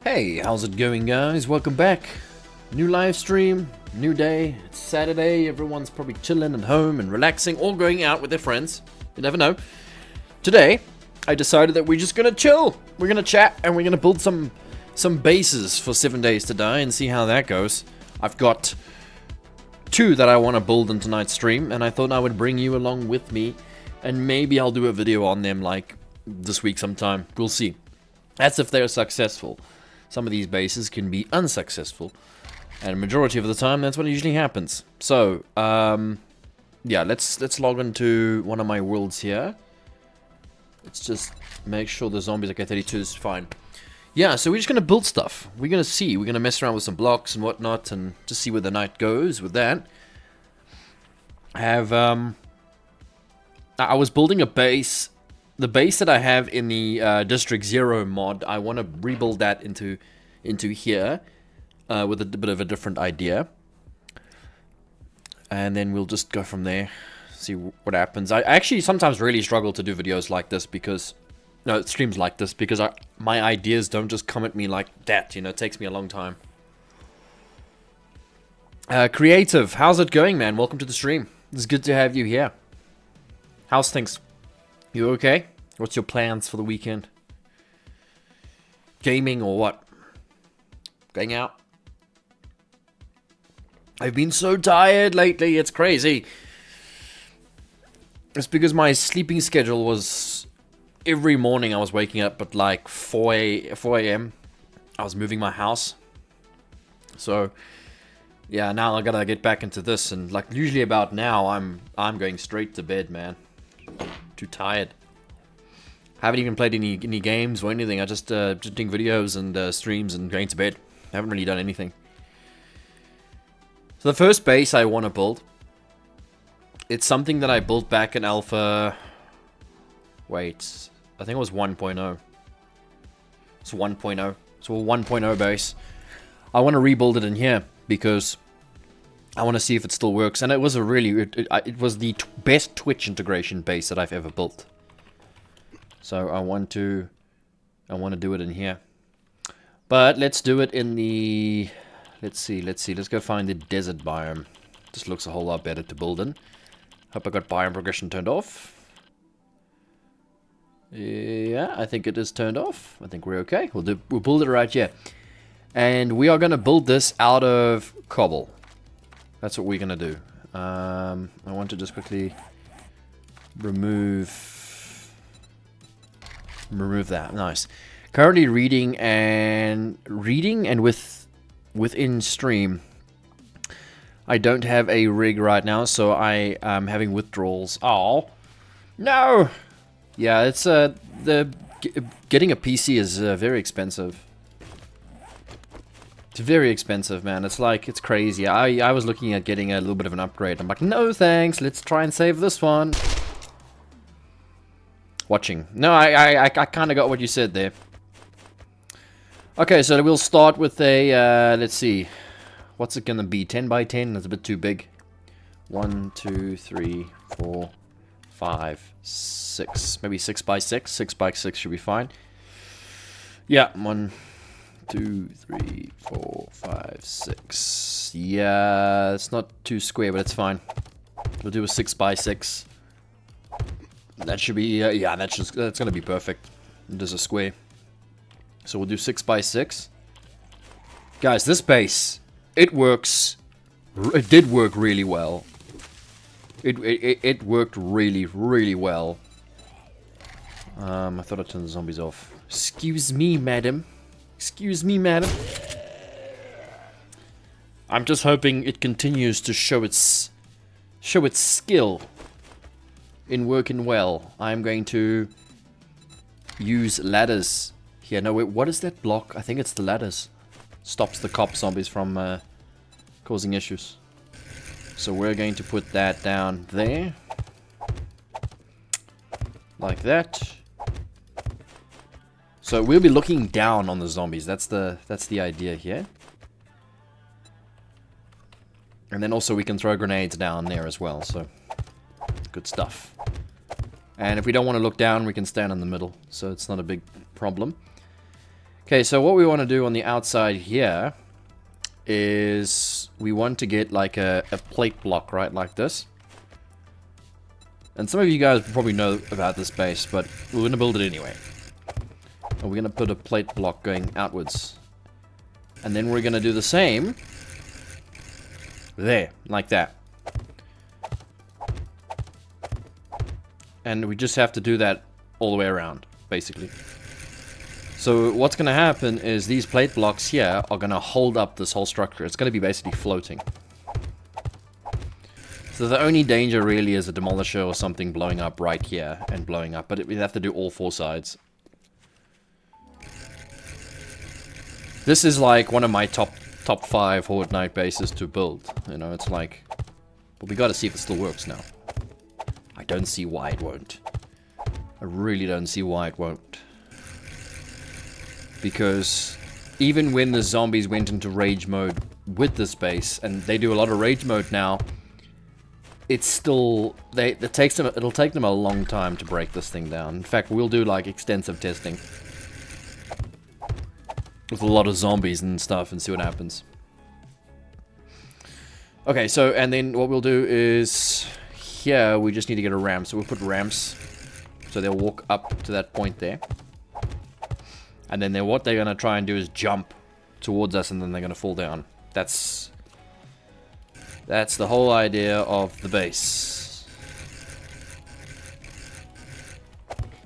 Hey, how's it going, guys? Welcome back. New live stream, new day. It's Saturday. Everyone's probably chilling at home and relaxing or going out with their friends. You never know. Today, I decided that we're just gonna chill. We're gonna chat and we're gonna build some bases for 7 Days to Die and see how that goes. I've got two that I want to build in tonight's stream, and I thought I would bring you along with me, and maybe I'll do a video on them like this week sometime. We'll see. That's if they're successful. Some of these bases can be unsuccessful, and a majority of the time that's what usually happens. So, yeah, let's log into one of my worlds here. Let's just make sure the zombies, okay, 32 is fine. Yeah, so we're just gonna build stuff. We're gonna see. We're gonna mess around with some blocks and whatnot, and just see where the night goes with that. I have I was building a base. The base that I have in the District 0 mod, I want to rebuild that into here with a bit of a different idea. And then we'll just go from there, see what happens. I actually sometimes really struggle to do videos like this because, no, streams like this, because my ideas don't just come at me like that, you know, it takes me a long time. Creative, how's it going, man? Welcome to the stream. It's good to have you here. How's things? You okay? What's your plans for the weekend? Gaming or what? Going out? I've been so tired lately, it's crazy. It's because my sleeping schedule was... Every morning I was waking up at like 4 a.m. I was moving my house. So, yeah, now I gotta get back into this. And like usually about now, I'm going straight to bed, man. Too tired. Haven't even played any games or anything. I just doing videos and streams and going to bed. Haven't really done anything. So the first base I want to build, it's something that I built back in alpha. Wait, I think it was 1.0. It's 1.0. So a 1.0 base. I want to rebuild it in here because I want to see if it still works. And it was a really, it was the best Twitch integration base that I've ever built. So I want to do it in here. But let's do it in the, let's go find the desert biome. This looks a whole lot better to build in. Hope I got biome progression turned off. Yeah, I think it is turned off. I think we're okay. We'll build it right here. And we are going to build this out of cobble. That's what we're going to do. I want to just quickly remove that. Nice. Currently reading and within stream. I don't have a rig right now, so I am having withdrawals. Oh, no. Yeah, it's getting a PC is very expensive. It's very expensive, man. It's like, it's crazy. I was looking at getting a little bit of an upgrade. I'm like, no thanks. Let's try and save this one. Watching. No, I kind of got what you said there. Okay, so we'll start with a, let's see. What's it gonna be? 10 by 10? That's a bit too big. 1, 2, 3, 4, 5, 6. Maybe 6 by 6. 6 by 6 should be fine. Yeah, 1, 2, 3, 4, 5, 6. Yeah, it's not too square, but it's fine. We'll do a 6 by 6. That should be, yeah, that's gonna be perfect. There's a square. So we'll do 6 by 6. Guys, this base, it works. It did work really well. It worked really, really well. I thought I'd turn the zombies off. Excuse me, madam. Excuse me, madam. I'm just hoping it continues to show its skill in working well. I'm going to use ladders here. No, wait, what is that block? I think it's the ladders. Stops the cop zombies from causing issues. So we're going to put that down there. Like that. So we'll be looking down on the zombies. That's the idea here. And then also we can throw grenades down there as well, so good stuff. And if we don't want to look down, we can stand in the middle, so it's not a big problem. Okay, so what we want to do on the outside here is we want to get like a plate block, right, like this. And some of you guys probably know about this base, but we're going to build it anyway. And we're going to put a plate block going outwards. And then we're going to do the same there, like that. And we just have to do that all the way around, basically. So what's going to happen is these plate blocks here are going to hold up this whole structure. It's going to be basically floating. So the only danger really is a demolisher or something blowing up right here and blowing up. But we have to do all four sides. This is like one of my top 5 Horde Night bases to build. You know, it's like... But we gotta see if it still works now. I don't see why it won't. I really don't see why it won't. Because even when the zombies went into rage mode with this base, and they do a lot of rage mode now, it's still... it'll take them a long time to break this thing down. In fact, we'll do like extensive testing with a lot of zombies and stuff and see what happens. Okay, so, and then what we'll do is, here we just need to get a ramp. So we'll put ramps, so they'll walk up to that point there. And then what they're going to try and do is jump towards us, and then they're going to fall down. That's the whole idea of the base.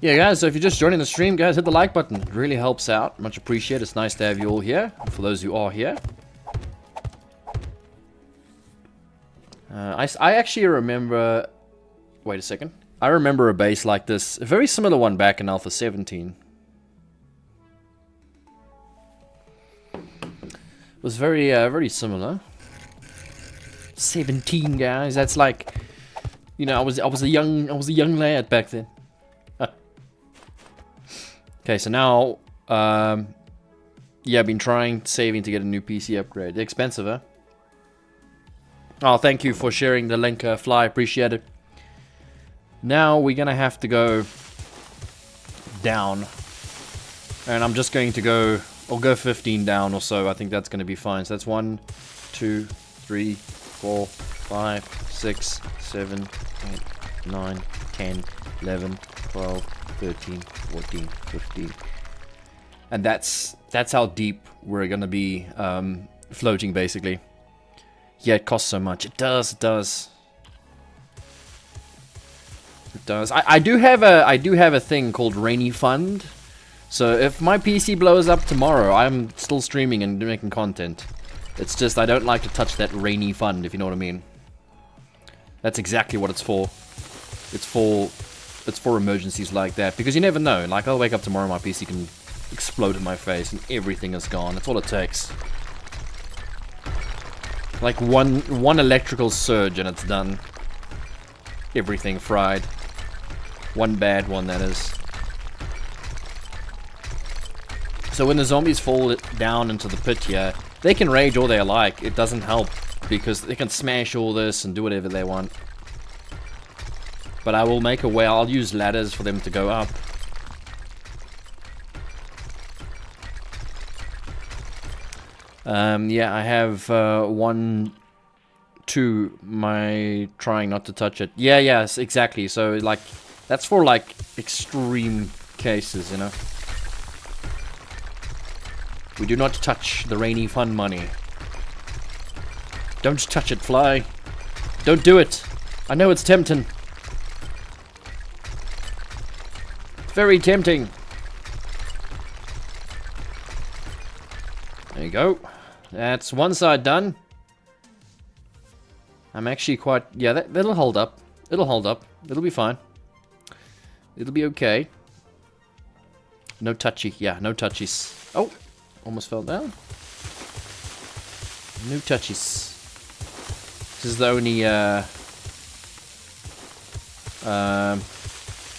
Yeah, guys, so if you're just joining the stream, guys, hit the like button. It really helps out. Much appreciated. It's nice to have you all here. And for those who are here. I actually remember... Wait a second. I remember a base like this. A very similar one back in Alpha 17. It was very similar. 17, guys. That's like... You know, I was a young lad back then. Okay, so now, yeah, I've been saving to get a new PC upgrade. Expensive, huh? Oh, thank you for sharing the link, Fly. Appreciate it. Now we're gonna have to go down, and I'm just going to go. I'll go 15 down or so. I think that's gonna be fine. So that's 1, 2, 3, 4, 5, 6, 7, 8, 9, 10, 11, 12. 13, 14, 15. And that's how deep we're gonna be floating, basically. Yeah, it costs so much. It does. It does. I do have a thing called Rainy Fund. So if my PC blows up tomorrow, I'm still streaming and making content. It's just I don't like to touch that Rainy Fund, if you know what I mean. That's exactly what it's for. It's for emergencies like that, because you never know. Like, I'll wake up tomorrow, my PC can explode in my face, and everything is gone. That's all it takes. Like one electrical surge, and it's done. Everything fried. One bad one, that is. So when the zombies fall down into the pit here, they can rage all they like. It doesn't help, because they can smash all this and do whatever they want. But I will make a way. I'll use ladders for them to go up. Yeah, I have 1, 2. My trying not to touch it. Yeah, yes, exactly. So like, that's for like extreme cases, you know. We do not touch the Rainy Fund money. Don't touch it, Fly. Don't do it. I know it's tempting. Very tempting. There you go. That's one side done. I'm actually quite... Yeah, that'll hold up. It'll hold up. It'll be fine. It'll be okay. No touchy. Yeah, no touchies. Oh, almost fell down. No touchies. This is the only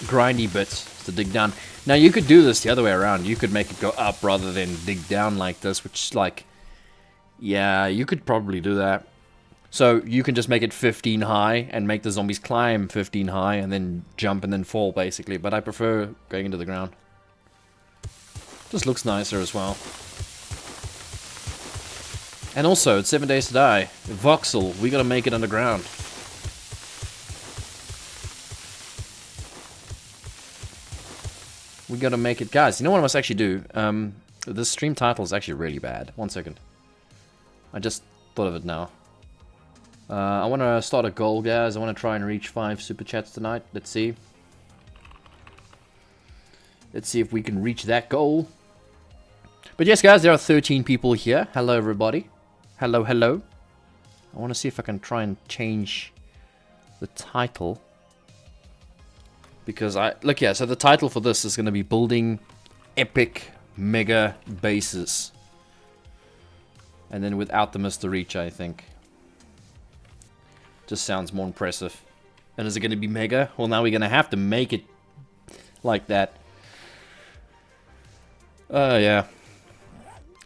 grindy bit to dig down. Now you could do this the other way around. You could make it go up rather than dig down like this, which, like, yeah, you could probably do that. So you can just make it 15 high and make the zombies climb 15 high and then jump and then fall, basically. But I prefer going into the ground. Just looks nicer as well. And also, it's 7 days to die. Voxel, we gotta make it underground. We gotta make it. Guys, you know what I must actually do? This stream title is actually really bad. 1 second. I just thought of it now. I want to start a goal, guys. I want to try and reach 5 super chats tonight. Let's see. Let's see if we can reach that goal. But yes, guys, there are 13 people here. Hello, everybody. Hello, hello. I want to see if I can try and change the title. Because look, yeah, so the title for this is going to be Building Epic Mega Bases. And then without the Mr. Reach, I think. Just sounds more impressive. And is it going to be mega? Well, now we're going to have to make it like that. Yeah.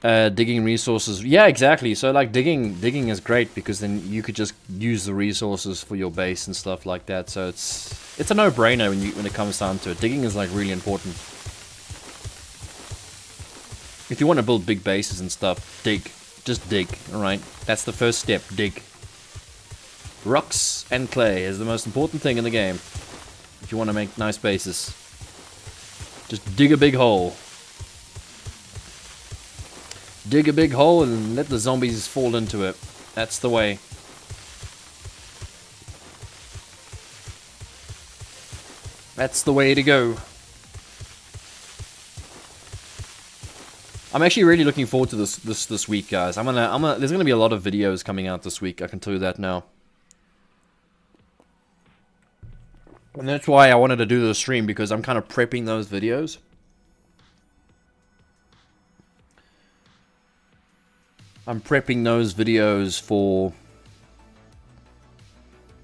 Digging resources. Yeah, exactly. So like digging is great because then you could just use the resources for your base and stuff like that. So it's a no-brainer when it comes down to it. Digging is like really important. If you want to build big bases and stuff, dig. Just dig, alright? That's the first step, dig. Rocks and clay is the most important thing in the game. If you want to make nice bases. Just dig a big hole. Dig a big hole and let the zombies fall into it. That's the way. That's the way to go. I'm actually really looking forward to this week, guys. There's gonna be a lot of videos coming out this week. I can tell you that now. And that's why I wanted to do the stream, because I'm kind of prepping those videos. I'm prepping those videos for...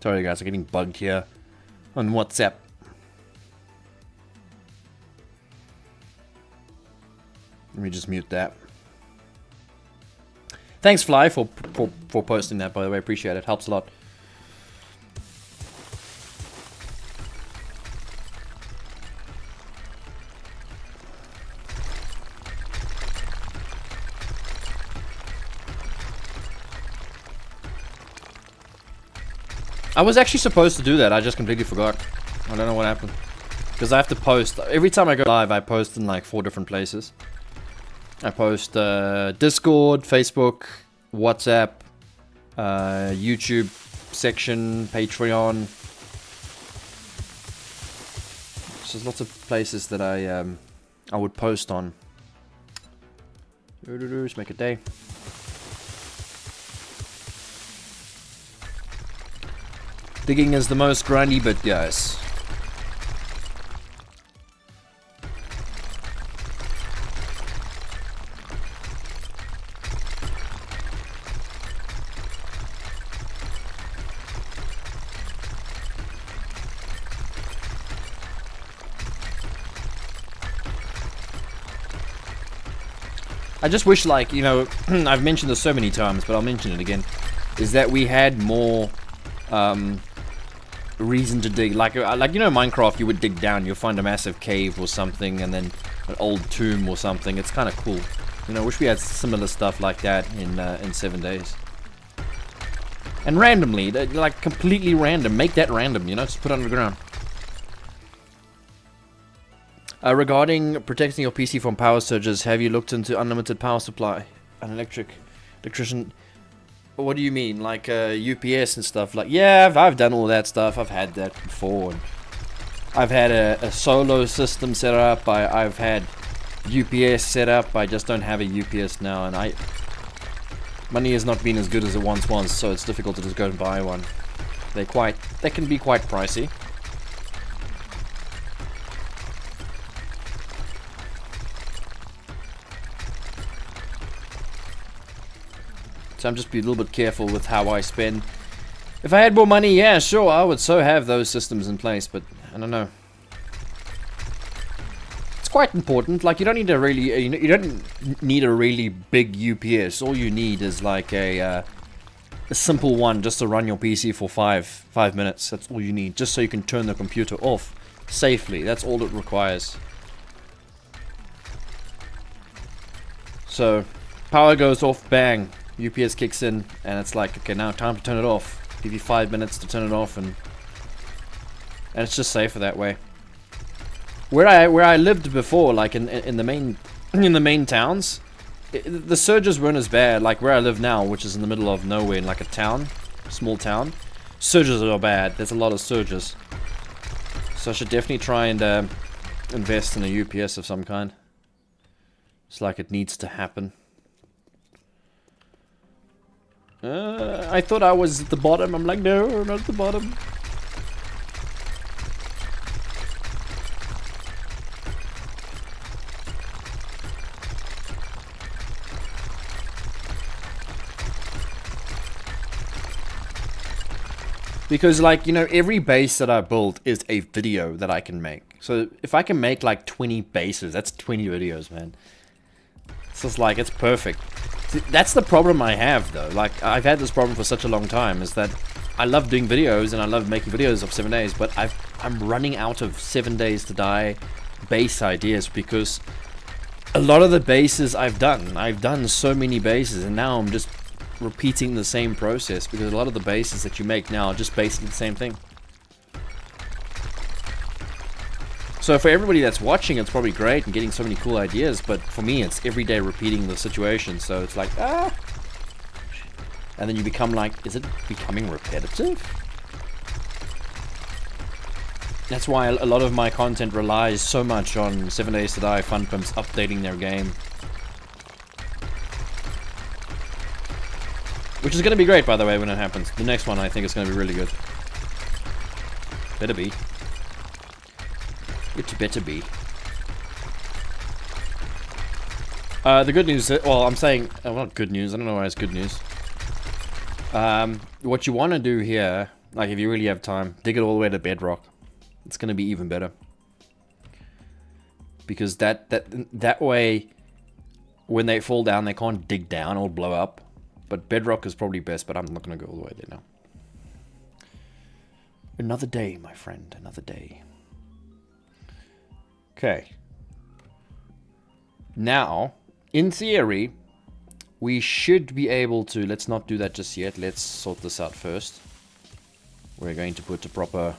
Sorry guys, I'm getting bugged here on WhatsApp. Let me just mute that. Thanks, Fly, for posting that, by the way. Appreciate it. Helps a lot. I was actually supposed to do that. I just completely forgot. I don't know what happened. Because I have to post. Every time I go live, I post in like 4 different places. I post Discord, Facebook, WhatsApp, YouTube section, Patreon. So there's lots of places that I would post on. Let's make a day. Digging is the most grindy bit, guys. I just wish, like, you know, I've mentioned this so many times, but I'll mention it again, is that we had more reason to dig. Like you know, Minecraft, you would dig down, you'll find a massive cave or something, and then an old tomb or something. It's kind of cool. You know, I wish we had similar stuff like that in 7 days. And randomly, like completely random. Make that random, you know, just put it underground. Regarding protecting your PC from power surges, have you looked into unlimited power supply? An electrician... What do you mean? Like UPS and stuff? Like, yeah, I've done all that stuff. I've had that before. And I've had a solo system set up. I've had UPS set up. I just don't have a UPS now. And money has not been as good as it once was, so it's difficult to just go and buy one. They can be quite pricey. So I'm just be a little bit careful with how I spend. If I had more money, yeah, sure, I would so have those systems in place, but I don't know. It's quite important. Like, you don't need a really big UPS. All you need is like a simple one just to run your PC for five minutes. That's all you need, just so you can turn the computer off safely. That's all it requires. So power goes off, bang, UPS kicks in, and it's like, okay, now time to turn it off. Give you 5 minutes to turn it off, and it's just safer that way. Where I lived before, like in the main towns, the surges weren't as bad. Like where I live now, which is in the middle of nowhere, in like a town, small town, surges are bad. There's a lot of surges, so I should definitely try and invest in a UPS of some kind. It's like it needs to happen. I thought I was at the bottom. I'm like, no, not at the bottom. Because, like, you know, every base that I build is a video that I can make. So if I can make like 20 bases, that's 20 videos, man. It's just like, it's perfect. See, that's the problem I have, though. Like, I've had this problem for such a long time, is that I love doing videos and I love making videos of 7 days, but I'm running out of 7 days to die base ideas, because a lot of the bases I've done so many bases, and now I'm just repeating the same process, because a lot of the bases that you make now are just basically the same thing. So for everybody that's watching, it's probably great and getting so many cool ideas, but for me, it's every day repeating the situation, so it's like, ah! And then you become like, is it becoming repetitive? That's why a lot of my content relies so much on 7 Days to Die Fun Pimps updating their game. Which is going to be great, by the way, when it happens. The next one, I think, is going to be really good. Better be. It better be. The good news, well, I'm saying, well, not good news, I don't know why it's good news. What you want to do here, like if you really have time, dig it all the way to bedrock. It's going to be even better. Because that way, when they fall down, they can't dig down or blow up. But bedrock is probably best, but I'm not going to go all the way there now. Another day, my friend, another day. Okay. Now, in theory, we should be able to... Let's not do that just yet. Let's sort this out first. We're going to put a proper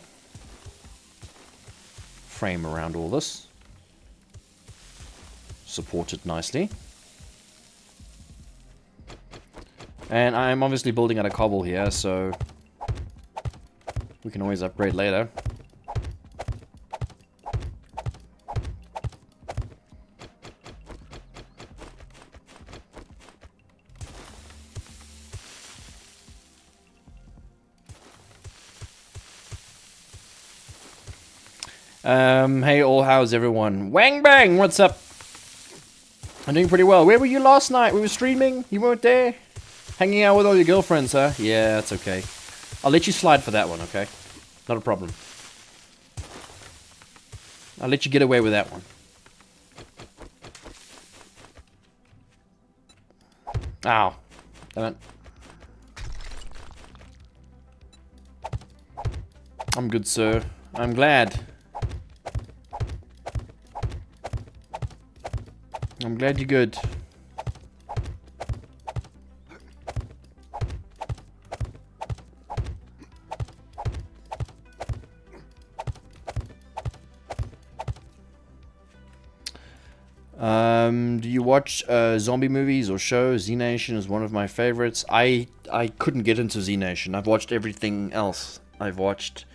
frame around all this. Support it nicely. And I'm obviously building out a cobble here, so we can always upgrade later. Hey all, how's everyone? Wang bang, what's up? I'm doing pretty well. Where were you last night? We were streaming? You weren't there? Hanging out with all your girlfriends, huh? Yeah, that's okay. I'll let you slide for that one, okay? Not a problem. I'll let you get away with that one. Ow. Damn it. I'm good, sir. I'm glad. I'm glad you're good. Do you watch zombie movies or shows? Z Nation is one of my favorites. I couldn't get into Z Nation. I've watched everything else. I've watched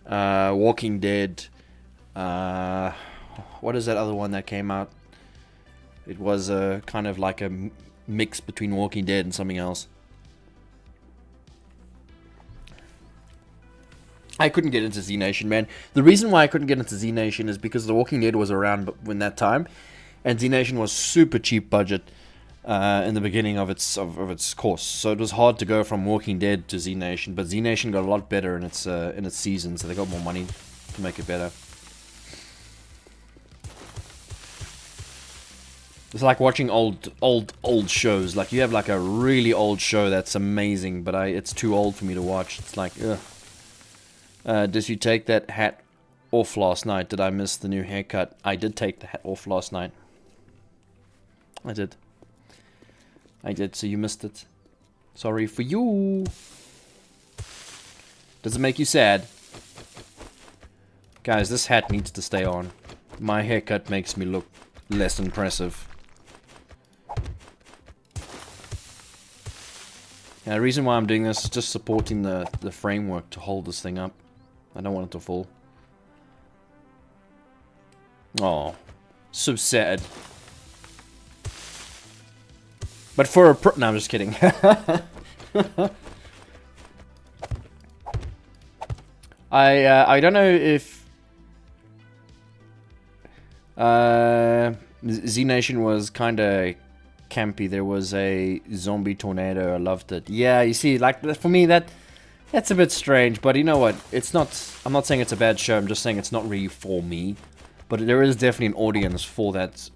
Walking Dead. What is that other one that came out? It was kind of like a mix between Walking Dead and something else. I couldn't get into Z Nation, man. The reason why I couldn't get into Z Nation is because The Walking Dead was around when that time, and Z Nation was super cheap budget in the beginning of its course. So it was hard to go from Walking Dead to Z Nation, but Z Nation got a lot better in its season, so they got more money to make it better. It's like watching old shows. Like you have like a really old show that's amazing, but it's too old for me to watch. It's like, ugh. Did you take that hat off last night? Did I miss the new haircut? I did take the hat off last night. I did. I did, so you missed it. Sorry for you. Does it make you sad? Guys, this hat needs to stay on. My haircut makes me look less impressive. Yeah, the reason why I'm doing this is just supporting the framework to hold this thing up. I don't want it to fall. Oh, so sad. But for a no, I'm just kidding. I don't know if Z Nation was kind of campy. There was a zombie tornado. I loved it. Yeah, you see, like for me that's a bit strange. But you know what? It's not. I'm not saying it's a bad show. I'm just saying it's not really for me. But there is definitely an audience for that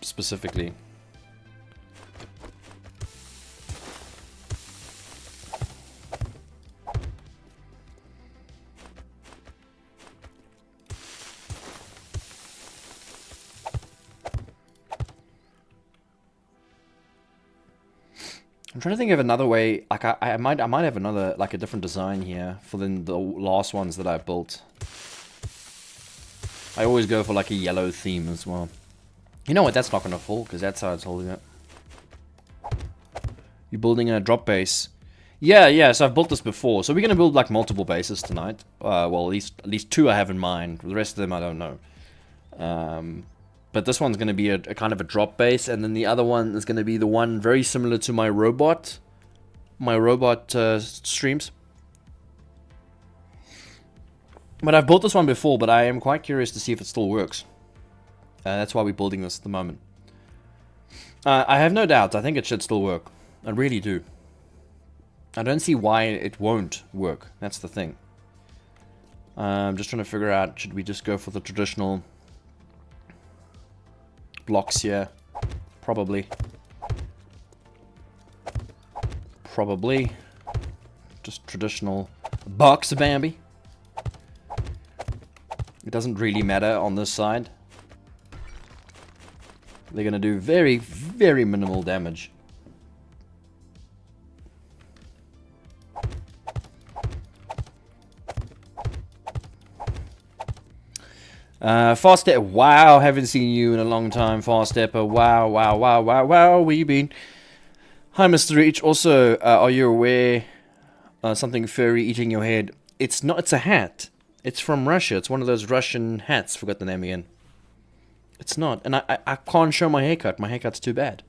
specifically. I'm trying to think of another way. Like I might have another, like a different design here for the last ones that I built. I always go for like a yellow theme as well. You know what? That's not gonna fall because that's how it's holding it. You're building a drop base. Yeah. So I've built this before. So we're gonna build like multiple bases tonight. Well, at least 2 I have in mind. The rest of them I don't know. But this one's going to be a kind of a drop base, and then the other one is going to be the one very similar to my robot streams. But I've built this one before, but I am quite curious to see if it still works. That's why we're building this at the moment. I have no doubts. I think it should still work. I really do. I don't see why it won't work. That's the thing. I'm just trying to figure out, should we just go for the traditional blocks here? Probably. Just traditional box Bambi. It doesn't really matter on this side. They're gonna do very, very minimal damage. Fast Step, wow, haven't seen you in a long time, Fast Stepper. Wow, where you been? Hi, Mr. Reach. Also, are you aware something furry eating your head? It's not, it's a hat. It's from Russia. It's one of those Russian hats. Forgot the name again. It's not. And I can't show my haircut. My haircut's too bad.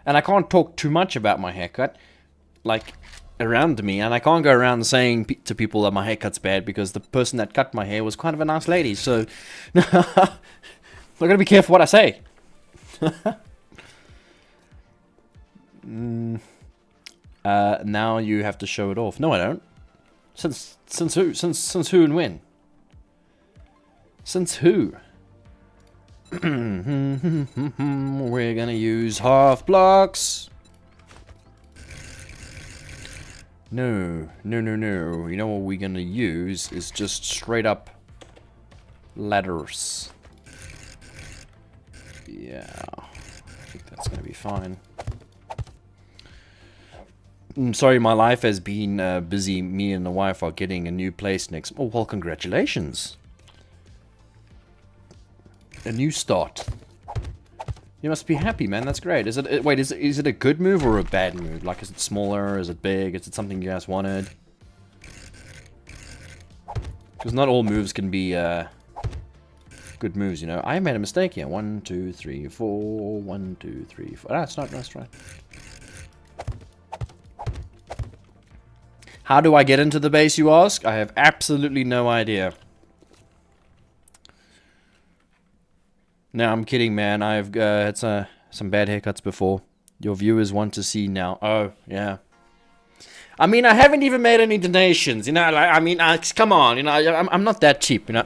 And I can't talk too much about my haircut. Like, around me, and I can't go around saying to people that my haircut's bad because the person that cut my hair was kind of a nice lady, so I gotta be careful what I say. Now you have to show it off. No, I don't. Since who? Since who and when? Since who? We're gonna use half blocks. No. You know what we're gonna use is just straight up ladders. Yeah, I think that's gonna be fine. I'm sorry, my life has been busy. Me and the wife are getting a new place next. Oh, well, congratulations. A new start. You must be happy, man. That's great. Is it? Wait, is it a good move or a bad move? Like, is it smaller? Is it big? Is it something you guys wanted? Because not all moves can be good moves, you know. I made a mistake here. 1, 2, 3, 4. 1, 2, 3, 4. Ah, it's not. That's right. How do I get into the base, you ask? I have absolutely no idea. No, I'm kidding, man. I've had some bad haircuts before. Your viewers want to see now. Oh, yeah. I mean, I haven't even made any donations, you know. Like, I mean, come on, you know. I'm not that cheap, you know.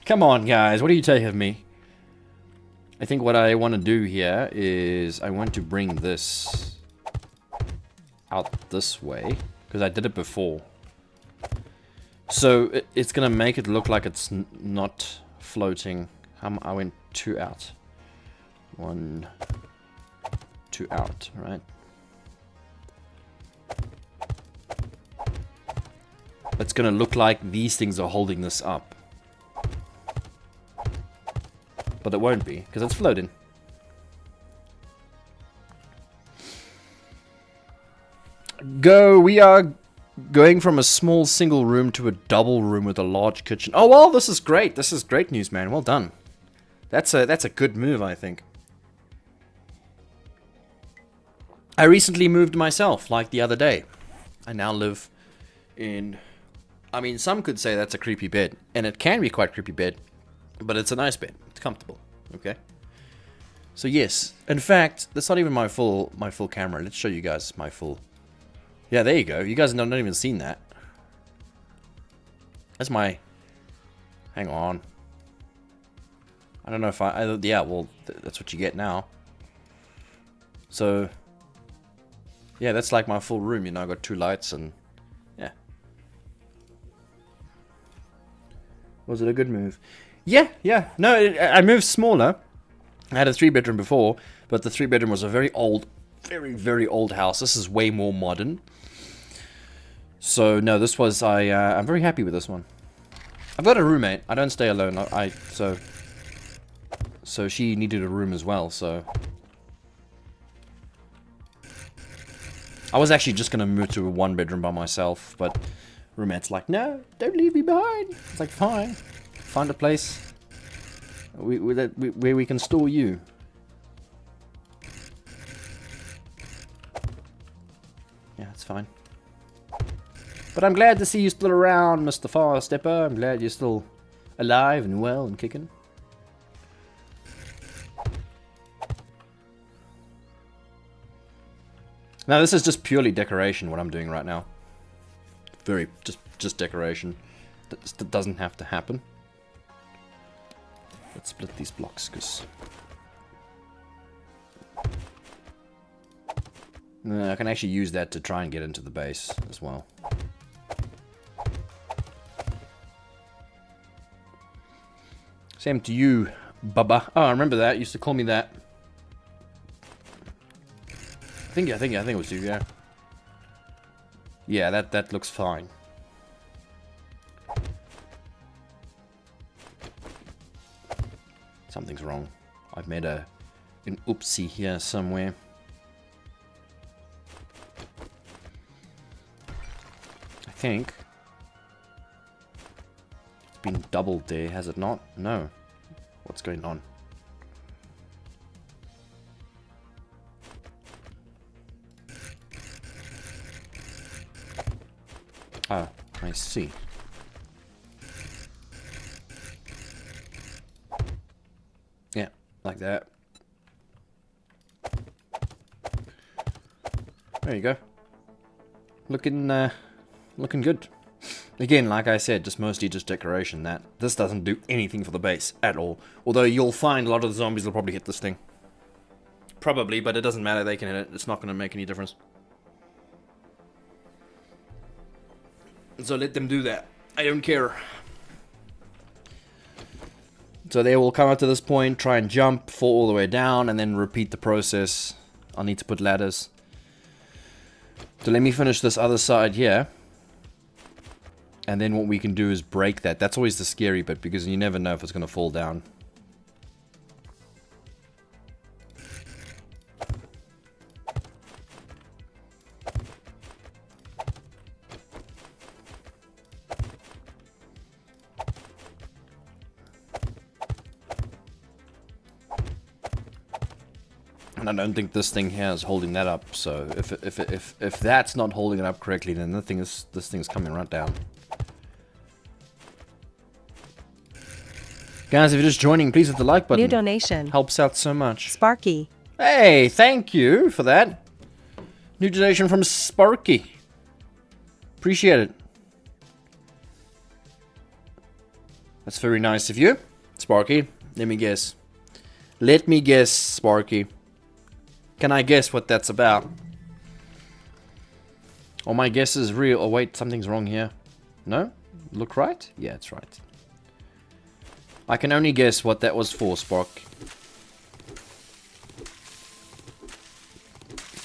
Come on, guys. What do you take of me? I think what I want to do here is I want to bring this out this way because I did it before. So it's gonna make it look like it's not floating. I went 2 out. 1, 2 out, right? It's gonna look like these things are holding this up. But it won't be, because it's floating. We are going from a small single room to a double room with a large kitchen. Oh well, this is great. This is great news, man. Well done. That's a good move, I think. I recently moved myself, like the other day. I now live in... I mean, some could say that's a creepy bed, and it can be quite a creepy bed, but it's a nice bed. It's comfortable, okay? So yes, in fact, that's not even my full camera. Let's show you guys my full... Yeah, there you go. You guys have not even seen that. That's my... Hang on. I don't know if yeah, well, that's what you get now. So... Yeah, that's like my full room, you know, I got 2 lights and... Yeah. Was it a good move? Yeah. No, I moved smaller. I had a 3-bedroom before, but the 3-bedroom was a very old, very old house. This is way more modern. So, no, this was... I'm very happy with this one. I've got a roommate. I don't stay alone. So she needed a room as well, so... I was actually just going to move to a 1-bedroom by myself, but roommate's like, no, don't leave me behind. It's like, fine. Find a place where we can store you. Yeah, it's fine. But I'm glad to see you still around, Mr. Far Stepper. I'm glad you're still alive and well and kicking. Now this is just purely decoration, what I'm doing right now. Just decoration. That doesn't have to happen. Let's split these blocks, because... I can actually use that to try and get into the base as well. Same to you, Bubba. Oh, I remember that. You used to call me that. I think it was you, yeah. Yeah, that looks fine. Something's wrong. I've made an oopsie here somewhere. I think it's been doubled there, has it not? No. What's going on? Oh, I see. Yeah, like that. There you go. Looking good. Again, like I said, mostly just decoration. This doesn't do anything for the base at all. Although you'll find a lot of the zombies will probably hit this thing. Probably, but it doesn't matter. They can hit it. It's not going to make any difference. So let them do that. I don't care. So they will come up to this point, try and jump, fall all the way down, and then repeat the process. I'll need to put ladders. So let me finish this other side here. And then what we can do is break that. That's always the scary bit, because you never know if it's going to fall down. And I don't think this thing here is holding that up. So if that's not holding it up correctly, then this thing's coming right down. Guys, if you're just joining, please hit the like button. New donation. Helps out so much. Sparky. Hey, thank you for that. New donation from Sparky. Appreciate it. That's very nice of you, Sparky. Let me guess. Let me guess, Sparky. Can I guess what that's about? Oh, my guess is real. Oh, wait, something's wrong here. No? Look right? Yeah, it's right. I can only guess what that was for, Spark.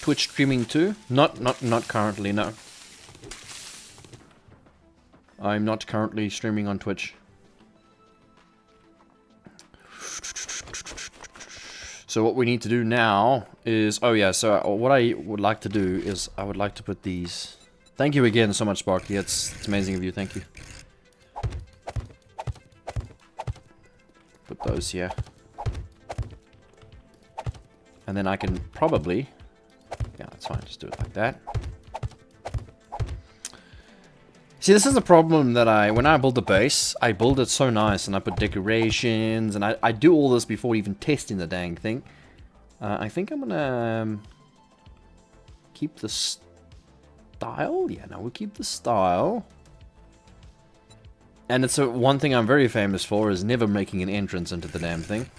Twitch streaming too? Not currently, no. I'm not currently streaming on Twitch. So what we need to do now is... Oh yeah, so what I would like to do is I would like to put these... Thank you again so much, Sparky. It's amazing of you. Thank you. Put those here. And then I can probably... Yeah, that's fine. Just do it like that. See, this is the problem that when I build the base, I build it so nice and I put decorations and I do all this before even testing the dang thing. I think I'm gonna keep the style. Yeah, no, we'll keep the style. And it's one thing I'm very famous for is never making an entrance into the damn thing.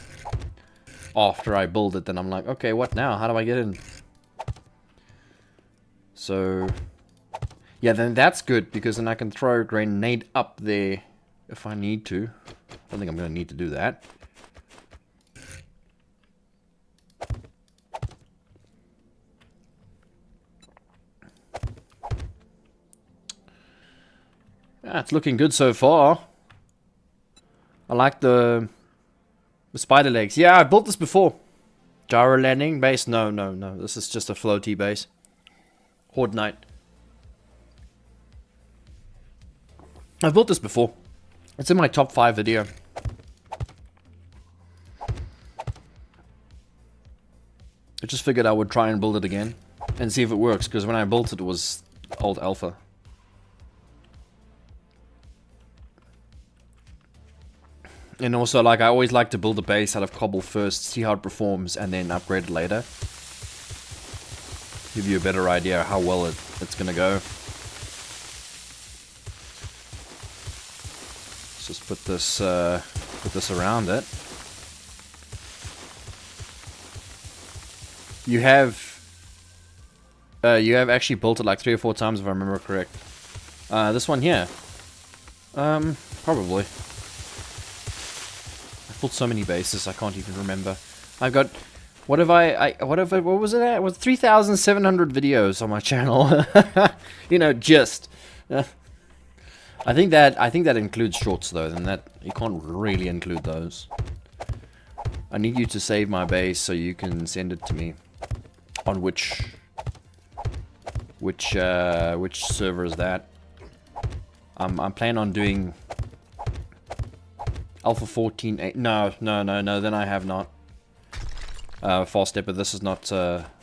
After I build it, then I'm like, okay, what now? How do I get in? So... Yeah, then that's good, because then I can throw a grenade up there if I need to. I don't think I'm going to need to do that. Yeah, it's looking good so far. I like the spider legs. Yeah, I built this before. Gyro landing base? No. This is just a floaty base. Horde Knight. I've built this before. It's in my top 5 video. I just figured I would try and build it again and see if it works, because when I built it, it was old alpha. And also, like, I always like to build a base out of cobble first, see how it performs, and then upgrade it later. Give you a better idea how well it's gonna go. Let's just put this around it. You have actually built it like 3 or 4 times if I remember correct. This one here. Probably. I've built so many bases I can't even remember. I've got what was it at? It was 3,700 videos on my channel. You know, just I think that includes shorts though, then that you can't really include those. I need you to save my base so you can send it to me. On which server is that? I'm planning on doing Alpha 14.8. No, then I have not. False step, but this is not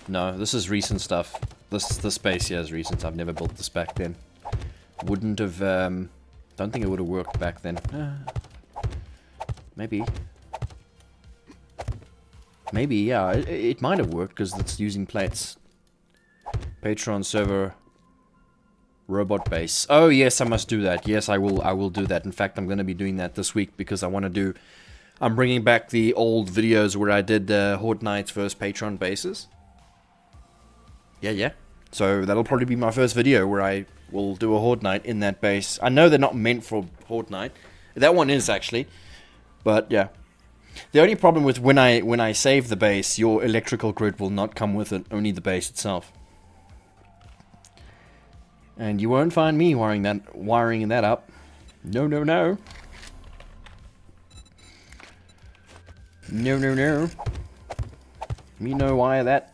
no, this is recent stuff. This base here is recent. I've never built this back then. Wouldn't have, don't think it would have worked back then. Maybe. Maybe, yeah, it might have worked because it's using plates. Patreon server robot base. Oh yes, I must do that. Yes, I will do that. In fact, I'm going to be doing that this week because I want to do... I'm bringing back the old videos where I did Horde Knight's first Patreon bases. Yeah. So that'll probably be my first video where I will do a Horde Knight in that base. I know they're not meant for Horde Knight. That one is actually. But yeah. The only problem with when I save the base, your electrical grid will not come with it, only the base itself. And you won't find me wiring that up. No. No. Me no wire that.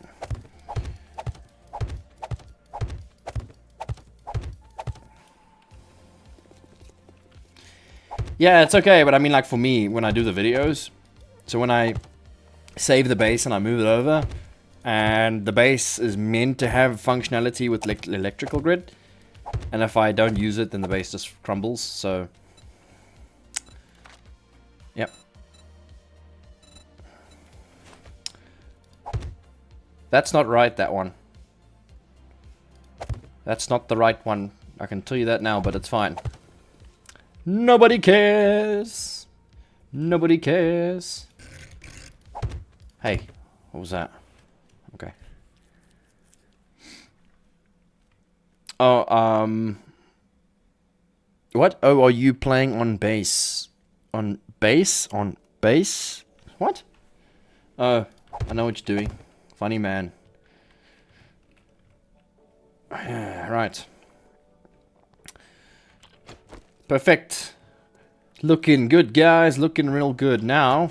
Yeah, it's okay, but I mean, like, for me, when I do the videos, so when I save the base and I move it over, and the base is meant to have functionality with electrical grid, and if I don't use it, then the base just crumbles, so... Yep. That's not right, that one. That's not the right one. I can tell you that now, but it's fine. Nobody cares. Nobody cares. Hey, what was that? Okay. Oh, what? Oh, are you playing on base? On base? On base? What? Oh, I know what you're doing. Funny man. Right. Perfect. Looking good, guys. Looking real good. Now,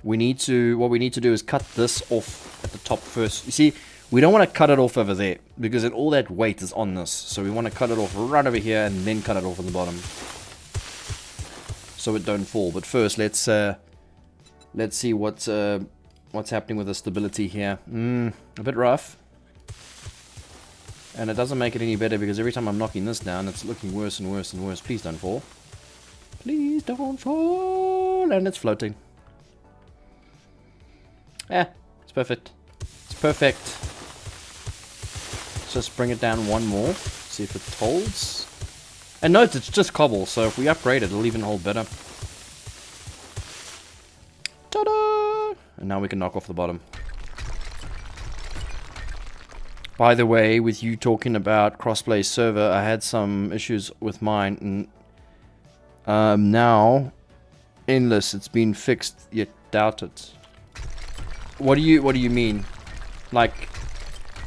what we need to do is cut this off at the top first. You see, we don't want to cut it off over there because all that weight is on this. So we want to cut it off right over here and then cut it off on the bottom, so it don't fall. But first, let's see what's happening with the stability here. A bit rough. And it doesn't make it any better because every time I'm knocking this down, it's looking worse and worse and worse. Please don't fall. Please don't fall. And it's floating. Yeah, it's perfect. It's perfect. Let's just bring it down one more. See if it holds. And note, it's just cobble, so if we upgrade it, it'll even hold better. Ta-da! And now we can knock off the bottom. By the way, with you talking about crossplay server, I had some issues with mine, and now endless. It's been fixed, yet doubt it. What do you mean? Like,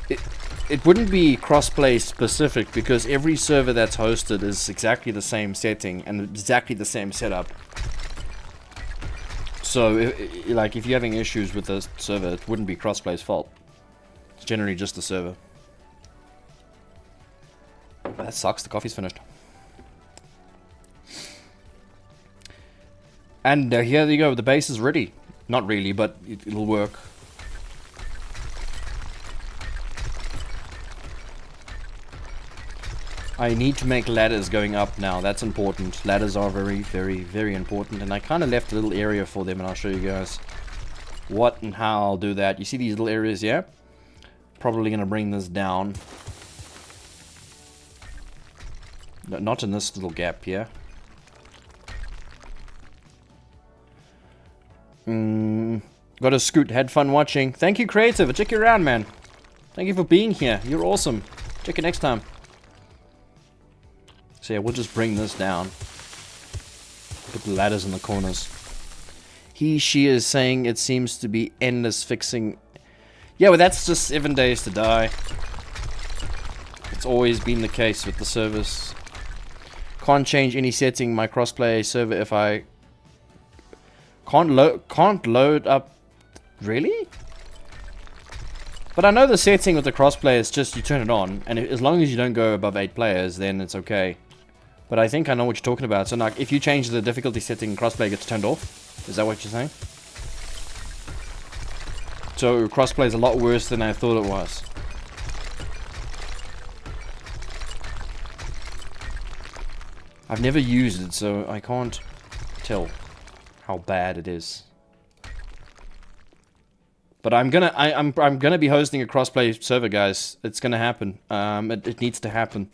it wouldn't be crossplay specific because every server that's hosted is exactly the same setting and exactly the same setup. So, like, if you're having issues with the server, it wouldn't be crossplay's fault. It's generally just the server. That sucks, the coffee's finished. And here you go, the base is ready. Not really, but it'll work. I need to make ladders going up now, that's important. Ladders are very, very, very important. And I kind of left a little area for them, and I'll show you guys what and how I'll do that. You see these little areas here? Probably going to bring this down. No, not in this little gap here. Got a scoot. Had fun watching. Thank you, Creative. I'll check you around, man. Thank you for being here. You're awesome. Check you next time. So yeah, we'll just bring this down. Put the ladders in the corners. She is saying it seems to be endless fixing. Yeah, well, that's just 7 days to die. It's always been the case with the service. Can't change any setting my crossplay server if I can't load up. Really? But I know the setting with the crossplay is just you turn it on, and as long as you don't go above 8 players, then it's okay. But I think I know what you're talking about. So like, if you change the difficulty setting, crossplay gets turned off. Is that what you're saying? So crossplay is a lot worse than I thought it was. I've never used it, so I can't tell how bad it is. But I'm gonna be hosting a crossplay server, guys. It's gonna happen. It needs to happen.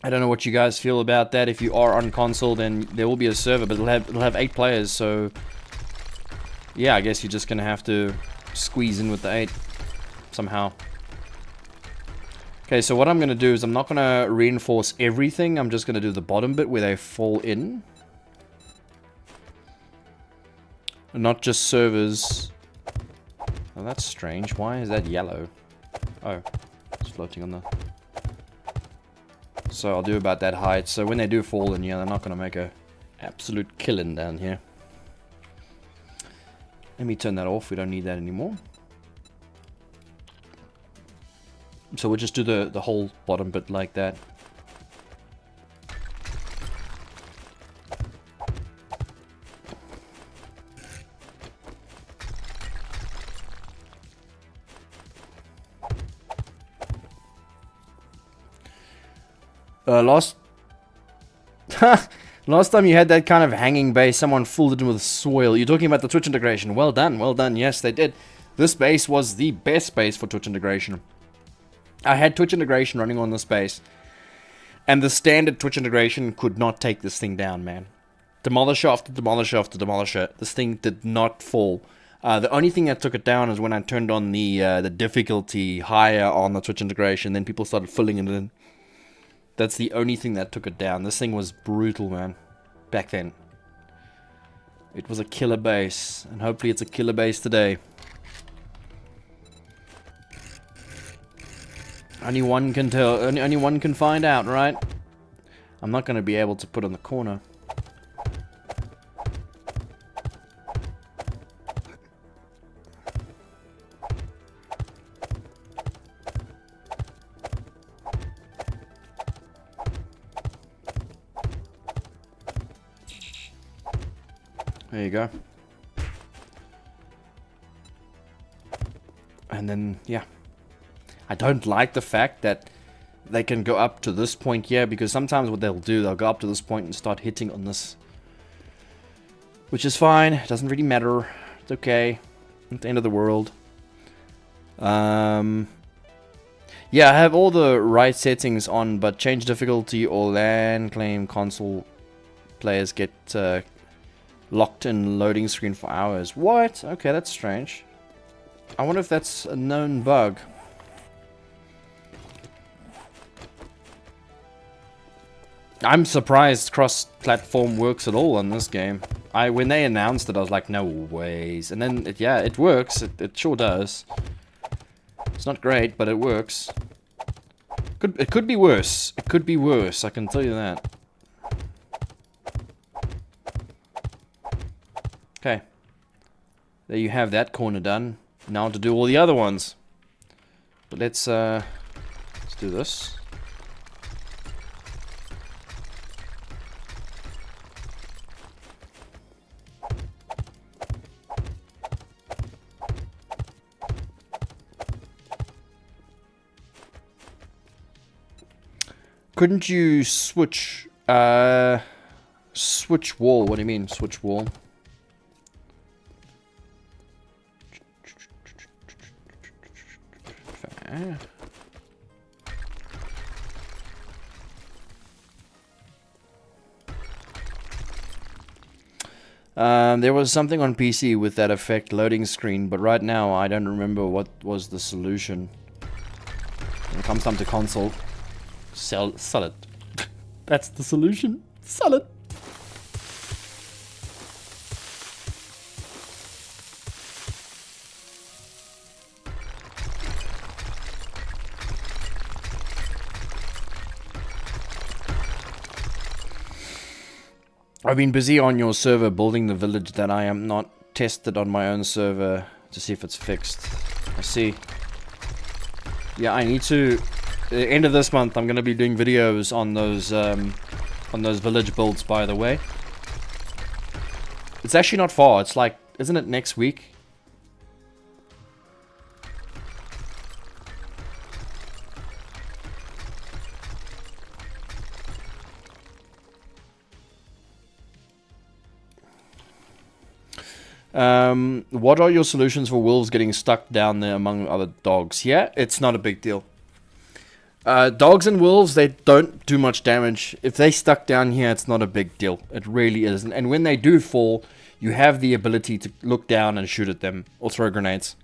I don't know what you guys feel about that. If you are on console, then there will be a server, but it'll have 8 players. So yeah, I guess you're just gonna have to squeeze in with the 8 somehow. Okay, so what I'm gonna do is I'm not gonna reinforce everything. I'm just gonna do the bottom bit where they fall in. Not just servers. Oh, that's strange. Why is that yellow? Oh, it's floating on the... So I'll do about that height. So when they do fall in, yeah, they're not going to make a absolute killing down here. Let me turn that off. We don't need that anymore. So we'll just do the whole bottom bit like that. Last time you had that kind of hanging base, someone filled it in with soil. You're talking about the Twitch integration. Well done, well done. Yes, they did. This base was the best base for Twitch integration. I had Twitch integration running on this base, and the standard Twitch integration could not take this thing down, man. Demolisher after demolisher after demolisher. This thing did not fall. The only thing that took it down is when I turned on the difficulty higher on the Twitch integration. Then people started filling it in. That's the only thing that took it down. This thing was brutal, man. Back then. It was a killer base. And hopefully it's a killer base today. Only one can tell. Only one can find out, right? I'm not going to be able to put on the corner. There you go. And then, yeah. I don't like the fact that they can go up to this point here, because sometimes what they'll do, they'll go up to this point and start hitting on this. Which is fine. It doesn't really matter. It's okay. At the end of the world. Yeah, I have all the right settings on, but change difficulty or land claim console players get locked in loading screen for hours. What? Okay, that's strange. I wonder if that's a known bug. I'm surprised cross-platform works at all on this game. When they announced it, I was like, no ways. And then, yeah, it works. It sure does. It's not great, but it works. It could be worse. It could be worse, I can tell you that. Okay. There you have that corner done. Now to do all the other ones. But let's do this. Couldn't you switch switch wall? What do you mean switch wall? There was something on PC with that effect loading screen, but right now I don't remember what was the solution. When it comes down to console, sell it. That's the solution. Sell it. I've been busy on your server building the village that I am not tested on my own server to see if it's fixed. I see. Yeah, I need to. At the end of this month, I'm gonna be doing videos on those village builds. By the way, it's actually not far. It's like, isn't it next week? What are your solutions for wolves getting stuck down there among other dogs? Yeah, it's not a big deal. Dogs and wolves, they don't do much damage. If they stuck down here, it's not a big deal. It really isn't. And when they do fall, you have the ability to look down and shoot at them or throw grenades.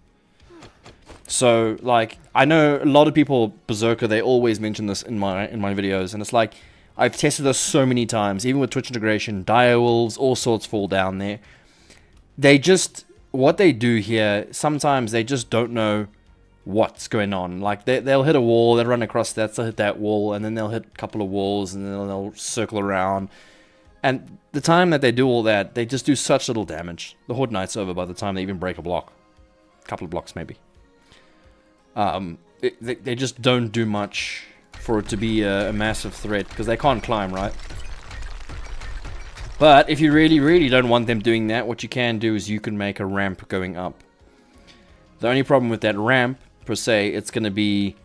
So, like, I know a lot of people, Berserker, they always mention this in my videos, and it's like, I've tested this so many times, even with Twitch integration, dire wolves, all sorts fall down there. They just, what they do here, sometimes they just don't know what's going on. Like, they'll hit a wall, they'll run across that, they'll hit that wall, and then they'll hit a couple of walls, and then they'll circle around. And the time that they do all that, they just do such little damage. The Horde Night's over by the time they even break a block. A couple of blocks, maybe. They just don't do much for it to be a massive threat, because they can't climb, right? But if you really, really don't want them doing that, what you can do is you can make a ramp going up. The only problem with that ramp, per se, it's going to be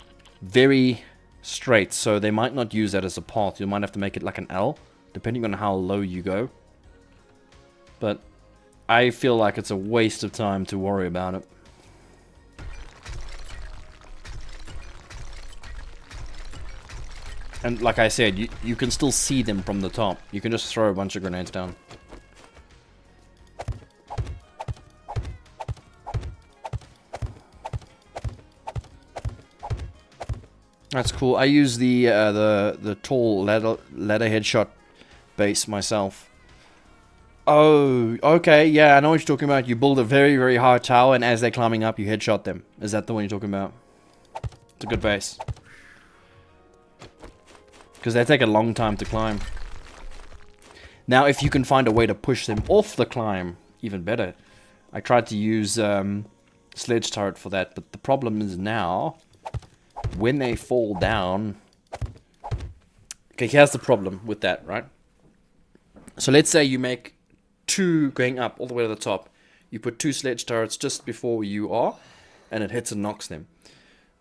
very straight, so they might not use that as a path. You might have to make it like an L, depending on how low you go. But I feel like it's a waste of time to worry about it. And like I said, you can still see them from the top. You can just throw a bunch of grenades down. That's cool. I use the tall ladder headshot base myself. Oh, okay, yeah, I know what you're talking about. You build a very, very high tower, and as they're climbing up, you headshot them. Is that the one you're talking about? It's a good base. because they take a long time to climb. Now, if you can find a way to push them off the climb, even better. I tried to use sledge turret for that, but the problem is now, when they fall down... Okay, here's the problem with that, right? So let's say you make 2 going up all the way to the top. You put 2 sledge turrets just before you are, and it hits and knocks them.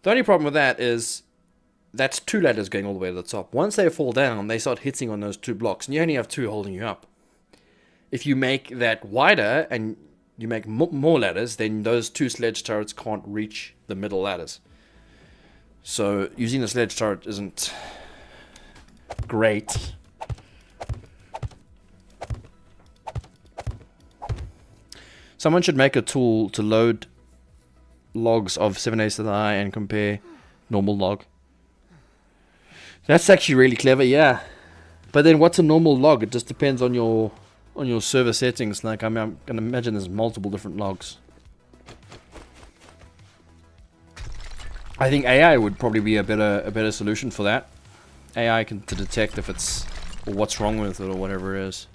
The only problem with that is, that's 2 ladders going all the way to the top. Once they fall down, they start hitting on those 2 blocks, and you only have 2 holding you up. If you make that wider, and you make more ladders, then those 2 sledge turrets can't reach the middle ladders. So, using the sledge turret isn't great. Someone should make a tool to load logs of 7 days to die and compare normal log. That's actually really clever, yeah. But then what's a normal log? It just depends on your server settings. Like, I'm gonna imagine there's multiple different logs. I think AI would probably be a better solution for that. AI can to detect if it's or what's wrong with it or whatever it is.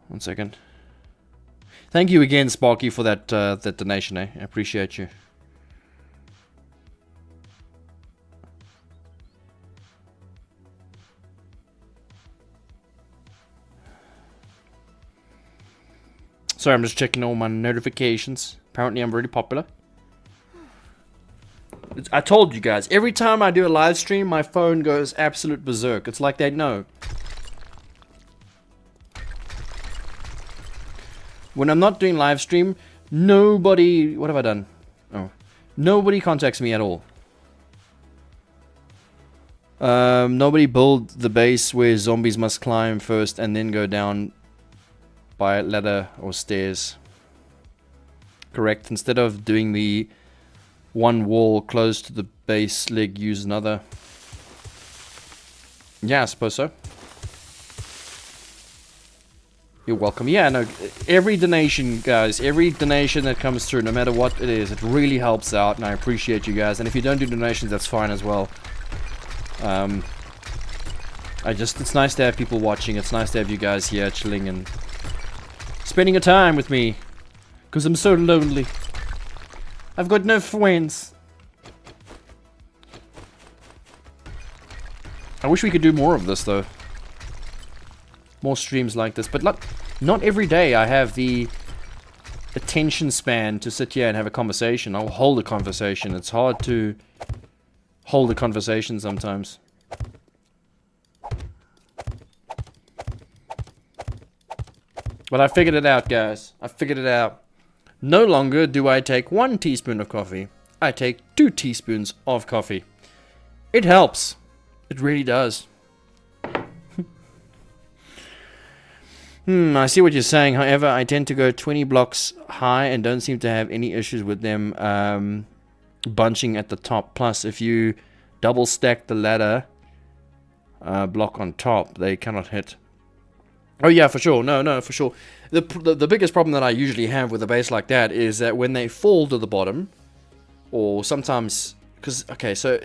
One second. Thank you again, Sparky, for that that donation. I appreciate you. Sorry, I'm just checking all my notifications. Apparently, I'm really popular. I told you guys, every time I do a live stream, my phone goes absolute berserk. It's like they know. When I'm not doing live stream, nobody... What have I done? Oh. Nobody contacts me at all. Nobody build the base where zombies must climb first and then go down by a ladder or stairs. Correct. Instead of doing the one wall close to the base leg, use another. Yeah, I suppose so. You're welcome. Yeah, no, every donation, guys, every donation that comes through, no matter what it is, it really helps out, and I appreciate you guys. And if you don't do donations, that's fine as well. It's nice to have people watching. It's nice to have you guys here chilling and spending a time with me, because I'm so lonely. I've got no friends. I wish we could do more of this, though. More streams like this, but not every day I have the attention span to sit here and have a conversation. I'll hold a conversation. It's hard to hold a conversation sometimes. But I figured it out, guys. I figured it out. No longer do I take 1 teaspoon of coffee. I take 2 teaspoons of coffee. It helps. It really does. I see what you're saying. However, I tend to go 20 blocks high and don't seem to have any issues with them bunching at the top. Plus, if you double stack the ladder block on top, they cannot hit. Oh yeah, for sure. No, for sure. The biggest problem that I usually have with a base like that is that when they fall to the bottom, or sometimes, okay, so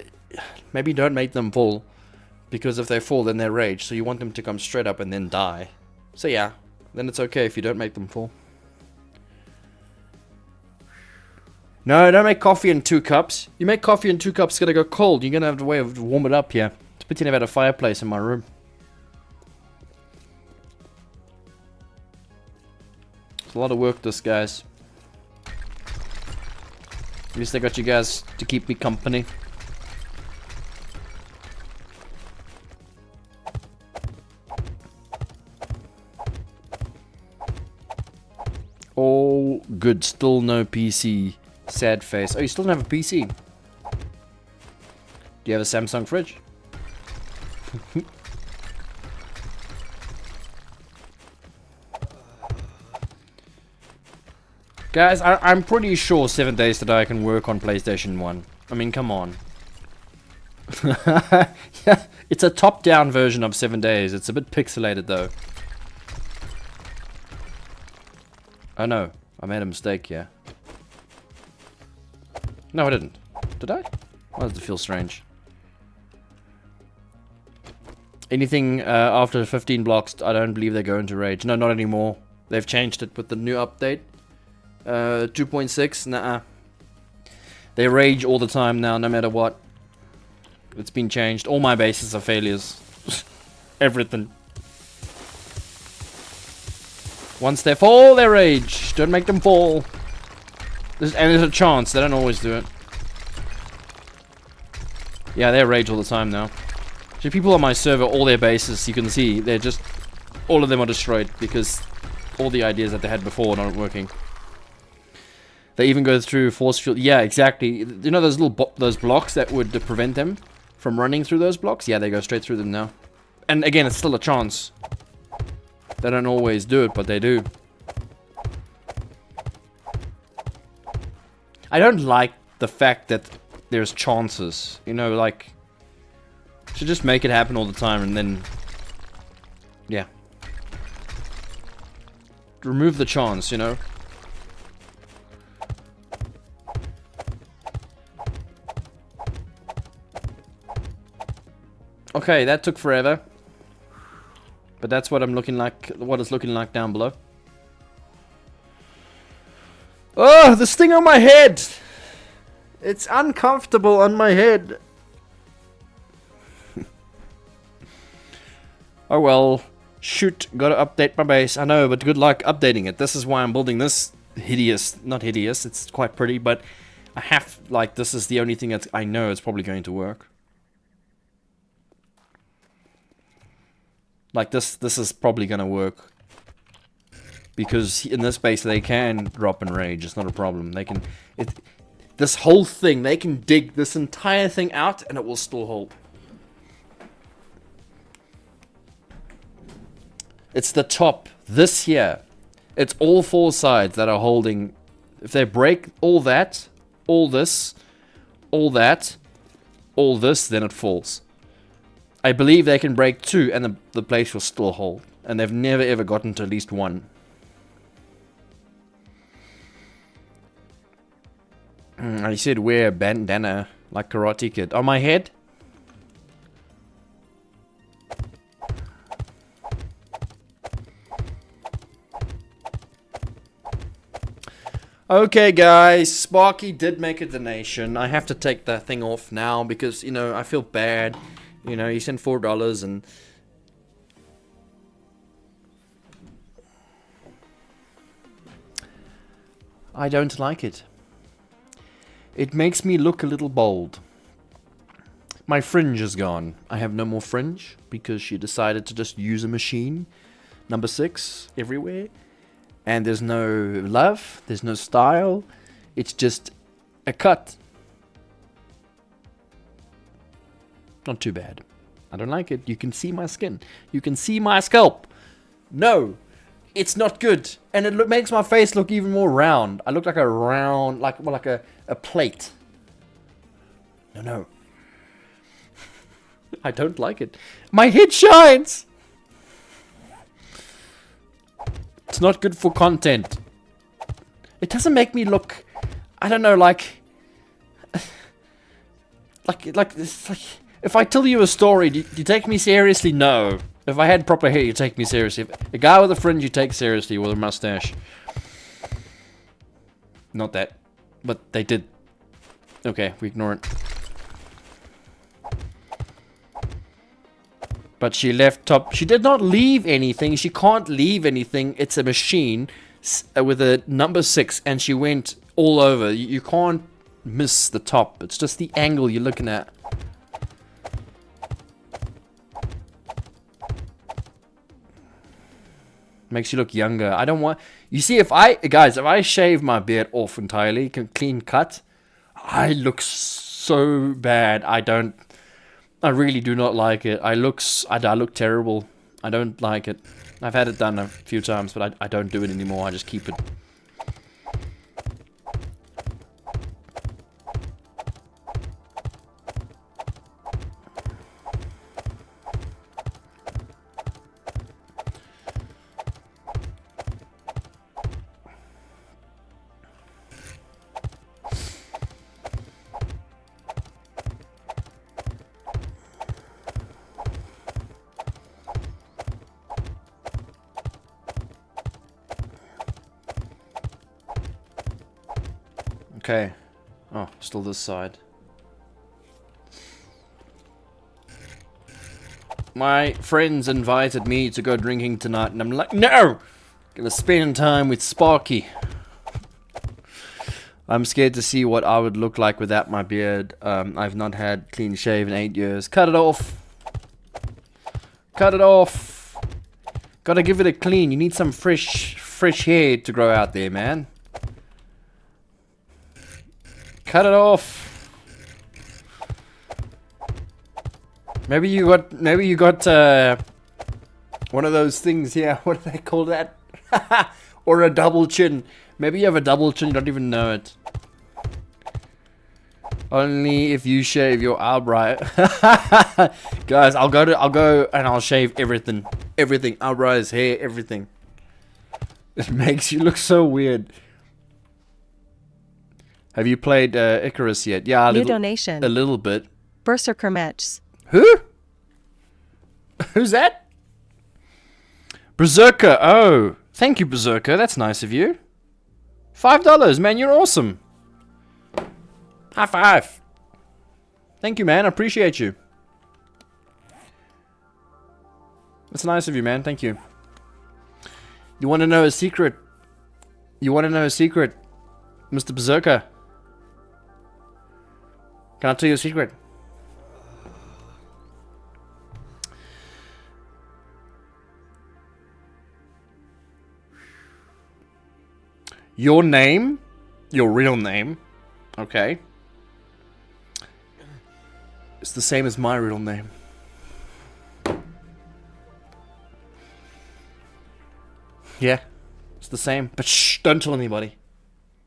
maybe don't make them fall, because if they fall, then they rage. So you want them to come straight up and then die. So yeah, then it's okay if you don't make them fall. No, don't make coffee in 2 cups. You make coffee in 2 cups, it's gonna go cold. You're gonna have a way of warm it up here. It's a pity I never had a fireplace in my room. It's a lot of work, this, guys. At least I got you guys to keep me company. Oh, good. Still no PC. Sad face. Oh, you still don't have a PC? Do you have a Samsung fridge? Guys, I'm pretty sure 7 Days to Die can work on PlayStation 1. I mean, come on. Yeah, it's a top-down version of 7 Days. It's a bit pixelated, though. Oh no, I made a mistake here. No, I didn't. Did I? Why does it feel strange? Anything after 15 blocks, I don't believe they go into rage. No, not anymore. They've changed it with the new update. 2.6, nah. They rage all the time now, no matter what. It's been changed. All my bases are failures. Everything. Once they fall, they rage. Don't make them fall. And there's a chance. They don't always do it. Yeah, they rage all the time now. So people on my server, all their bases, you can see, they're just... all of them are destroyed because all the ideas that they had before aren't working. They even go through force field. Yeah, exactly. You know those little those blocks that would prevent them from running through those blocks? Yeah, they go straight through them now. And again, it's still a chance. They don't always do it, but they do. I don't like the fact that there's chances. You know, like... should just make it happen all the time and then... yeah. Remove the chance, you know? Okay, that took forever. But that's what I'm looking like, what it's looking like down below. Oh, this thing on my head! It's uncomfortable on my head. Oh well, shoot, gotta update my base. I know, but good luck updating it. This is why I'm building this hideous, not hideous, it's quite pretty, but I have, like, this is the only thing that I know it's probably going to work. Like, this is probably gonna work. Because in this base they can drop and rage, it's not a problem. They can, this whole thing, they can dig this entire thing out and it will still hold. It's the top, this here. It's all four sides that are holding. If they break all that, all this, all that, all this, then it falls. I believe they can break two and the place will still hold. And they've never ever gotten to at least one. I said wear a bandana like Karate Kid. On my head? Okay guys, Sparky did make a donation. I have to take that thing off now because, you know, I feel bad. You know, he sent $4 and... I don't like it. It makes me look a little bold. My fringe is gone. I have no more fringe because she decided to just use a machine. Number 6 everywhere. And there's no love, there's no style. It's just a cut. Not too bad. I don't like it. You can see my skin. You can see my scalp. No, it's not good. And it makes my face look even more round. I look like a round, like a plate. No. I don't like it. My head shines. It's not good for content. It doesn't make me look, I don't know, like if I tell you a story, do you take me seriously? No. If I had proper hair, you take me seriously. A guy with a fringe, you take seriously with a mustache. Not that, but they did. Okay, we ignore it. But she left top. She did not leave anything. She can't leave anything. It's a machine with a number 6, and she went all over. You can't miss the top. It's just the angle you're looking at. Makes you look younger. I don't want... You see, if I shave my beard off entirely, clean cut, I look so bad. I really do not like it. I look terrible. I don't like it. I've had it done a few times, but I don't do it anymore. I just keep it. Okay. Oh, still this side. My friends invited me to go drinking tonight, and I'm like, no! Gonna spend time with Sparky. I'm scared to see what I would look like without my beard. I've not had clean shave in 8 years. Cut it off! Cut it off! Gotta give it a clean. You need some fresh hair to grow out there, man. Cut it off! Maybe you got one of those things here. What do they call that? Or a double chin. Maybe you have a double chin, you don't even know it. Only if you shave your eyebrow. Guys, I'll go and I'll shave everything. Everything. Eyebrows, hair, everything. It makes you look so weird. Have you played Icarus yet? Yeah, New donation. A little bit. Berserker Metz. Who? Who's that? Berserker. Oh, thank you, Berserker. That's nice of you. $5, man. You're awesome. High five. Thank you, man. I appreciate you. That's nice of you, man. Thank you. You want to know a secret? You want to know a secret, Mr. Berserker? Can I tell you a secret? Your name, your real name, okay, it's the same as my real name. Yeah, it's the same. But shh, don't tell anybody.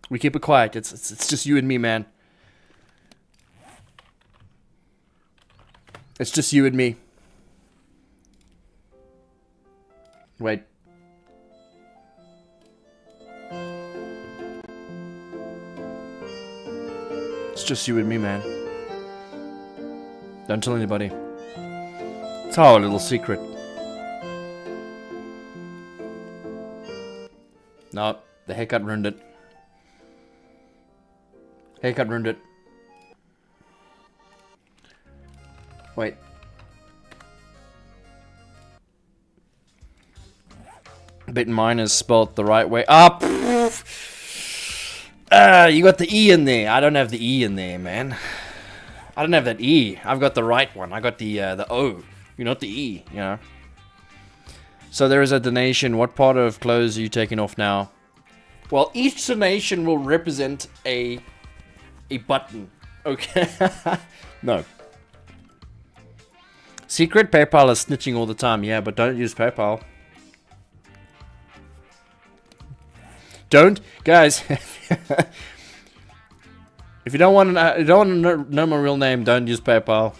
We keep it quiet. It's just you and me, man. It's just you and me. Wait. It's just you and me, man. Don't tell anybody. It's our little secret. No, the haircut ruined it. Haircut ruined it. Wait. Bit mine is spelled the right way. Ah, you got the E in there. I don't have the E in there, man. I don't have that E. I've got the right one. I got the O. You not the E, you know. So there is a donation. What part of clothes are you taking off now? Well, each donation will represent a button. Okay. No. Secret PayPal is snitching all the time. Yeah, but don't use PayPal. Don't, guys. If you don't want to know my real name, don't use PayPal.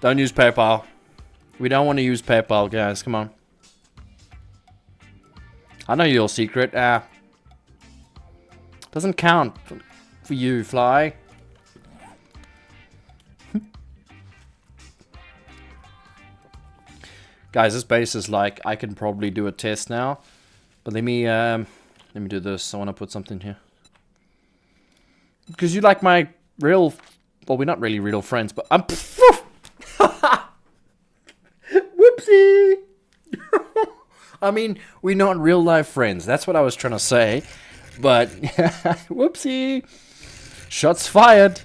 Don't use PayPal. We don't want to use PayPal, guys. Come on. I know your secret. Doesn't count for you, Fly. Guys, this base is like, I can probably do a test now. But let me do this. I want to put something here. Because you like my real... Well, we're not really real friends, but I'm... Whoopsie! I mean, we're not real life friends. That's what I was trying to say. But, whoopsie! Shots fired!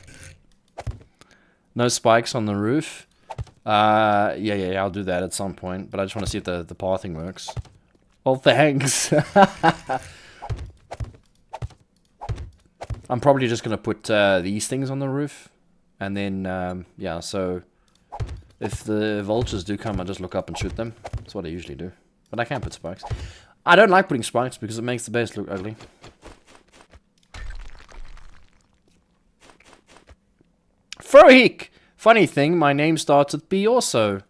No spikes on the roof. Yeah, I'll do that at some point. But I just want to see if the pathing works. Well, thanks. I'm probably just going to put these things on the roof. And then, yeah, so if the vultures do come, I just look up and shoot them. That's what I usually do. But I can't put spikes. I don't like putting spikes because it makes the base look ugly. Frohik! Funny thing, my name starts with B also.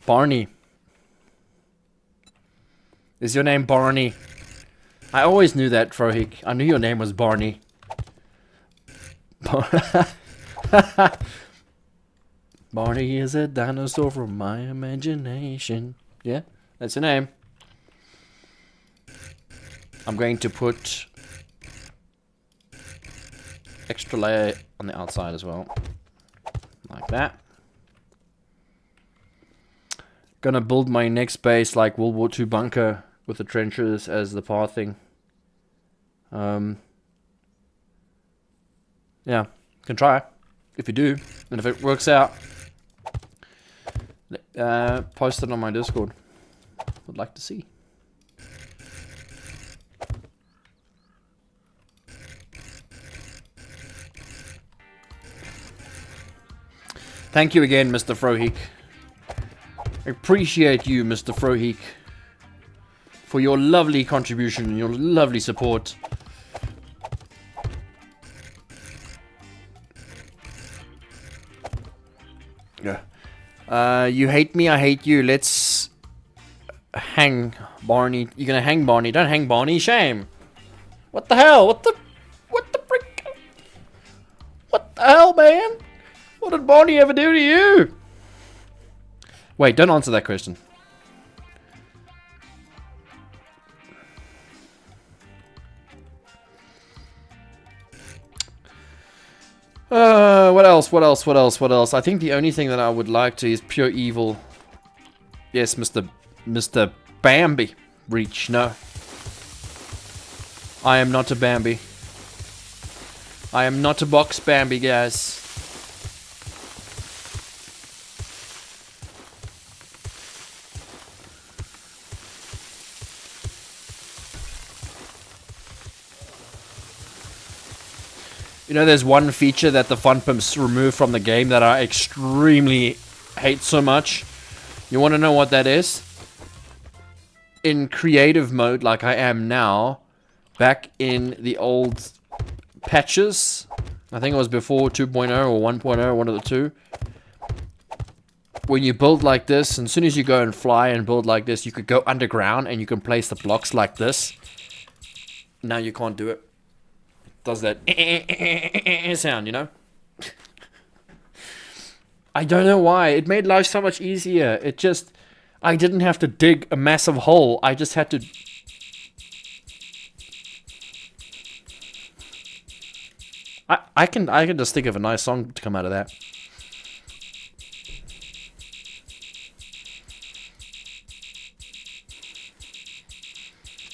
Barney. Is your name Barney? I always knew that, Frohik. I knew your name was Barney. Barney is a dinosaur from my imagination. Yeah, that's your name. I'm going to put extra layer on the outside as well. Like that. Gonna build my next base like World War II bunker with the trenches as the pathing. Yeah, can try if you do, and if it works out, post it on my Discord. Would like to see. Thank you again, Mr. Froheek. I appreciate you, Mr. Froheek, for your lovely contribution and your lovely support. Yeah. You hate me, I hate you. Let's hang Barney. You're gonna hang Barney. Don't hang Barney. Shame. What the hell? What the frick? What the hell, man? What did Barney ever do to you? Wait, don't answer that question. What else? I think the only thing that I would like to is pure evil. Yes, Mr. Bambi. Reach, no. I am not a Bambi. I am not a box Bambi, guys. You know, there's one feature that the fun pimps removed from the game that I extremely hate so much. You want to know what that is? In creative mode, like I am now, back in the old patches, I think it was before 2.0 or 1.0, one of the two. When you build like this, and as soon as you go and fly and build like this, you could go underground and you can place the blocks like this. Now you can't do it. Does that sound, you know? I don't know why. It made life so much easier. It just... I didn't have to dig a massive hole. I just had to... I can just think of a nice song to come out of that.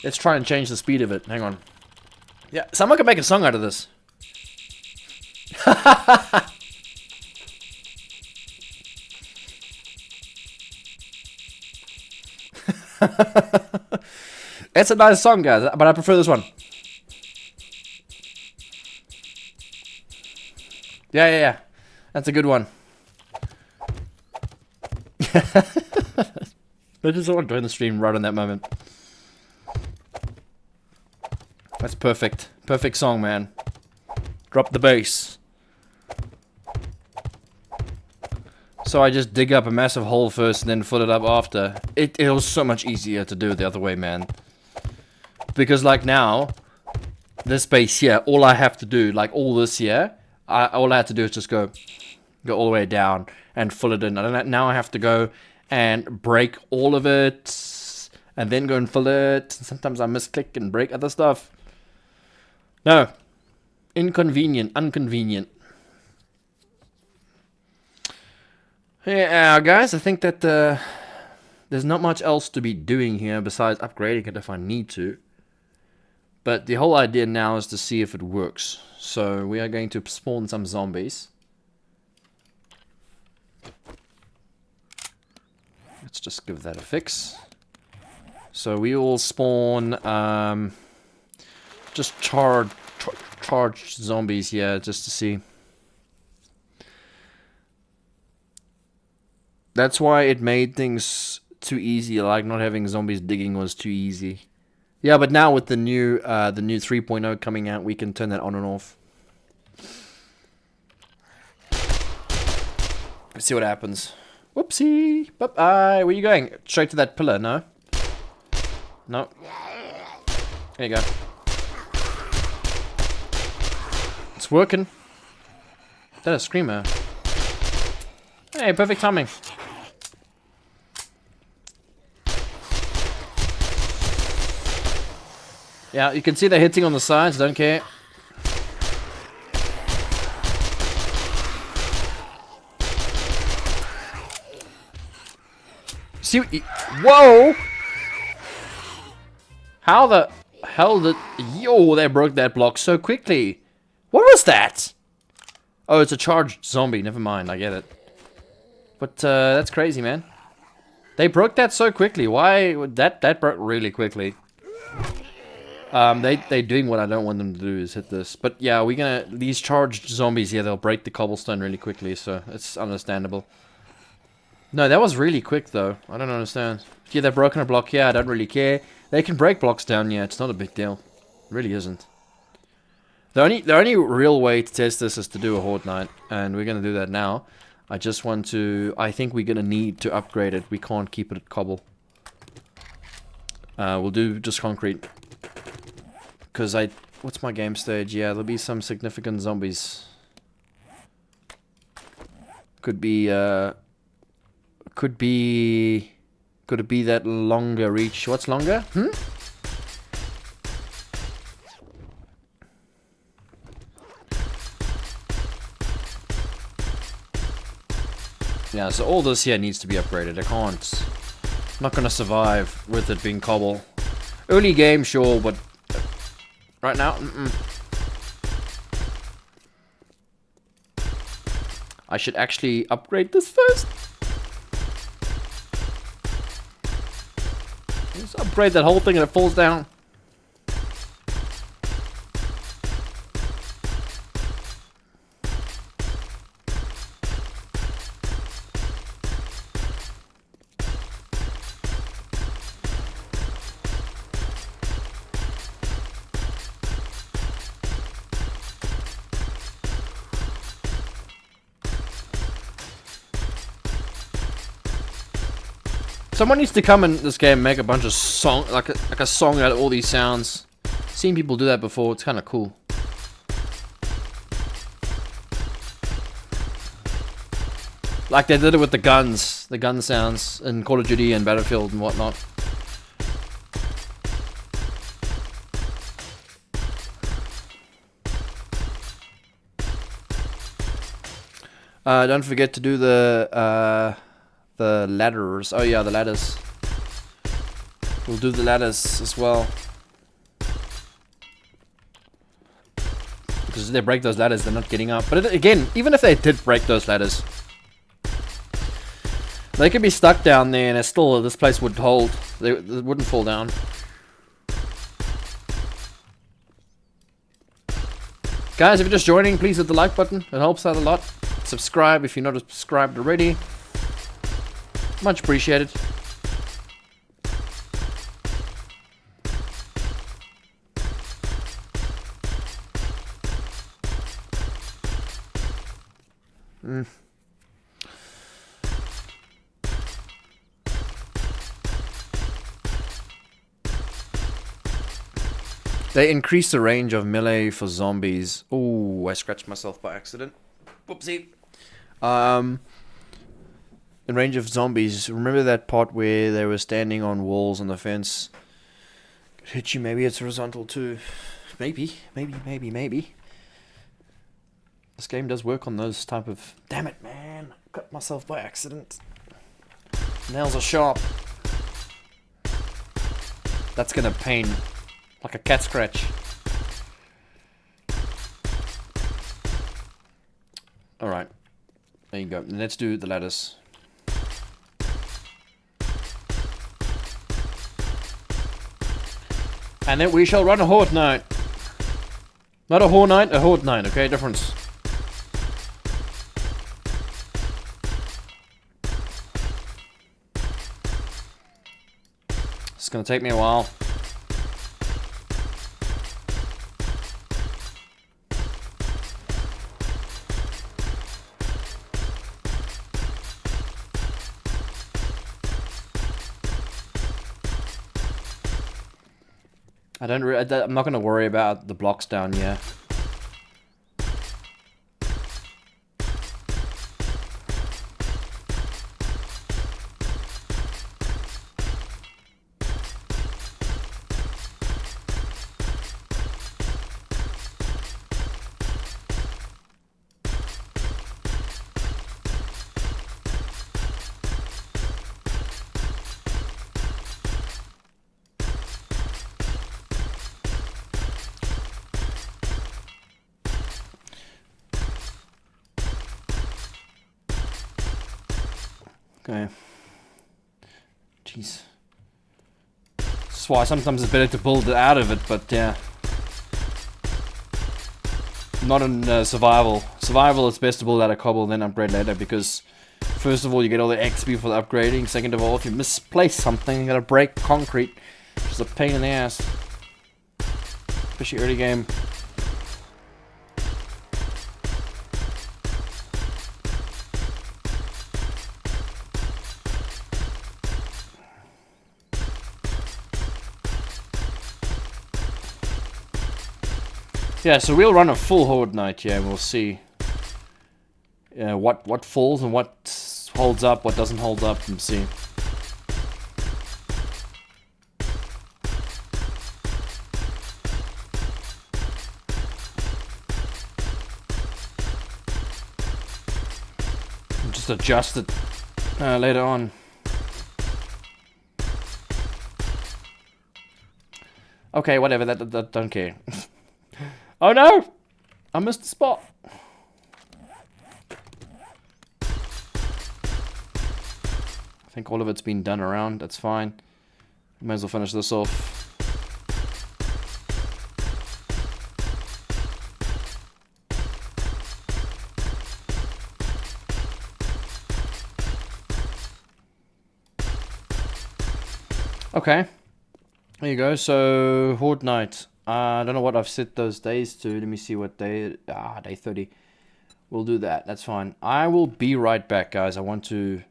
Let's try and change the speed of it. Hang on. Yeah, someone can make a song out of this. It's a nice song, guys, but I prefer this one. Yeah. That's a good one. Imagine someone join the stream right on that moment. That's perfect. Perfect song, man. Drop the bass. So I just dig up a massive hole first and then fill it up after. It was so much easier to do it the other way, man. Because like now, this base here, all I have to do, like all this here, all I have to do is just go all the way down and fill it in. Now I have to go and break all of it and then go and fill it. Sometimes I misclick and break other stuff. No. Inconvenient. Inconvenient. Yeah, guys, I think that there's not much else to be doing here besides upgrading it if I need to. But the whole idea now is to see if it works. So we are going to spawn some zombies. Let's just give that a fix. So we will spawn... just charge zombies, yeah, just to see. That's why it made things too easy, like not having zombies digging was too easy. Yeah, but now with the new 3.0 coming out, we can turn that on and off. Let's see what happens. Whoopsie! Bye-bye! Where are you going? Straight to that pillar, no? No. There you go. It's working. Is that a screamer? Hey, perfect timing. Yeah, you can see they're hitting on the sides, don't care. See, whoa! How the hell did... Yo, they broke that block so quickly. What was that? Oh, it's a charged zombie. Never mind, I get it. But, that's crazy, man. They broke that so quickly. Why? That broke really quickly. They're doing what I don't want them to do, is hit this. But yeah, we're gonna... These charged zombies, yeah, they'll break the cobblestone really quickly, so it's understandable. No, that was really quick, though. I don't understand. Yeah, they've broken a block, yeah, I don't really care. They can break blocks down, yeah, it's not a big deal. It really isn't. The only real way to test this is to do a Horde night, and we're gonna do that now. I just want to... I think we're gonna need to upgrade it. We can't keep it at cobble. We'll do just concrete. Because what's my game stage? Yeah, there'll be some significant zombies. Could it be that longer reach? What's longer? Yeah, so all this here needs to be upgraded. I can't... I'm not gonna survive with it being cobble. Early game, sure, but... Right now, I should actually upgrade this first. Let's upgrade that whole thing and it falls down. Someone needs to come in this game and make a bunch of song, like a song out of all these sounds. Seen people do that before. It's kind of cool. Like they did it with the gun sounds in Call of Duty and Battlefield and whatnot. Don't forget to do the ladders. Oh yeah, the ladders. We'll do the ladders as well. Because if they break those ladders, they're not getting up. But again, even if they did break those ladders, they could be stuck down there and still this place would hold. They wouldn't fall down. Guys, if you're just joining, please hit the like button. It helps out a lot. Subscribe if you're not subscribed already. Much appreciated. They increase the range of melee for zombies. Oh, I scratched myself by accident. Whoopsie. In range of zombies, remember that part where they were standing on walls on the fence? Could hit you, maybe it's horizontal too. Maybe. This game does work on those type of... Damn it, man. Cut myself by accident. Nails are sharp. That's gonna pain. Like a cat scratch. Alright. There you go. Let's do the ladders. And then we shall run a Horde night. Not a Horde night, a Horde night, okay? Difference. It's gonna take me a while. I'm not going to worry about the blocks down here. Okay. Jeez. That's why sometimes it's better to build it out of it, but yeah. Not in survival. Survival, it's best to build out of cobble, then upgrade later, because first of all, you get all the XP for the upgrading. Second of all, if you misplace something, you gotta break concrete, which is a pain in the ass. Especially early game. Yeah, so we'll run a full Horde night here, and we'll see what falls and what holds up, what doesn't hold up, and see. Just adjust it later on. Okay, whatever, that don't care. Oh no! I missed the spot. I think all of it's been done around, that's fine. Might as well finish this off. Okay. There you go, so Horde night. I don't know what I've set those days to. Let me see what day... day 30. We'll do that. That's fine. I will be right back, guys. I want to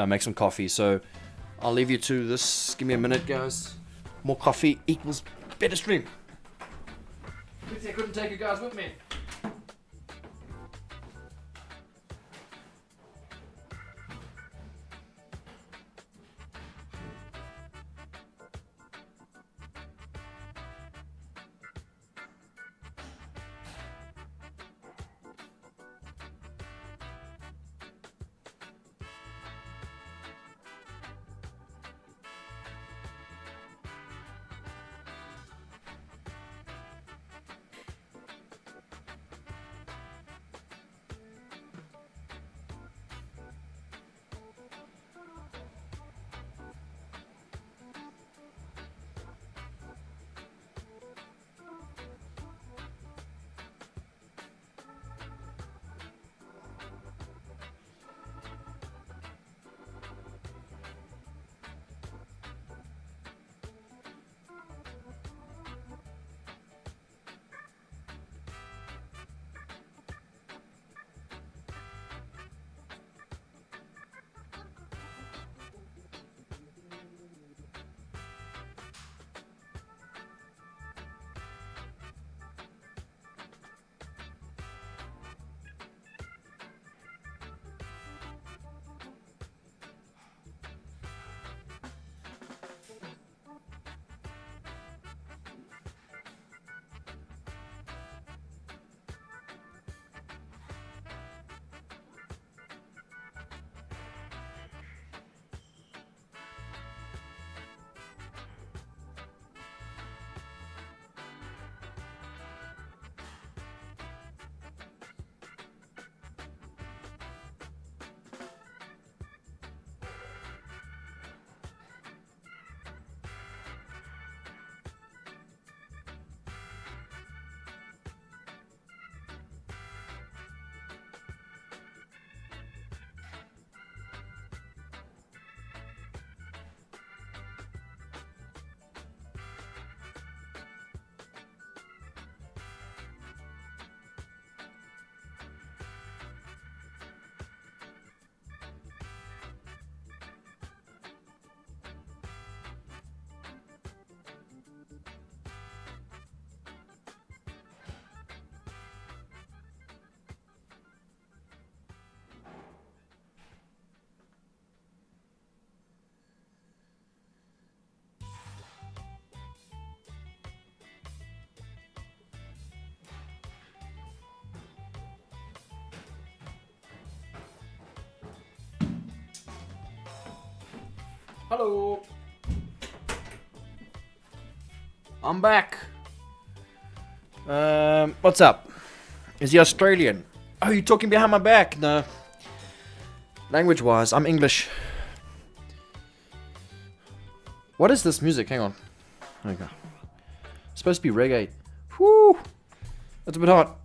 make some coffee. So I'll leave you to this. Give me a minute, guys. More coffee equals better stream. I couldn't take you guys with me. Hello. I'm back. What's up? Is he Australian? Oh, you talking behind my back? No. Language-wise, I'm English. What is this music? Hang on. There we go. It's supposed to be reggae. Whoo! That's a bit hot.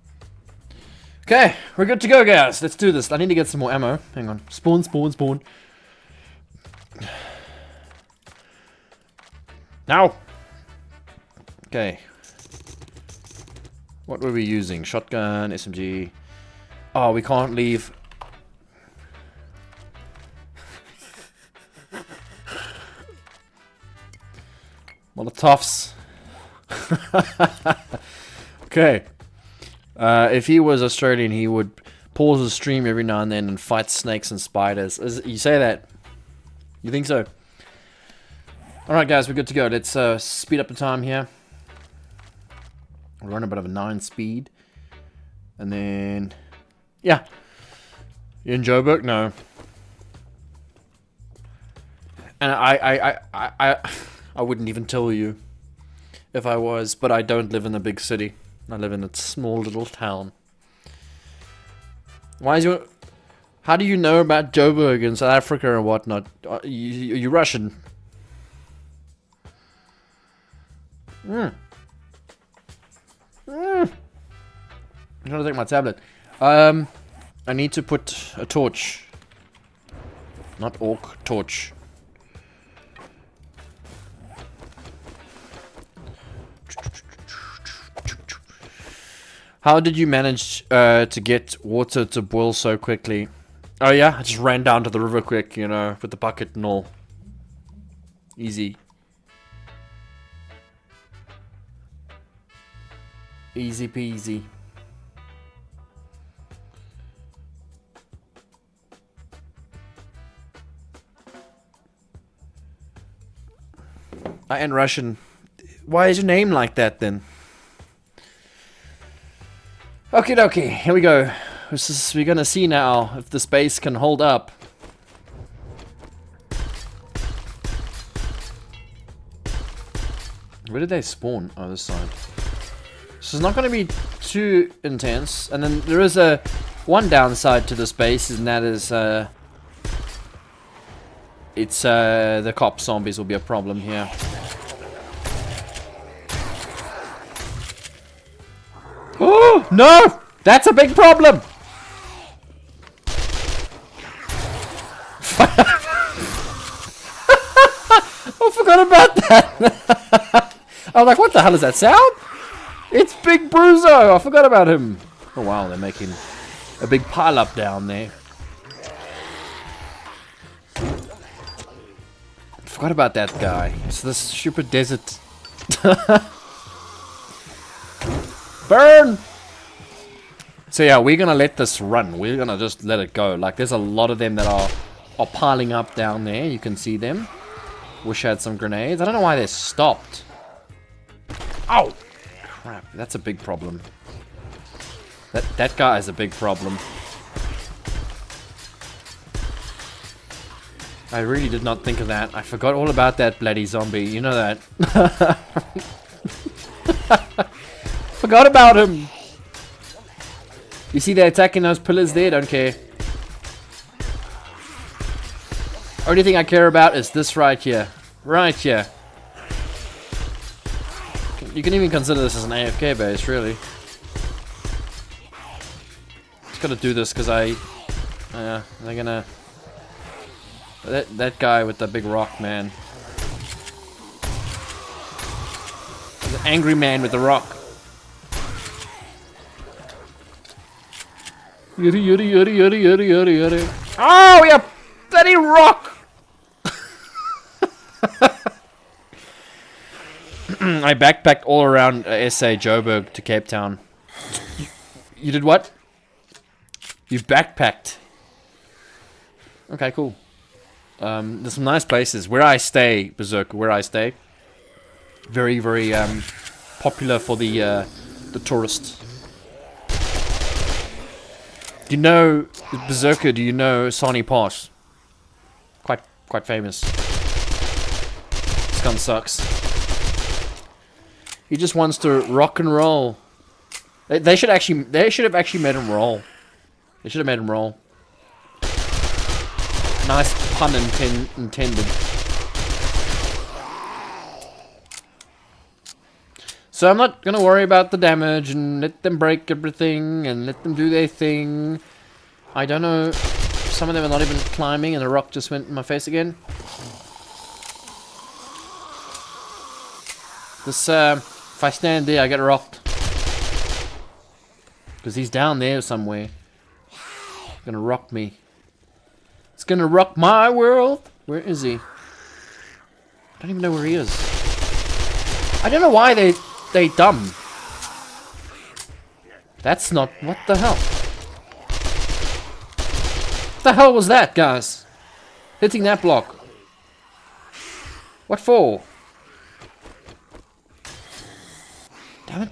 Okay, we're good to go, guys. Let's do this. I need to get some more ammo. Hang on. Spawn, spawn, spawn. Now! Okay. What were we using? Shotgun, SMG. Oh, we can't leave. Molotovs. Okay. If he was Australian, he would pause the stream every now and then and fight snakes and spiders. You say that? You think so? Alright guys, we're good to go. Let's speed up the time here. We'll run a bit of a 9 speed. And then... yeah. You in Joburg? No. And I wouldn't even tell you if I was, but I don't live in a big city. I live in a small little town. Why is your... how do you know about Joburg and South Africa and whatnot? You Russian? I'm trying to take my tablet. I need to put a torch. Not orc, torch. How did you manage to get water to boil so quickly? Oh yeah, I just ran down to the river quick, you know, with the bucket and all. Easy. Easy peasy. I ain't Russian. Why is your name like that then? Okie dokie, here we go. We're gonna see now if the space can hold up. Where did they spawn? Oh, this side. So it's not gonna be too intense. And then there is one downside to this base, and that is the cop zombies will be a problem here. Oh, no! That's a big problem! I forgot about that! I was like, what the hell is that sound? It's Big Bruzo! I forgot about him! Oh wow, they're making a big pile up down there. Forgot about that guy. It's this stupid desert. Burn! So yeah, we're gonna let this run. We're gonna just let it go. Like, there's a lot of them that are piling up down there. You can see them. Wish I had some grenades. I don't know why they're stopped. Ow! Crap, that's a big problem. That guy is a big problem. I really did not think of that. I forgot all about that bloody zombie. You know that. Forgot about him. You see they're attacking those pillars there? Don't care. Only thing I care about is this right here. Right here. You can even consider this as an AFK base, really. Just gotta do this because they're gonna... That guy with the big rock, man. The angry man with the rock. Yuri, yuri, yuri, yuri, yuri, yuri, yuri. Oh, yeah! Bloody rock! I backpacked all around SA, Joburg to Cape Town. You did what? You backpacked. Okay, cool. There's some nice places. Where I stay, Berserker, where I stay. Very, very popular for the tourists. Do you know, Berserker, do you know Sani Pass? Quite famous. This gun sucks. He just wants to rock and roll. They should have actually made him roll. They should have made him roll. Nice pun intended. So I'm not gonna worry about the damage and let them break everything and let them do their thing. I don't know. Some of them are not even climbing and the rock just went in my face again. This, if I stand there, I get rocked. Because he's down there somewhere. He's gonna rock me. It's gonna rock my world. Where is he? I don't even know where he is. I don't know why they dumb. That's not... What the hell? What the hell was that, guys? Hitting that block. What for? Damn it.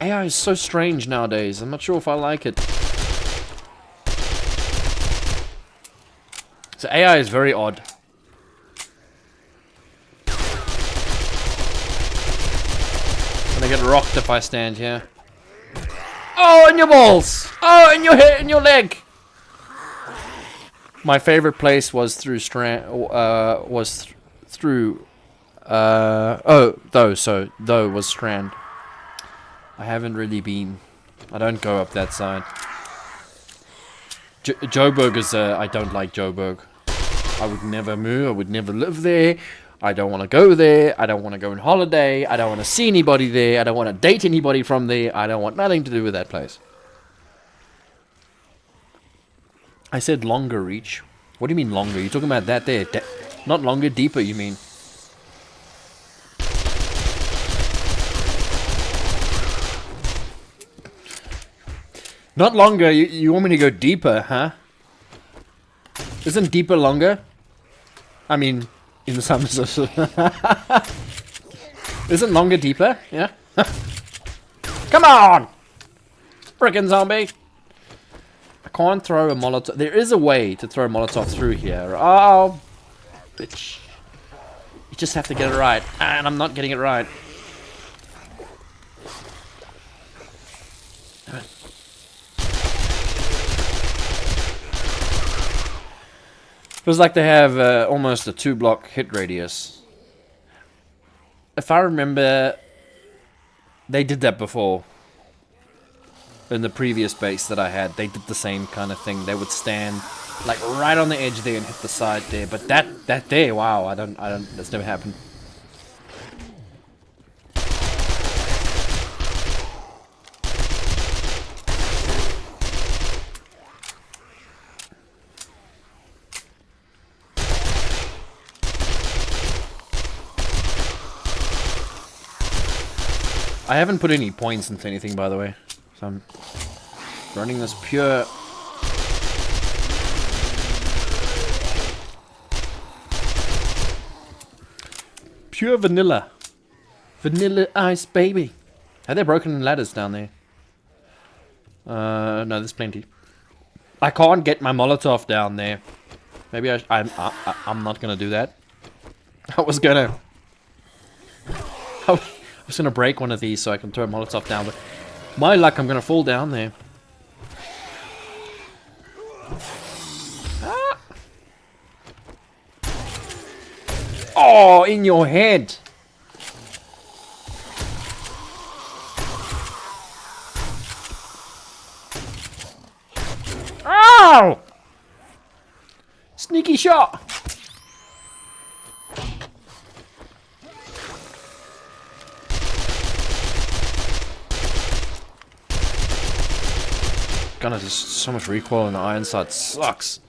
AI is so strange nowadays. I'm not sure if I like it. So AI is very odd. And I get rocked if I stand here. Oh, in your balls! Oh, in your head, in your leg! My favorite place was through Though was Strand. I haven't really been. I don't go up that side. Joburg is I don't like Joburg. I would never move. I would never live there. I don't want to go there. I don't want to go on holiday. I don't want to see anybody there. I don't want to date anybody from there. I don't want nothing to do with that place. I said longer reach. What do you mean longer? You're talking about that there. Not longer, deeper, you mean. Not longer, you want me to go deeper, huh? Isn't deeper longer? I mean, in some sense. Isn't longer deeper? Yeah? Come on! Frickin' zombie! I can't throw a Molotov. There is a way to throw a Molotov through here. Oh, bitch. You just have to get it right. And I'm not getting it right. Feels like they have almost a 2-block hit radius. If I remember, they did that before. In the previous base that I had, they did the same kind of thing. They would stand like right on the edge there and hit the side there. But that there, wow, I don't. That's never happened. I haven't put any points into anything, by the way. So I'm running this pure... Pure vanilla. Vanilla ice, baby. Are there broken ladders down there? No, there's plenty. I can't get my Molotov down there. Maybe I'm not gonna do that. I was gonna break one of these so I can throw a Molotov down, but my luck, I'm gonna fall down there. Ah. Oh, in your head! Ow! Sneaky shot! God, there's so much recoil in the iron sight. Sucks.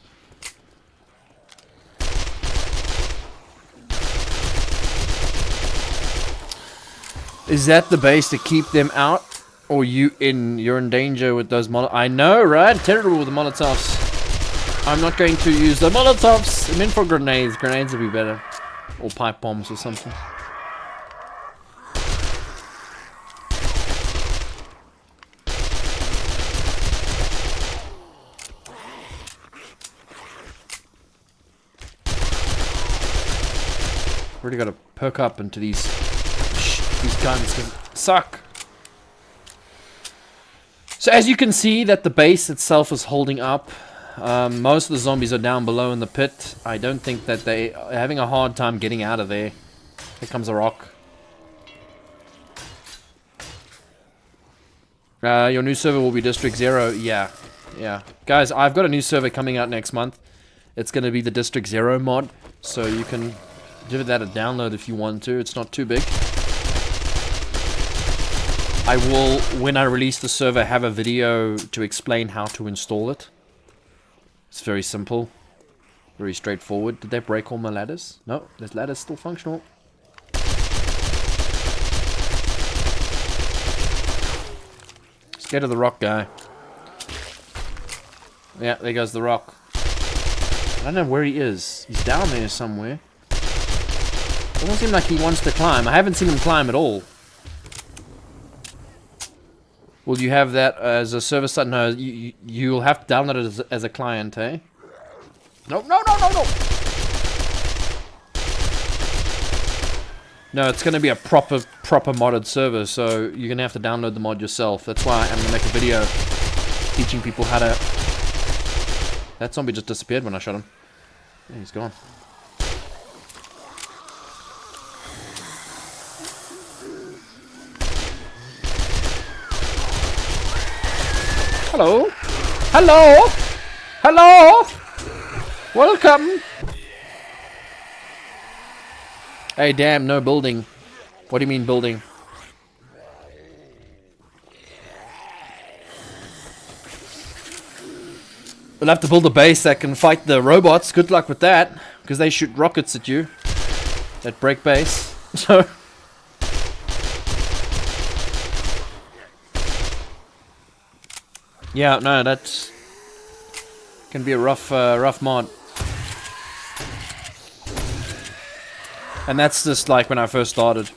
Is that the base to keep them out? Or you're in danger with those Molotovs? I know, right? Terrible with the Molotovs. I'm not going to use the Molotovs. I'm in for grenades. Grenades would be better. Or pipe bombs or something. Really got to perk up into these guns because they suck. So as you can see that the base itself is holding up. Most of the zombies are down below in the pit. I don't think that they are having a hard time getting out of there. Here comes a rock. Your new server will be District 0. Yeah. Guys, I've got a new server coming out next month. It's going to be the District 0 mod. So you can give that a download if you want to. It's not too big. I will, when I release the server, have a video to explain how to install it. It's very simple. Very straightforward. Did they break all my ladders? No, this ladder's still functional. Scared of the rock guy. Yeah, there goes the rock. I don't know where he is. He's down there somewhere. Doesn't seem like he wants to climb. I haven't seen him climb at all. Will you have that as a server site? No, you'll have to download it as a client, eh? No. No, it's going to be a proper modded server, so you're going to have to download the mod yourself. That's why I'm going to make a video teaching people how to... That zombie just disappeared when I shot him. Yeah, he's gone. Hello? Hello? Hello? Welcome! Hey, damn, no building. What do you mean building? We'll have to build a base that can fight the robots. Good luck with that, because they shoot rockets at you that break base. So yeah, no, that's can be a rough mod. And that's just like when I first started.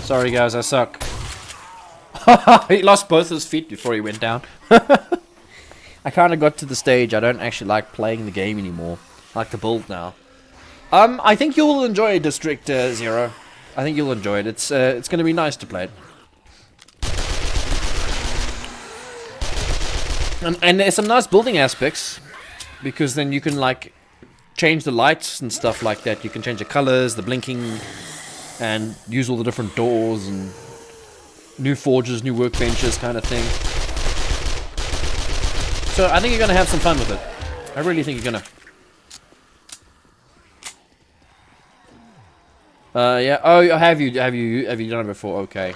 Sorry guys, I suck. He lost both his feet before he went down. I kind of got to the stage I don't actually like playing the game anymore. I like to build now. I think you'll enjoy District 0. I think you'll enjoy it. It's going to be nice to play it. And there's some nice building aspects, because then you can like change the lights and stuff like that. You can change the colors, the blinking, and use all the different doors and new forges, new workbenches kind of thing. So I think you're gonna have some fun with it. I really think you're gonna. Yeah. Oh, have you done it before? Okay.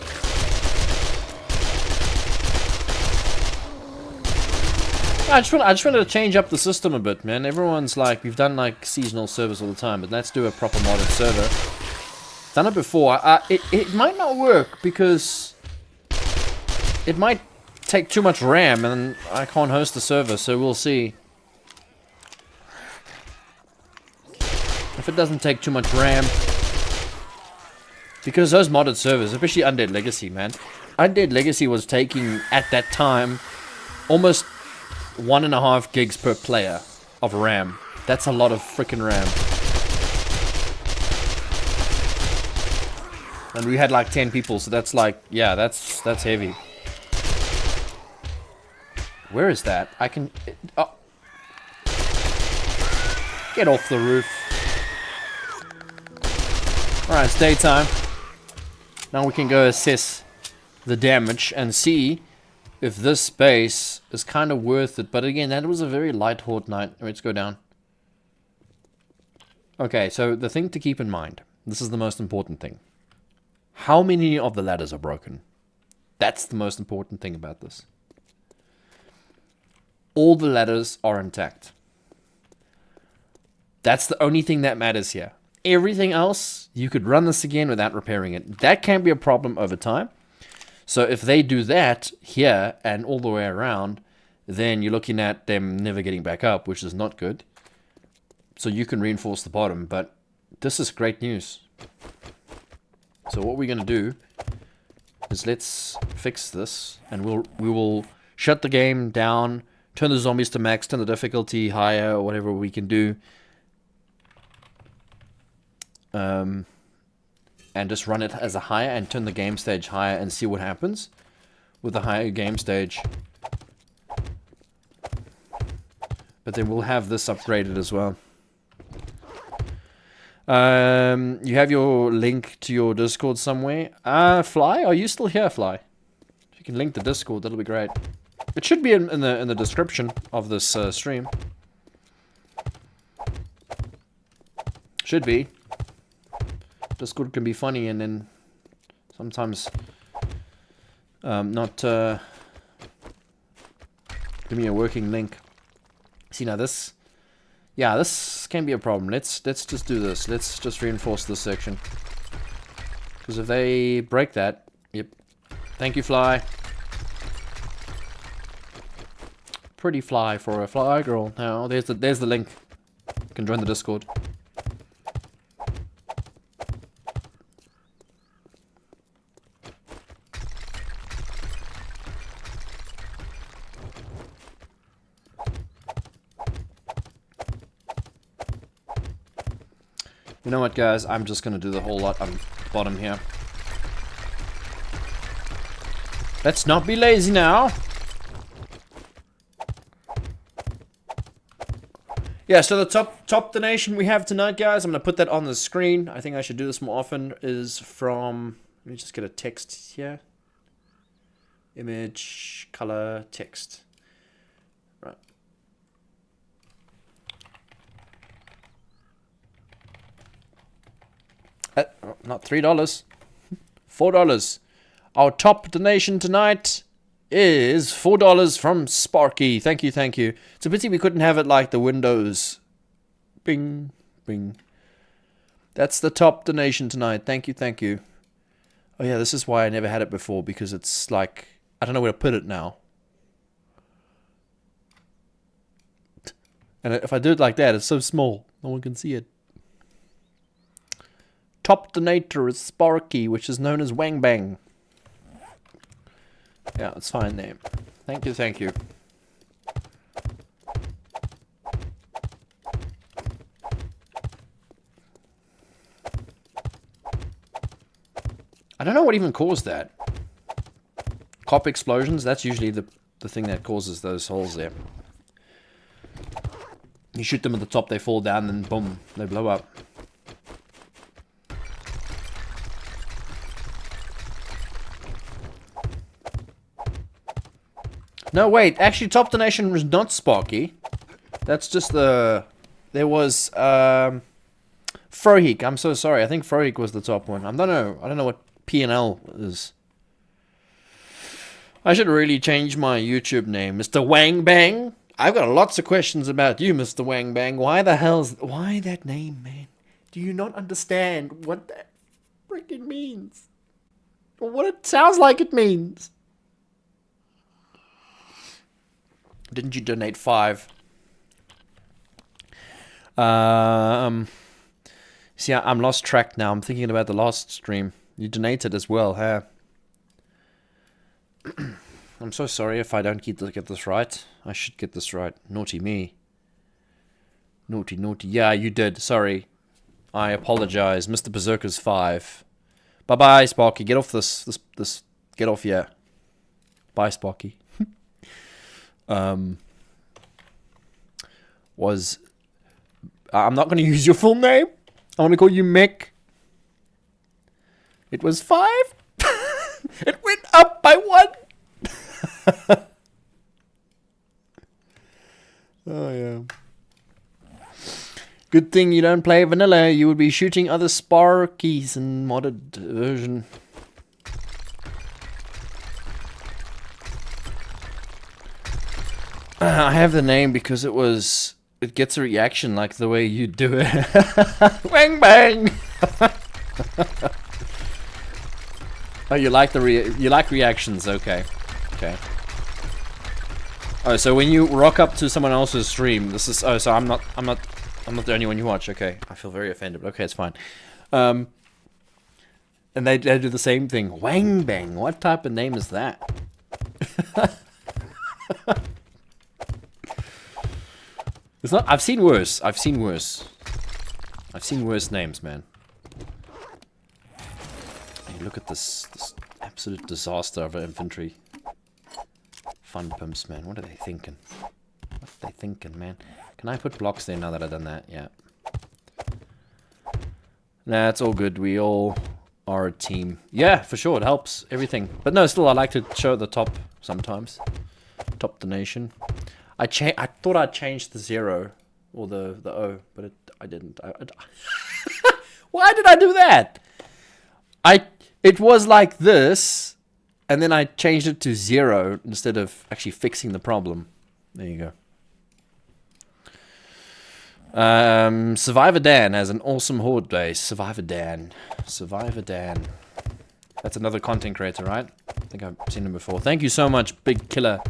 I just wanted to change up the system a bit, man. Everyone's like, we've done like seasonal servers all the time, but let's do a proper modern server. Done it before. It might not work because it might take too much RAM, and I can't host the server. So we'll see. If it doesn't take too much RAM, because those modded servers, especially Undead Legacy, man. Undead Legacy was taking at that time almost 1.5 gigs per player of RAM. That's a lot of freaking RAM. And we had like 10 people, so that's like, yeah, that's heavy. Where is that? I can... oh. Get off the roof. Alright, it's daytime. Now we can go assess the damage and see if this space is kind of worth it. But again, that was a very light Horde night. Let's go down. Okay, so the thing to keep in mind. This is the most important thing. How many of the ladders are broken? That's the most important thing about this. All the ladders are intact. That's the only thing that matters here. Everything else, you could run this again without repairing it. That can be a problem over time. So if they do that here and all the way around, then you're looking at them never getting back up, which is not good. So you can reinforce the bottom, but this is great news. So what we're going to do is let's fix this, and we will shut the game down, turn the zombies to max, turn the difficulty higher, or whatever we can do. And just run it as a higher and turn the game stage higher and see what happens with the higher game stage. But then we'll have this upgraded as well. You have your link to your Discord somewhere. Fly, are you still here, Fly? If you can link the Discord, that'll be great. It should be in the description of this stream. Should be. Discord can be funny and then sometimes not give me a working link. See now this. Yeah, this can be a problem. Let's just do this. Let's just reinforce this section. Because if they break that, yep. Thank you, Fly. Pretty fly for a fly girl. Now there's the link. You can join the Discord. You know what, guys? I'm just gonna do the whole lot on the bottom here. Let's not be lazy now. Yeah, so the top donation we have tonight, guys, I'm gonna put that on the screen. I think I should do this more often. Is from, let me just get a text here. Image, color, text. Right. Not $3, $4. Our top donation tonight is $4 from Sparky. Thank you, thank you. It's a pity we couldn't have it like the Windows. Bing, bing. That's the top donation tonight. Thank you, thank you. Oh yeah, this is why I never had it before, because it's like, I don't know where to put it now. And if I do it like that, it's so small, no one can see it. Top donator is Sparky, which is known as Wang Bang. Yeah, it's fine name. Thank you, thank you. I don't know what even caused that. Cop explosions, that's usually the thing that causes those holes there. You shoot them at the top, they fall down, and boom, they blow up. No, wait, actually top donation was not Sparky. That's just the... There was, Froheek, I'm so sorry. I think Froheek was the top one. I don't know what P&L is. I should really change my YouTube name. Mr. Wang Bang. I've got lots of questions about you, Mr. Wang Bang. Why that name, man? Do you not understand what that freaking means? Or what it sounds like it means? Didn't you donate 5? See, I'm lost track now. I'm thinking about the last stream. You donated as well, huh? I'm so sorry if I don't get this right. I should get this right. Naughty me. Naughty, naughty. Yeah, you did. Sorry. I apologize. Mr. Berserker's 5. Bye-bye, Sparky. Get off this. Get off here. Bye, Sparky. I'm not going to use your full name. I want to call you Mick. It was 5. It went up by 1. Oh yeah. Good thing you don't play vanilla. You would be shooting other Sparkies in modded version. I have the name because it gets a reaction like the way you do it. Bang bang. Oh, you like reactions? Okay. Okay. Oh, so when you rock up to someone else's stream, this is so I'm not the only one you watch. Okay, I feel very offended. Okay, it's fine. And they do the same thing. Wang bang. What type of name is that? It's not. I've seen worse. I've seen worse names, man. Hey, look at this absolute disaster of an infantry. Fun pimps, man. What are they thinking? What they thinking, man? Can I put blocks there now that I've done that? Yeah. Nah, it's all good. We all are a team. Yeah, for sure. It helps. Everything. But no, still, I like to show the top sometimes. Top donation. I thought I'd changed the 0 or the O, but I didn't. Why did I do that? It was like this, and then I changed it to 0 instead of actually fixing the problem. There you go. Survivor Dan has an awesome Horde base. Survivor Dan. That's another content creator, right? I think I've seen him before. Thank you so much, Big Killer,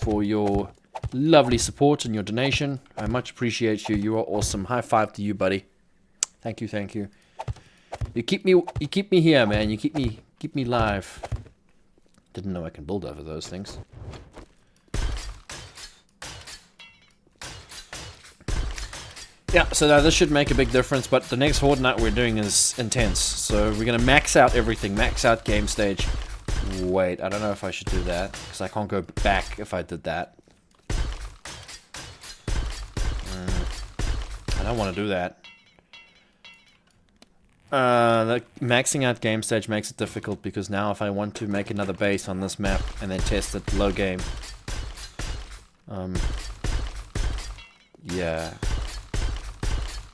for your lovely support and your donation. I much appreciate you. You are awesome. High five to you, buddy. Thank you, thank you. You keep me here, man. You keep me live. Didn't know I can build over those things. Yeah, so now this should make a big difference, but the next Horde night we're doing is intense. So we're going to max out everything, max out game stage. Wait, I don't know if I should do that, because I can't go back if I did that. I don't want to do that. The maxing out game stage makes it difficult, because now if I want to make another base on this map and then test it low game. Yeah.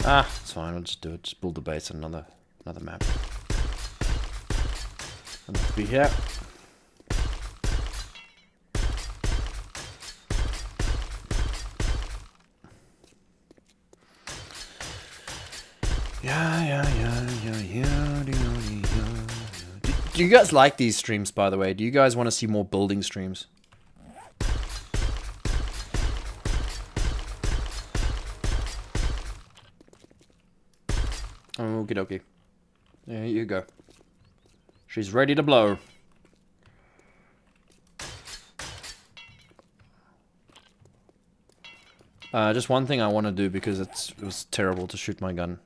It's fine, I'll just do it. Just build the base on another map. And let's be here. Yeah. Do you guys like these streams, by the way? Do you guys want to see more building streams? Okie dokie. There you go. She's ready to blow. Just one thing I want to do, because it was terrible to shoot my gun.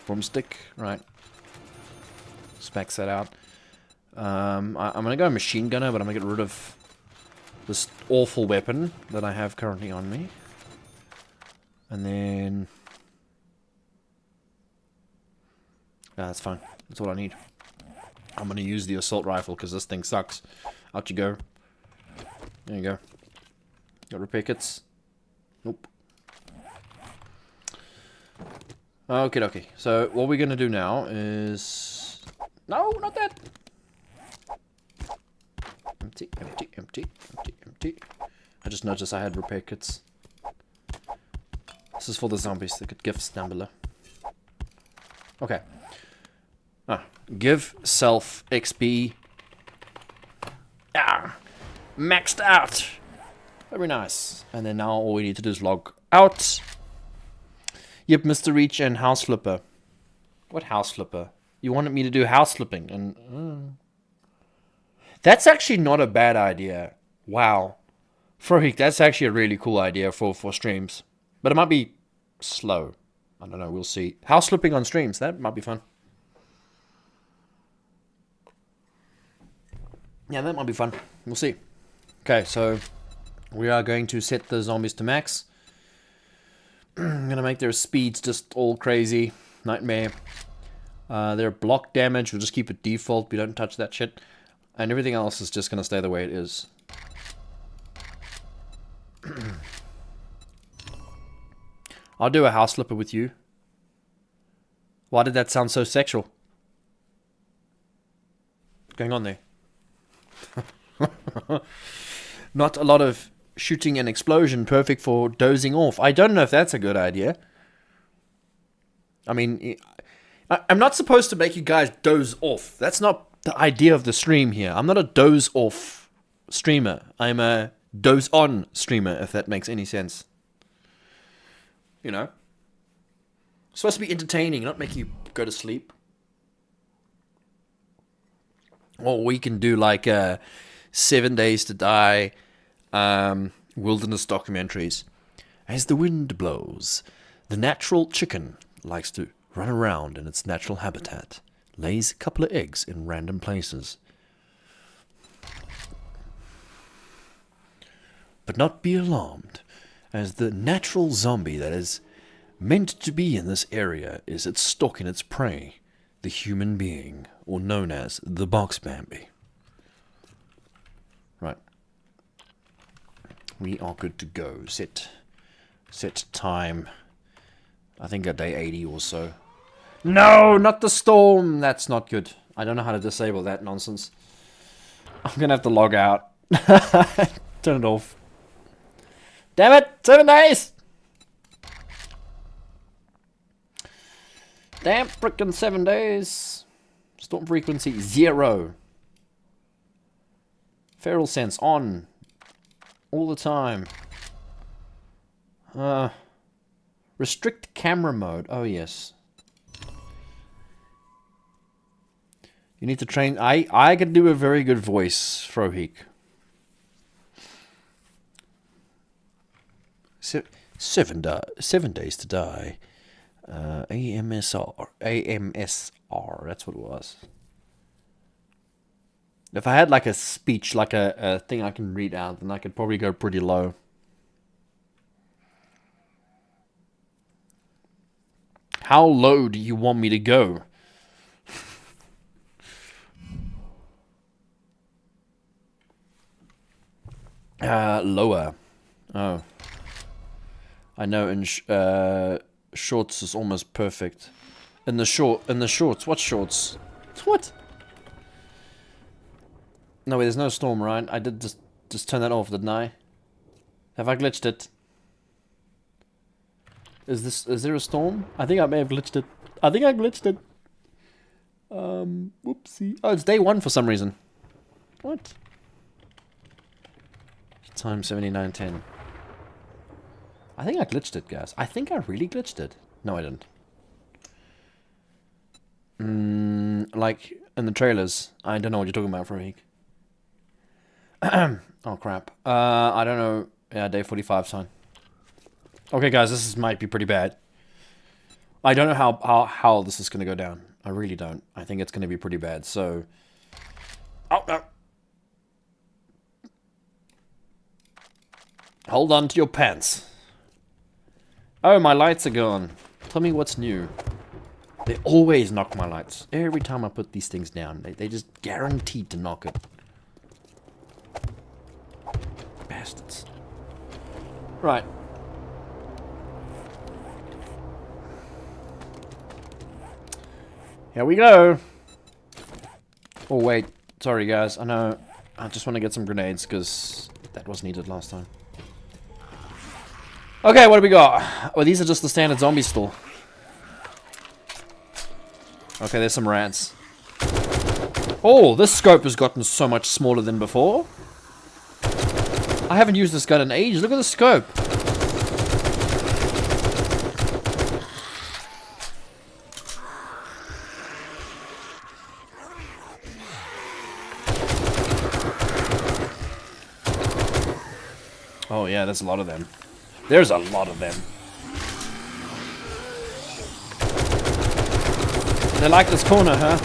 Broomstick, right. Specs that out. I'm going to go machine gunner, but I'm going to get rid of this awful weapon that I have currently on me. And then... yeah, that's fine. That's all I need. I'm going to use the assault rifle because this thing sucks. Out you go. There you go. Got repair kits. Nope. Okay. So what we're going to do now is... no, not that! Empty. I just noticed I had repair kits. This is for the zombies. They get gifts down below. Okay. Give self XP. Maxed out. Very nice. And then now all we need to do is log out. Yep, Mr. Reach and House Flipper. What House Flipper? You wanted me to do house flipping, and that's actually not a bad idea. Wow. Freak, that's actually a really cool idea for streams. But it might be slow. I don't know, we'll see. House flipping on streams, that might be fun. Yeah, that might be fun. We'll see. Okay, so we are going to set the zombies to max. I'm going to make their speeds just all crazy. Nightmare. Their block damage, we'll just keep it default. We don't touch that shit. And everything else is just going to stay the way it is. I'll do a house flipper with you. Why did that sound so sexual? What's going on there? Not a lot of shooting and explosion, perfect for dozing off. I don't know if that's a good idea. I mean, I'm not supposed to make you guys doze off. That's not the idea of the stream here. I'm not a doze off streamer. I'm a doze on streamer, if that makes any sense. You know? It's supposed to be entertaining, not make you go to sleep. Or we can do like 7 Days to Die wilderness documentaries. As the wind blows, the natural chicken likes to run around in its natural habitat, lays a couple of eggs in random places. But not be alarmed, as the natural zombie that is meant to be in this area is stalking its prey, the human being, or known as the box Bambi. Right. We are good to go. Set time. I think a day 80 or so. No, not the storm. That's not good. I don't know how to disable that nonsense. I'm gonna have to log out. Turn it off. Damn it! 7 days! Damn frickin' 7 days. Storm frequency 0. Feral sense on. All the time. Restrict camera mode. Oh yes. You need to train. I can do a very good voice, Froheek. 7 days to die. AMSR. That's what it was. If I had like a speech, like a thing I can read out, then I could probably go pretty low. How low do you want me to go? Lower. Oh. I know in shorts is almost perfect. In the shorts. What shorts? What? No, wait, there's no storm, right? I did just turn that off, didn't I? Have I glitched it? Is there a storm? I think I may have glitched it. I think I glitched it. Whoopsie. Oh, it's day 1 for some reason. What? Time 79:10. I think I glitched it, guys. I think I really glitched it. No, I didn't. Like in the trailers. I don't know what you're talking about for a week. Oh crap. I don't know. Yeah, day 45 time. Okay, guys, this might be pretty bad. I don't know how this is gonna go down. I really don't. I think it's gonna be pretty bad. So. Oh no. Hold on to your pants. Oh, my lights are gone. Tell me what's new. They always knock my lights. Every time I put these things down, they just guaranteed to knock it. Bastards. Right. Here we go. Oh, wait. Sorry, guys. I know. I just want to get some grenades, because that was needed last time. Okay, what do we got? Well, these are just the standard zombies still. Okay, there's some rats. Oh, this scope has gotten so much smaller than before. I haven't used this gun in ages. Look at the scope. Oh yeah, there's a lot of them. There's a lot of them. They like this corner, huh?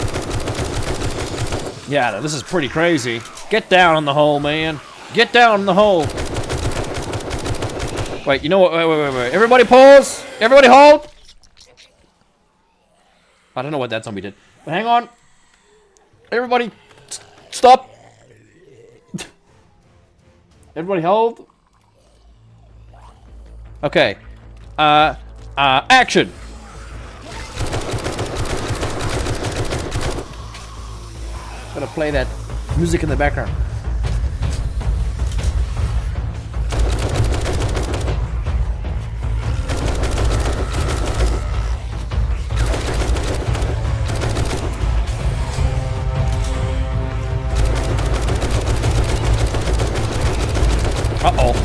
Yeah, this is pretty crazy. Get down in the hole, man. Get down in the hole. Wait, you know what? Wait. Everybody pause. Everybody hold. I don't know what that zombie did. But hang on. Everybody stop. Everybody hold. Okay. Action! Gotta play that music in the background. Uh-oh.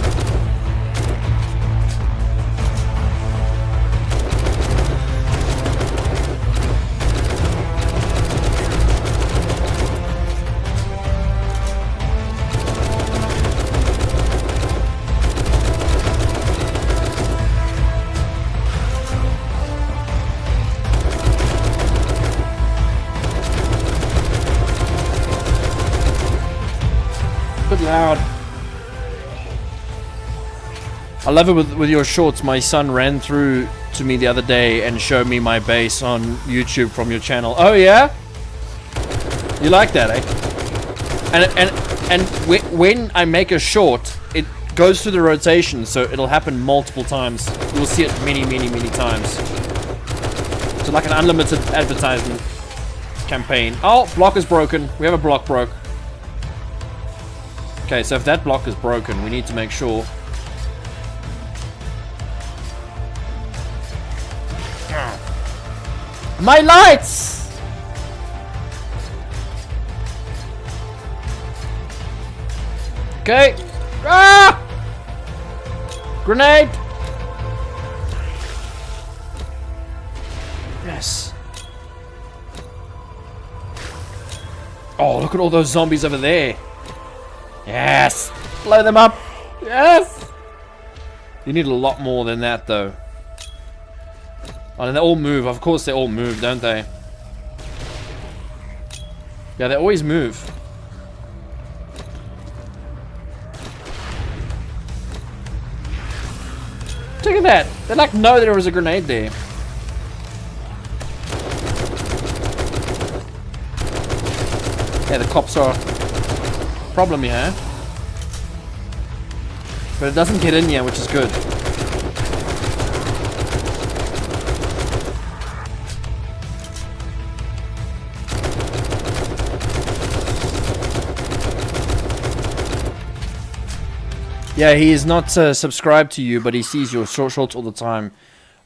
Good loud. I love it with your shorts. My son ran through to me the other day and showed me my base on YouTube from your channel. Oh yeah? You like that, eh? And when I make a short, it goes through the rotation, so it'll happen multiple times. You'll see it many times. So like an unlimited advertisement campaign. Oh, block is broken. We have a block broke. Okay, so if that block is broken, we need to make sure. My lights! Okay. Ah! Grenade! Yes. Oh, look at all those zombies over there. Yes! Blow them up! Yes! You need a lot more than that, though. Oh, and they all move. Of course they all move, don't they? Yeah, they always move. Look at that. They like know there was a grenade there. Yeah, the cops are a problem here. But it doesn't get in here, which is good. Yeah, he is not subscribed to you, but he sees your shorts all the time.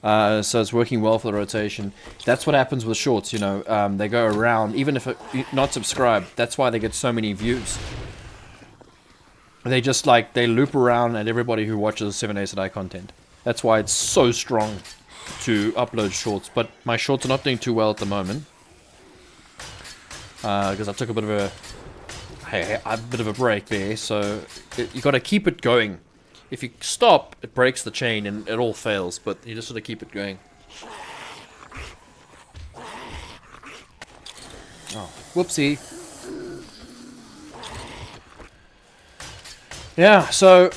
So it's working well for the rotation. That's what happens with shorts, you know. They go around, even if you're not subscribed. That's why they get so many views. They just like, they loop around at everybody who watches 7 Days a Day content. That's why it's so strong to upload shorts. But my shorts are not doing too well at the moment. Because I took a bit of a break there, so you got to keep it going. If you stop, it breaks the chain and it all fails, but you just sort of keep it going. Oh, whoopsie. Yeah, so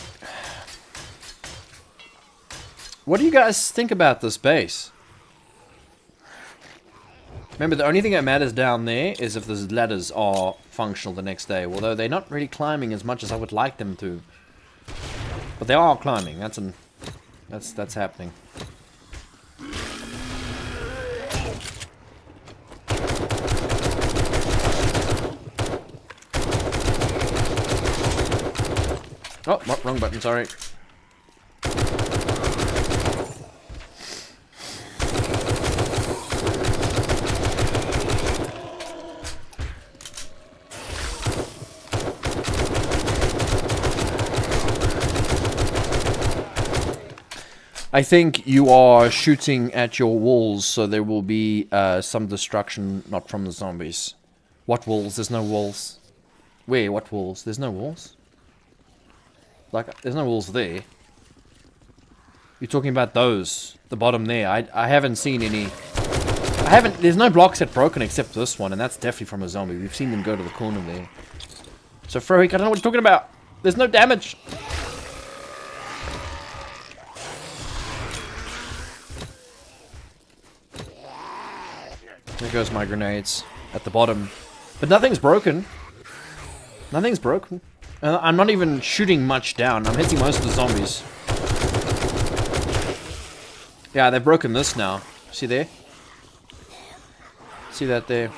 what do you guys think about this base? Remember, the only thing that matters down there is if the ladders are functional the next day, although they're not really climbing as much as I would like them to. But they are climbing. That's happening. Oh, wrong button, sorry. I think you are shooting at your walls, so there will be some destruction, not from the zombies. What walls? There's no walls. Where? What walls? There's no walls? Like, there's no walls there. You're talking about those. The bottom there. I haven't seen any... There's no blocks that broken except this one, and that's definitely from a zombie. We've seen them go to the corner there. So, Frohick, I don't know what you're talking about. There's no damage. There goes my grenades at the bottom. But nothing's broken. Nothing's broken. I'm not even shooting much down. I'm hitting most of the zombies. Yeah, they've broken this now. See there? See that there?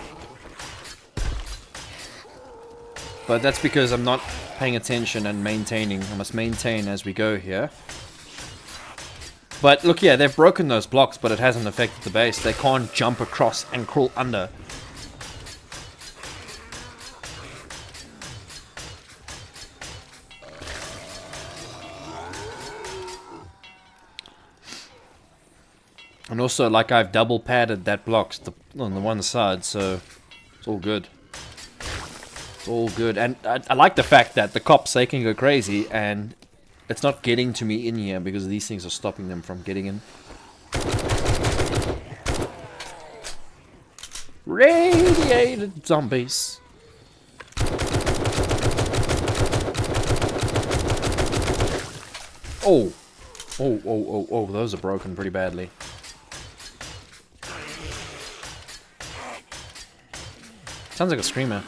But that's because I'm not paying attention and maintaining. I must maintain as we go here. But look here, they've broken those blocks, but it hasn't affected the base. They can't jump across and crawl under. And also, like, I've double padded that blocks on the one side, so it's all good. It's all good. And I like the fact that the cops, they can go crazy, and it's not getting to me in here because these things are stopping them from getting in. Radiated zombies. Oh. Oh, those are broken pretty badly. Sounds like a screamer.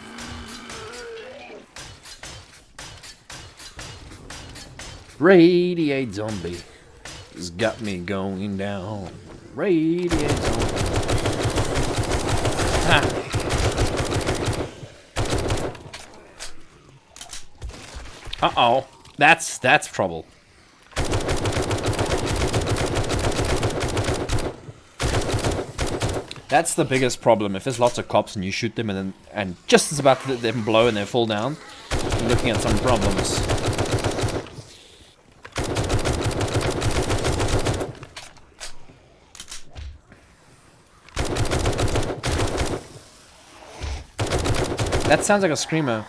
Radiate zombie has got me going down. Radiate zombie. Ah. Uh-oh. That's trouble. That's the biggest problem. If there's lots of cops and you shoot them and just as about to let them blow and they fall down, you're looking at some problems. That sounds like a screamer.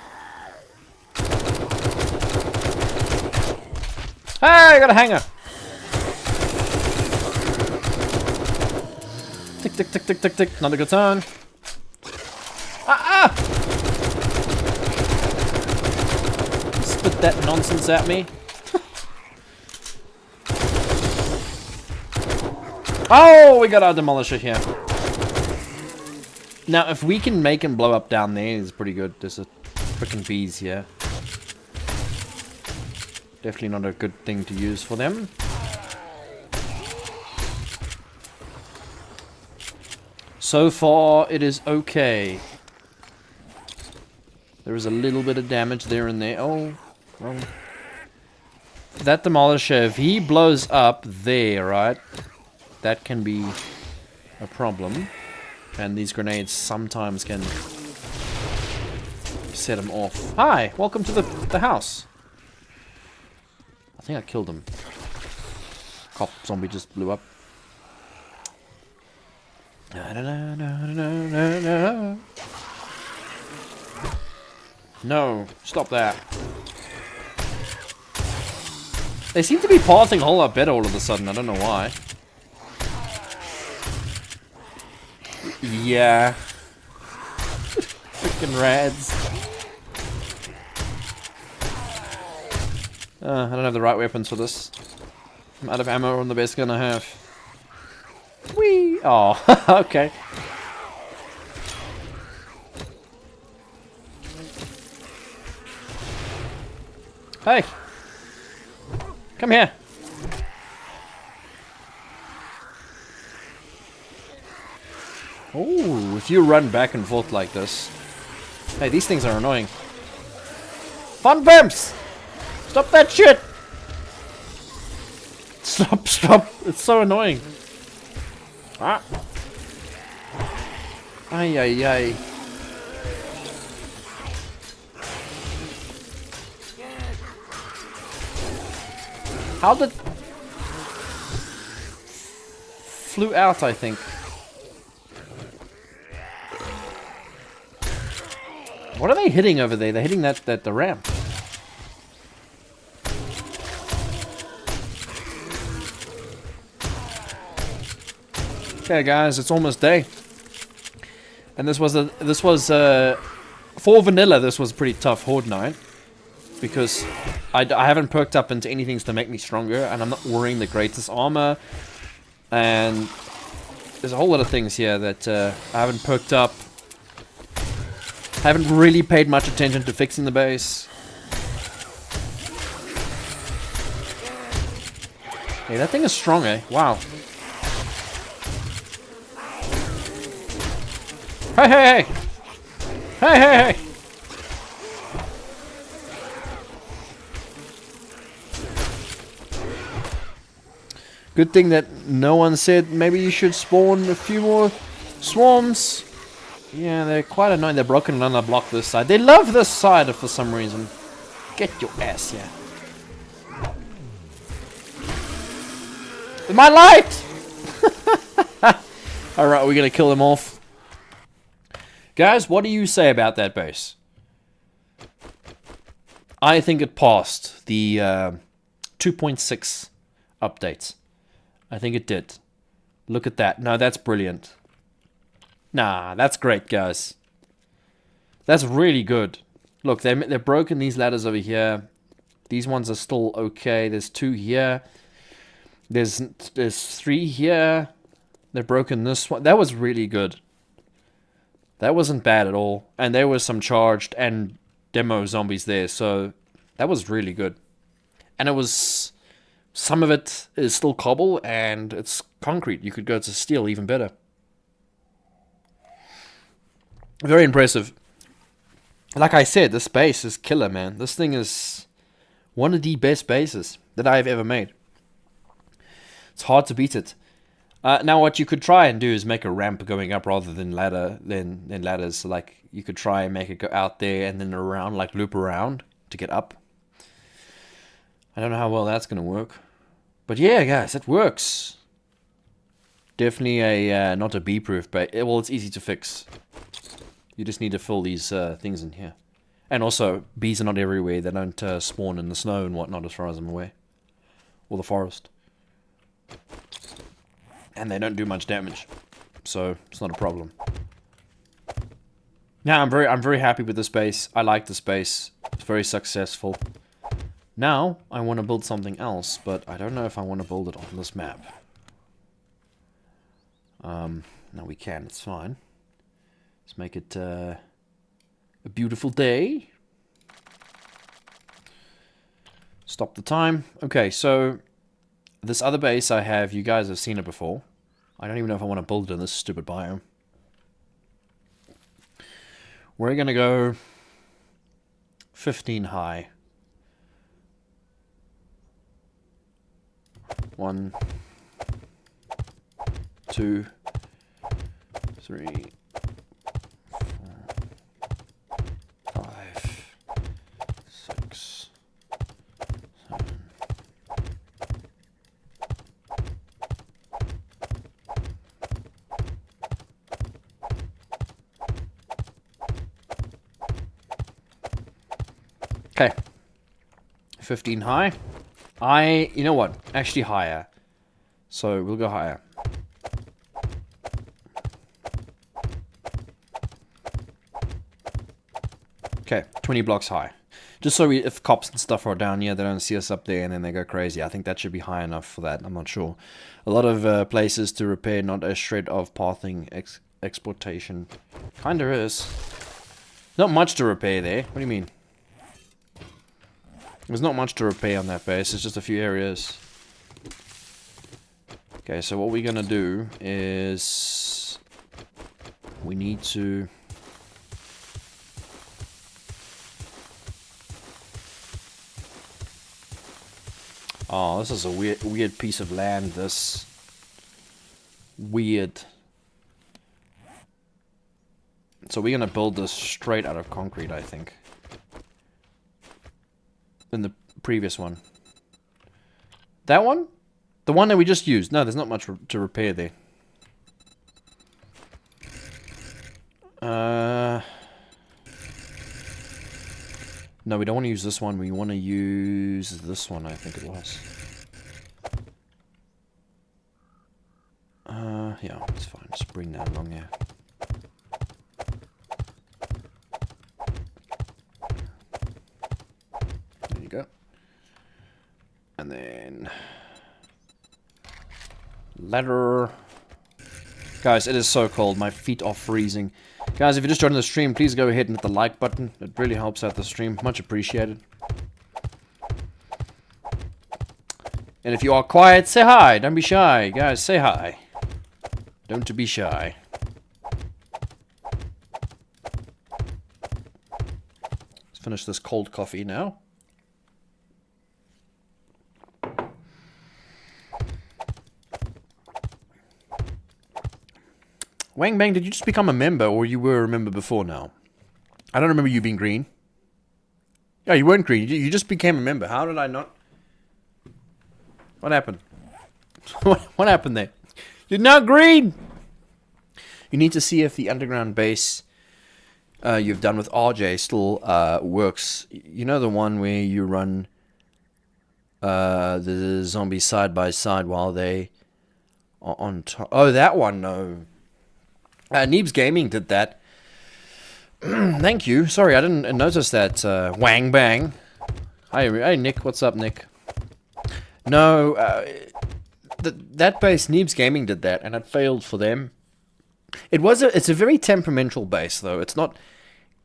Hey, I got a hanger! Tick, tick, tick, tick, tick, tick. Not a good sign. Ah! Spit that nonsense at me. Oh, we got our demolisher here. Now, if we can make him blow up down there, it's pretty good. There's a freaking bees here. Definitely not a good thing to use for them. So far, it is okay. There is a little bit of damage there and there. Oh, wrong. That demolisher, if he blows up there, right? That can be a problem. And these grenades sometimes can set him off. Hi, welcome to the house. I think I killed him. Cop zombie just blew up. No, stop that. They seem to be pathing a whole lot better all of a sudden. I don't know why. Yeah. Freaking rads. I don't have the right weapons for this. I'm out of ammo on the best gun I have. Whee! Oh, okay. Hey! Come here! Oh, if you run back and forth like this. Hey, these things are annoying. Fun bumps! Stop that shit! Stop! It's so annoying. Ah. Ay. How did... Flew out, I think. What are they hitting over there? They're hitting the ramp. Okay, guys, it's almost day, and this was for vanilla. This was a pretty tough Horde night because I haven't perked up into anything to make me stronger, and I'm not wearing the greatest armor, and there's a whole lot of things here that I haven't perked up. I haven't really paid much attention to fixing the base. Hey, that thing is strong, eh? Wow. Hey! Hey! Good thing that no one said maybe you should spawn a few more swarms. Yeah, they're quite annoying. They're broken another block this side. They love this side for some reason. Get your ass here. With my light! Alright, we're gonna kill them off. Guys, what do you say about that base? I think it passed the 2.6 updates. I think it did. Look at that. No, that's brilliant. Nah, that's great, guys. That's really good. Look, they're broken, these ladders over here. These ones are still okay. There's two here. There's 3 here. They've broken this one. That was really good. That wasn't bad at all. And there was some charged and demo zombies there, so that was really good. And it was... Some of it is still cobble, and it's concrete. You could go to steel, even better. Very impressive. Like I said, this base is killer, man. This thing is one of the best bases that I've ever made. It's hard to beat it. Now, what you could try and do is make a ramp going up rather than ladders. So, like, you could try and make it go out there and then around, like loop around to get up. I don't know how well that's going to work. But yeah, guys, it works. Definitely a not a bee-proof, but well, it's easy to fix. You just need to fill these things in here. And also, bees are not everywhere. They don't spawn in the snow and whatnot, as far as I'm aware. Or the forest. And they don't do much damage. So, it's not a problem. Now, I'm very happy with this base. I like this base. It's very successful. Now, I want to build something else, but I don't know if I want to build it on this map. No, we can. It's fine. Let's make it a beautiful day. Stop the time. Okay, so this other base I have, you guys have seen it before. I don't even know if I want to build it in this stupid biome. We're going to go 15 high. 1, 2, 3, 4, 5, 6, 7. Okay. 15 high. You know what? Actually higher. So we'll go higher. Okay, 20 blocks high. Just so if cops and stuff are down here, they don't see us up there and then they go crazy. I think that should be high enough for that. I'm not sure. A lot of places to repair, not a shred of pathing exploitation. Kinda is. Not much to repair there. What do you mean? There's not much to repair on that base, it's just a few areas. Okay, so what we're gonna do is... we need to... Oh, this is a weird piece of land, this. Weird. So we're gonna build this straight out of concrete, I think. Than the previous one. That one? The one that we just used. No, there's not much to repair there. No, we don't want to use this one. We want to use this one, I think it was. Yeah, it's fine. Just bring that along here. There you go. And then... ladder. Guys, it is so cold. My feet are freezing. Guys, if you're just joining the stream, please go ahead and hit the like button. It really helps out the stream. Much appreciated. And if you are quiet, say hi. Don't be shy. Guys, say hi. Don't be shy. Let's finish this cold coffee now. Wang Bang, did you just become a member, or you were a member before now? I don't remember you being green. Yeah, you weren't green. You just became a member. How did I not? What happened? What happened there? You're now green! You need to see if the underground base you've done with RJ still works. You know the one where you run the zombies side by side while they are on top? Oh, that one, no. Neebs Gaming did that. Thank you. Sorry, I didn't notice that. Wang Bang. Hi, Nick. What's up, Nick? No, that base, Neebs Gaming did that, and it failed for them. It's a very temperamental base, though. It's not...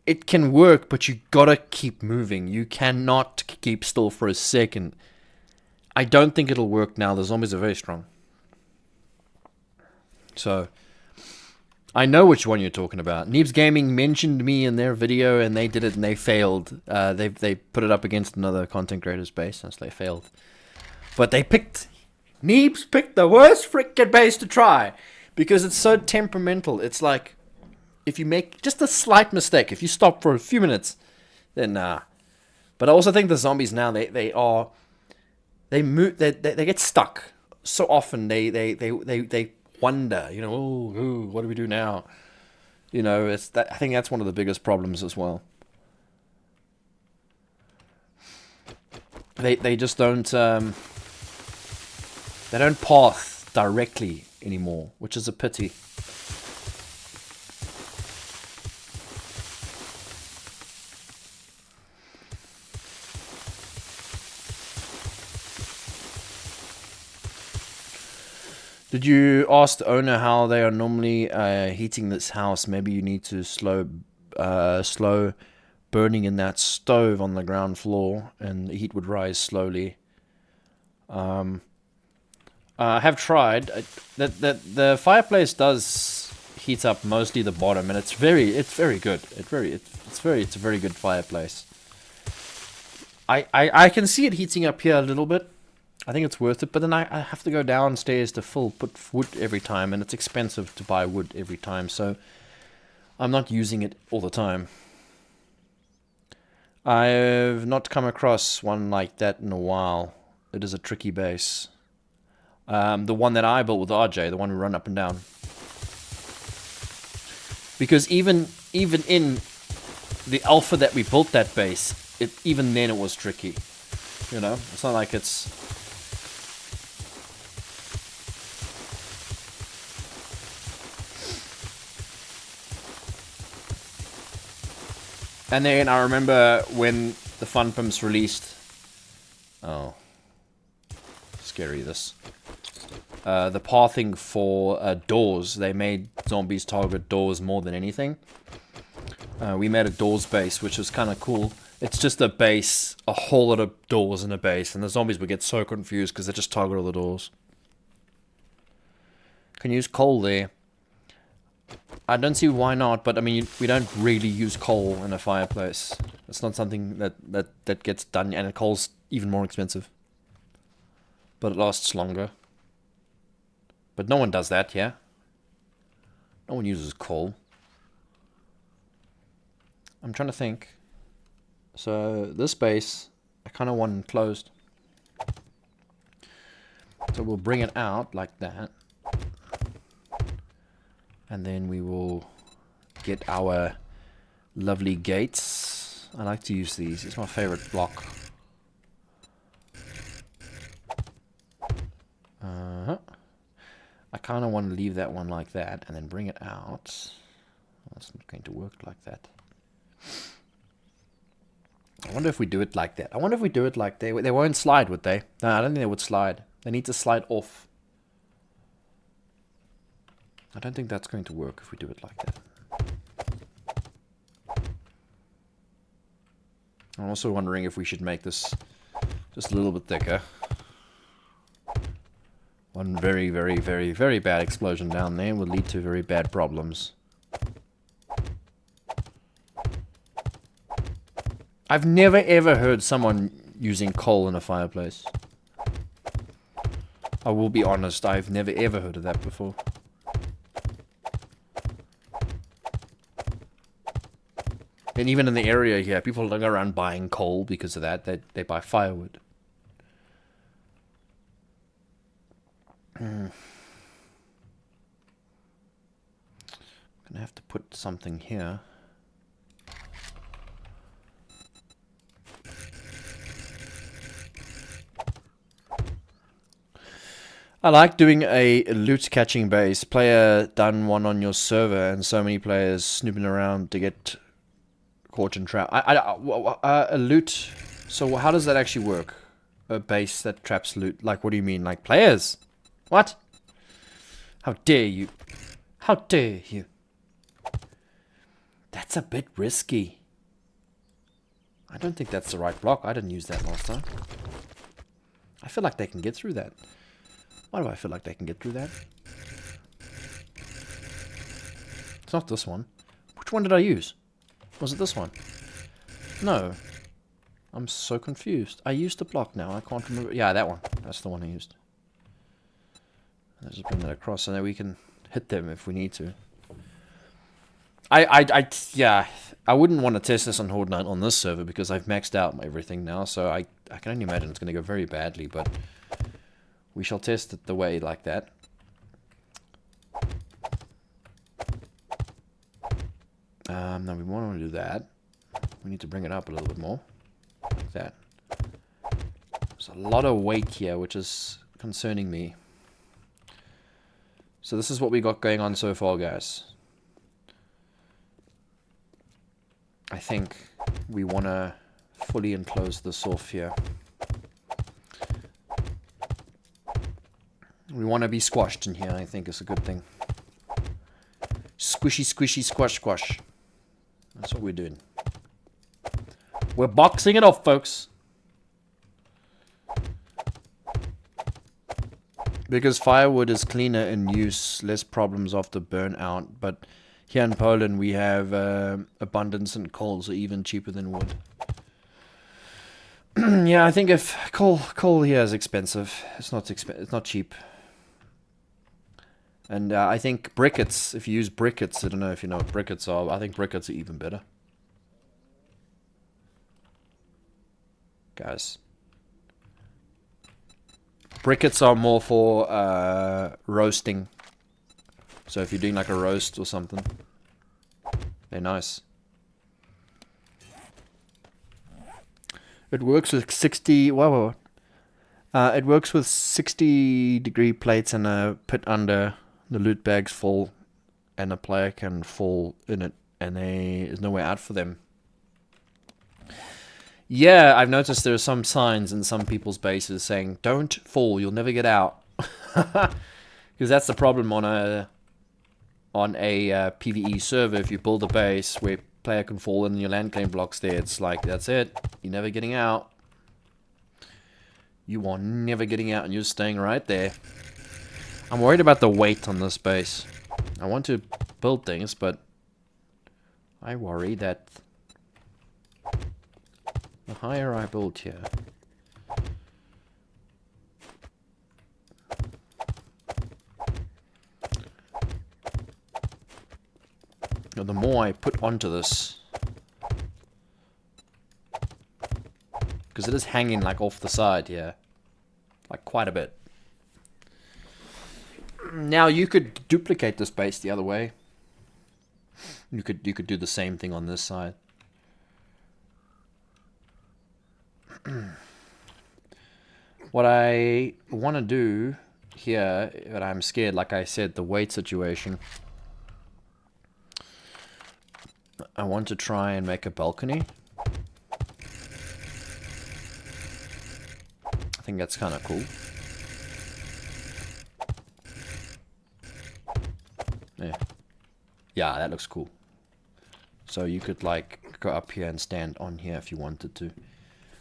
It can work, but you gotta keep moving. You cannot keep still for a second. I don't think it'll work now. The zombies are very strong. So, I know which one you're talking about. Neebs Gaming mentioned me in their video, and they did it, and they failed. They put it up against another content creator's base, and so they failed. But Neebs picked the worst freaking base to try, because it's so temperamental. It's like... If you make just a slight mistake, if you stop for a few minutes, then nah. But I also think the zombies now, they get stuck so often. They wonder, you know, oh, what do we do now? You know, I think that's one of the biggest problems as well. They just don't they don't path directly anymore, which is a pity. Did you ask the owner how they are normally heating this house? Maybe you need to slow burning in that stove on the ground floor, and the heat would rise slowly. I have tried. The fireplace does heat up mostly the bottom, and it's very good. It's a very good fireplace. I can see it heating up here a little bit. I think it's worth it, but then I have to go downstairs to put wood every time, and it's expensive to buy wood every time, so I'm not using it all the time. I've not come across one like that in a while. It is a tricky base. The one that I built with RJ, the one we run up and down. Because even in the alpha that we built that base, even then it was tricky. You know, it's not like it's... And then I remember when the Fun Pimps released... Oh. Scary, this. The pathing for doors. They made zombies target doors more than anything. We made a doors base, which was kind of cool. It's just a base, a whole lot of doors in a base, and the zombies would get so confused because they just target all the doors. Can use coal there. I don't see why not, but I mean, we don't really use coal in a fireplace. It's not something that gets done, and coal's even more expensive. But it lasts longer. But no one does that, yeah? No one uses coal. I'm trying to think. So, this base, I kind of want it closed. So we'll bring it out like that. And then we will get our lovely gates. I like to use these. It's my favorite block. I kind of want to leave that one like that and then bring it out. That's not going to work like that. I wonder if we do it like that. I wonder if we do it like they won't slide, would they? No, I don't think they would slide. They need to slide off. I don't think that's going to work if we do it like that. I'm also wondering if we should make this just a little bit thicker. One very, very, very, very bad explosion down there would lead to very bad problems. I've never ever heard someone using coal in a fireplace. I will be honest, I've never ever heard of that before. And even in the area here, people don't go around buying coal because of that. They buy firewood. I'm gonna have to put something here. I like doing a loot catching base. Player done one on your server, and so many players snooping around to get caught and trapped. A loot. So how does that actually work? A base that traps loot. Like, what do you mean? Like players? What? How dare you? How dare you? That's a bit risky. I don't think that's the right block. I didn't use that last time. I feel like they can get through that. Why do I feel like they can get through that? It's not this one. Which one did I use? Was it this one? No. I'm so confused. I used the block now. I can't remember. Yeah, that one. That's the one I used. Let's just bring that across so that we can hit them if we need to. Yeah, I wouldn't want to test this on Horde Night on this server because I've maxed out everything now, so I can only imagine it's going to go very badly, but we shall test it the way like that. Now we want to do that. We need to bring it up a little bit more, like that. There's a lot of weight here, which is concerning me. So this is what we got going on so far, guys. I think we want to fully enclose this off here. We want to be squashed in here, I think is a good thing. Squishy, squishy, squash, squash. That's what we're doing. We're boxing it off, folks. Because firewood is cleaner in use, less problems after burnout, but here in Poland we have abundance and coals are even cheaper than wood. Yeah, I think if coal here is expensive. It's not cheap. And I think briquettes, if you use briquettes, I don't know if you know what briquettes are, I think briquettes are even better. Guys. Briquettes are more for roasting. So if you're doing like a roast or something, they're nice. It works with 60. Whoa. It works with 60-degree plates and a pit under. The loot bags fall, and a player can fall in it, and there is nowhere out for them. Yeah, I've noticed there are some signs in some people's bases saying, "Don't fall, you'll never get out." Because that's the problem on a PvE server. If you build a base where player can fall in and your land claim blocks there, it's like, that's it. You're never getting out. You are never getting out, and you're staying right there. I'm worried about the weight on this base. I want to build things, but I worry that the higher I build here, the more I put onto this, because it is hanging like off the side here, like quite a bit. Now you could duplicate this base the other way. You could do the same thing on this side. What I want to do here, but I'm scared, like I said, the weight situation. I want to try and make a balcony. I think that's kind of cool. Yeah, that looks cool. So you could like go up here and stand on here if you wanted to.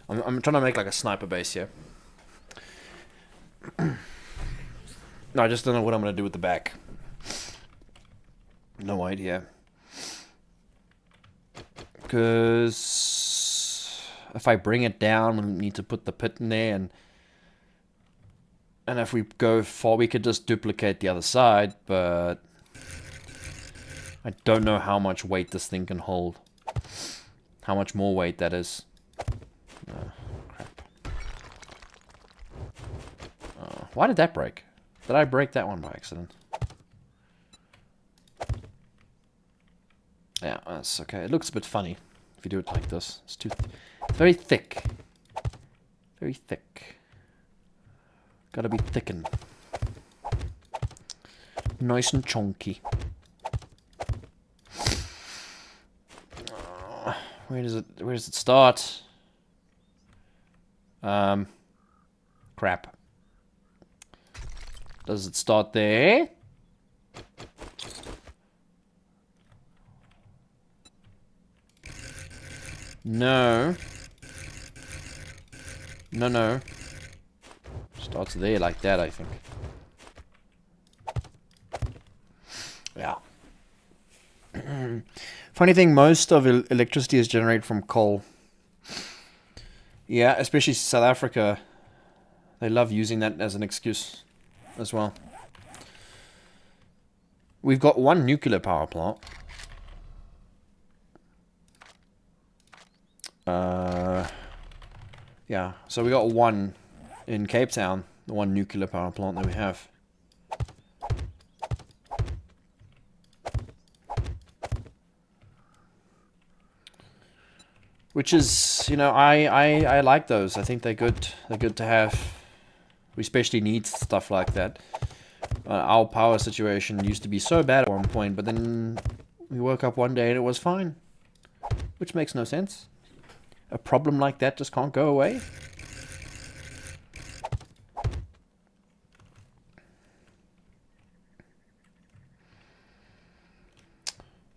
I'm trying to make like a sniper base here. No, I just don't know what I'm going to do with the back. No idea. Because if I bring it down, we need to put the pit in there, and if we go far, we could just duplicate the other side, but I don't know how much weight this thing can hold. How much more weight that is. Oh, crap. Why did that break? Did I break that one by accident? Yeah, that's okay. It looks a bit funny if you do it like this. It's very thick. Very thick. Gotta be thickened. Nice and chunky. Where does it start? Crap. Does it start there? No. No. Starts there like that, I think. Yeah. Funny thing, most of electricity is generated from coal. Yeah, especially South Africa. They love using that as an excuse as well. We've got one nuclear power plant. Yeah, so we got one in Cape Town, the one nuclear power plant that we have. Which is, you know, I like those. I think they're good. They're good to have. We especially need stuff like that. Our power situation used to be so bad at one point, but then we woke up one day and it was fine. Which makes no sense. A problem like that just can't go away.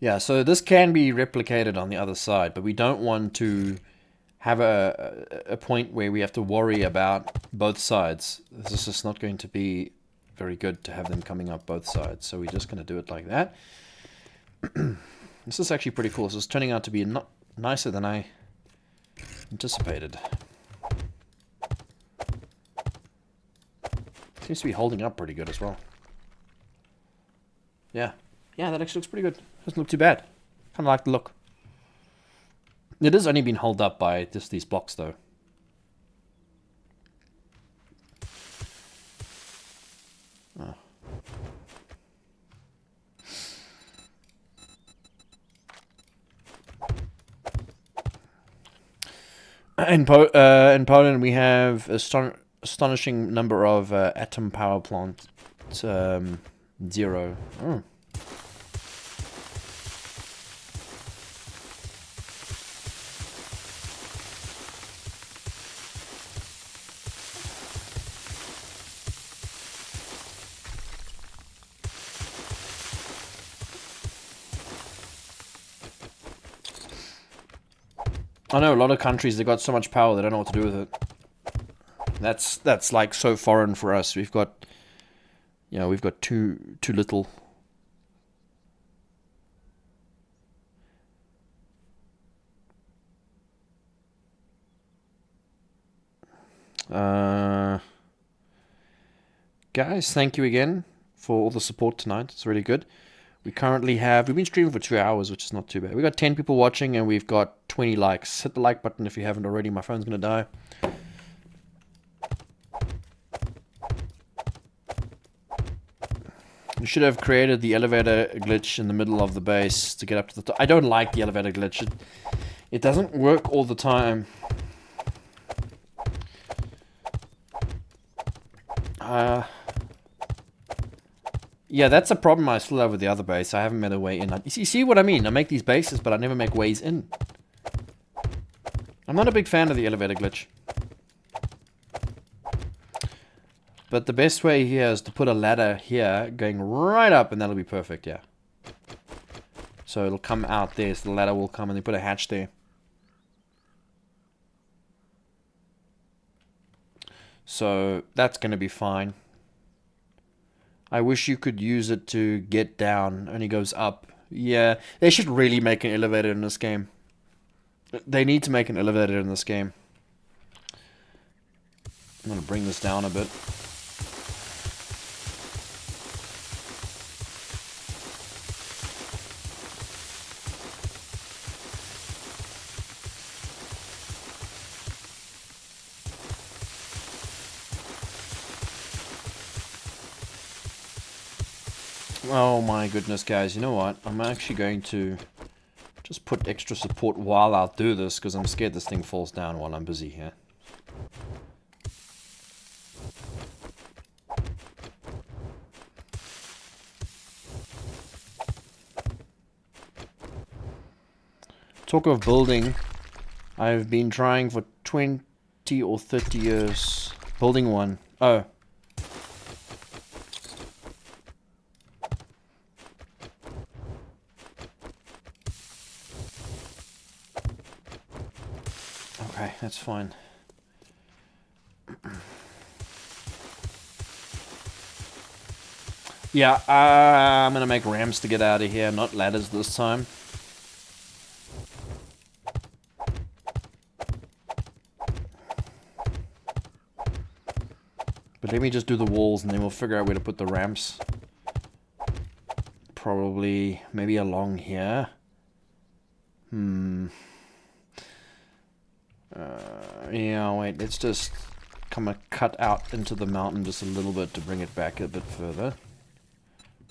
Yeah, so this can be replicated on the other side, but we don't want to have a point where we have to worry about both sides. This is just not going to be very good to have them coming up both sides, so we're just going to do it like that. This is actually pretty cool. So it's turning out to be nicer than I anticipated. Seems to be holding up pretty good as well. Yeah, that actually looks pretty good. Doesn't look too bad. Kind of like the look. It has only been held up by just these blocks, though. Oh. In Poland, we have an astonishing number of atom power plants. 0. Oh. I know a lot of countries, they've got so much power they don't know what to do with it. That's like so foreign for us. We've got, you know, we've got too little. Guys, thank you again for all the support tonight. It's really good. We've been streaming for 2 hours, which is not too bad. We've got 10 people watching and we've got 20 likes. Hit the like button if you haven't already. My phone's going to die. You should have created the elevator glitch in the middle of the base to get up to the top. I don't like the elevator glitch. It doesn't work all the time. Yeah, that's a problem I still have with the other base. I haven't made a way in. You see what I mean? I make these bases, but I never make ways in. I'm not a big fan of the elevator glitch. But the best way here is to put a ladder here, going right up, and that'll be perfect, yeah. So it'll come out there, so the ladder will come, and they put a hatch there. So that's going to be fine. I wish you could use it to get down, only goes up. Yeah, they should really make an elevator in this game. They need to make an elevator in this game. I'm going to bring this down a bit. Oh my goodness, guys, you know what? I'm actually going to just put extra support while I do this, because I'm scared this thing falls down while I'm busy here. Talk of building, I've been trying for 20 or 30 years building one. Oh. Okay, that's fine. Yeah, I'm gonna make ramps to get out of here, not ladders this time. But let me just do the walls and then we'll figure out where to put the ramps. Probably, maybe along here. Yeah, wait, let's just kind of cut out into the mountain just a little bit to bring it back a bit further.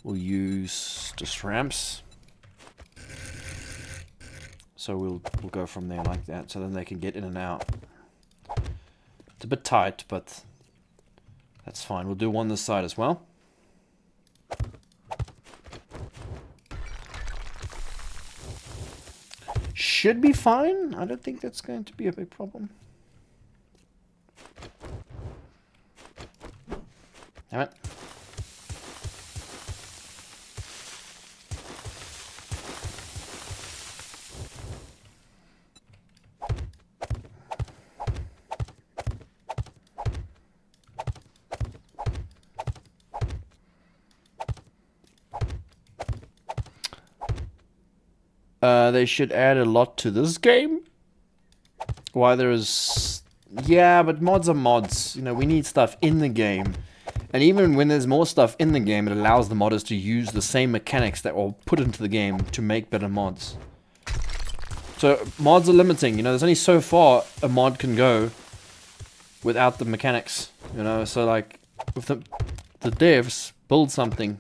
We'll use just ramps. So we'll go from there like that, so then they can get in and out. It's a bit tight, but that's fine. We'll do one this side as well. Should be fine. I don't think that's going to be a big problem. Damn it. They should add a lot to this game. Why there is... Yeah, but mods are mods. You know, we need stuff in the game. And even when there's more stuff in the game, it allows the modders to use the same mechanics that were put into the game to make better mods. So, mods are limiting. You know, there's only so far a mod can go without the mechanics. You know, so like, if the devs build something,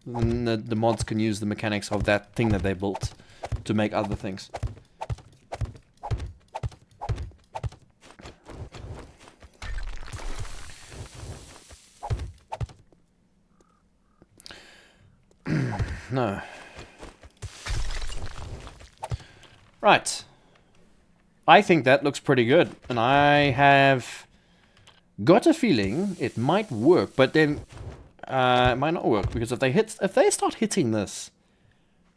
then the mods can use the mechanics of that thing that they built to make other things. No. Right. I think that looks pretty good. And I have got a feeling it might work, but then it might not work, because if they start hitting this,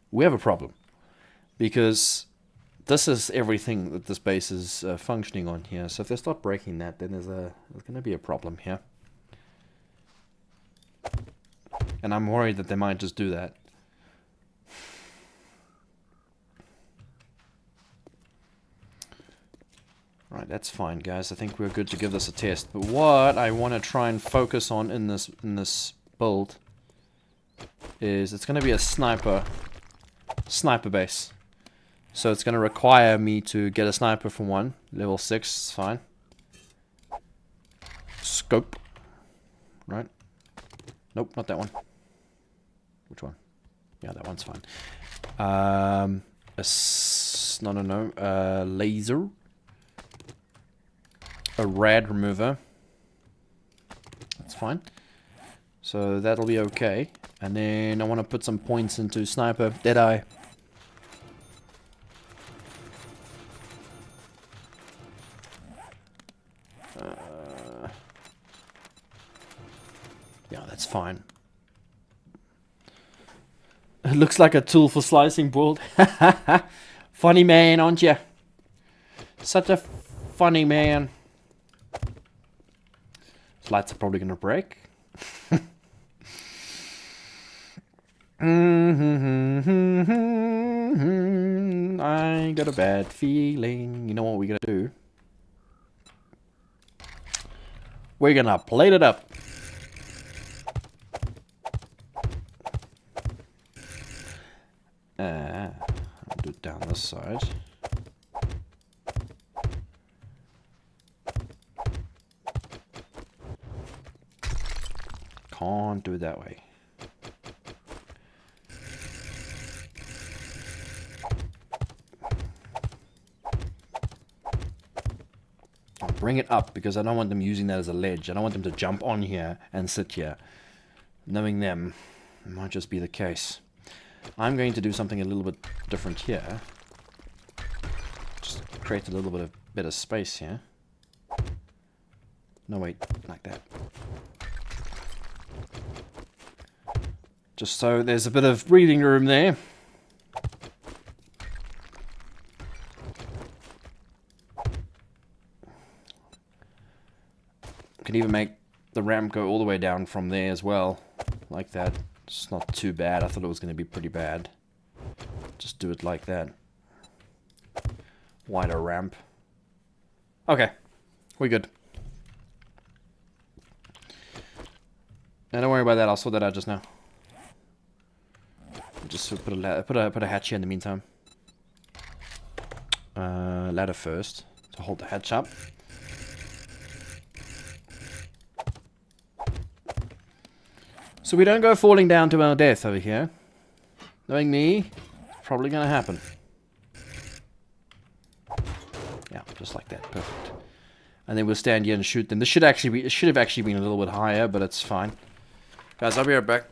we have a problem. Because this is everything that this base is functioning on here. So if they start breaking that, then there's going to be a problem here. And I'm worried that they might just do that. Right, that's fine, guys. I think we're good to give this a test. But what I want to try and focus on in this build is it's going to be a sniper base. So it's going to require me to get a sniper for one. Level 6 is fine. Scope. Right. Nope, not that one. Which one? Yeah, that one's fine. Laser. A rad remover. That's fine. So that'll be okay. And then I want to put some points into sniper. Deadeye. Yeah, that's fine. It looks like a tool for slicing build. Funny man, aren't you? Such a funny man. These lights are probably going to break. I got a bad feeling. You know what we're going to do? We're going to plate it up. I'll do it down this side. Can't do it that way. I'll bring it up because I don't want them using that as a ledge. I don't want them to jump on here and sit here. Knowing them, it might just be the case. I'm going to do something a little bit different here. Just create a little bit of better space here. No, wait, like that. Just so there's a bit of breathing room there. Can even make the ramp go all the way down from there as well. Like that. It's not too bad. I thought it was going to be pretty bad. Just do it like that. Wider ramp. Okay. We're good. Now, don't worry about that. I'll sort that out just now. Just put a hatch here in the meantime. Ladder first to hold the hatch up. So we don't go falling down to our death over here. Knowing me, probably gonna happen. Yeah, just like that. Perfect. And then we'll stand here and shoot them. This should actually be, it should have actually been a little bit higher, but it's fine. Guys, I'll be right back.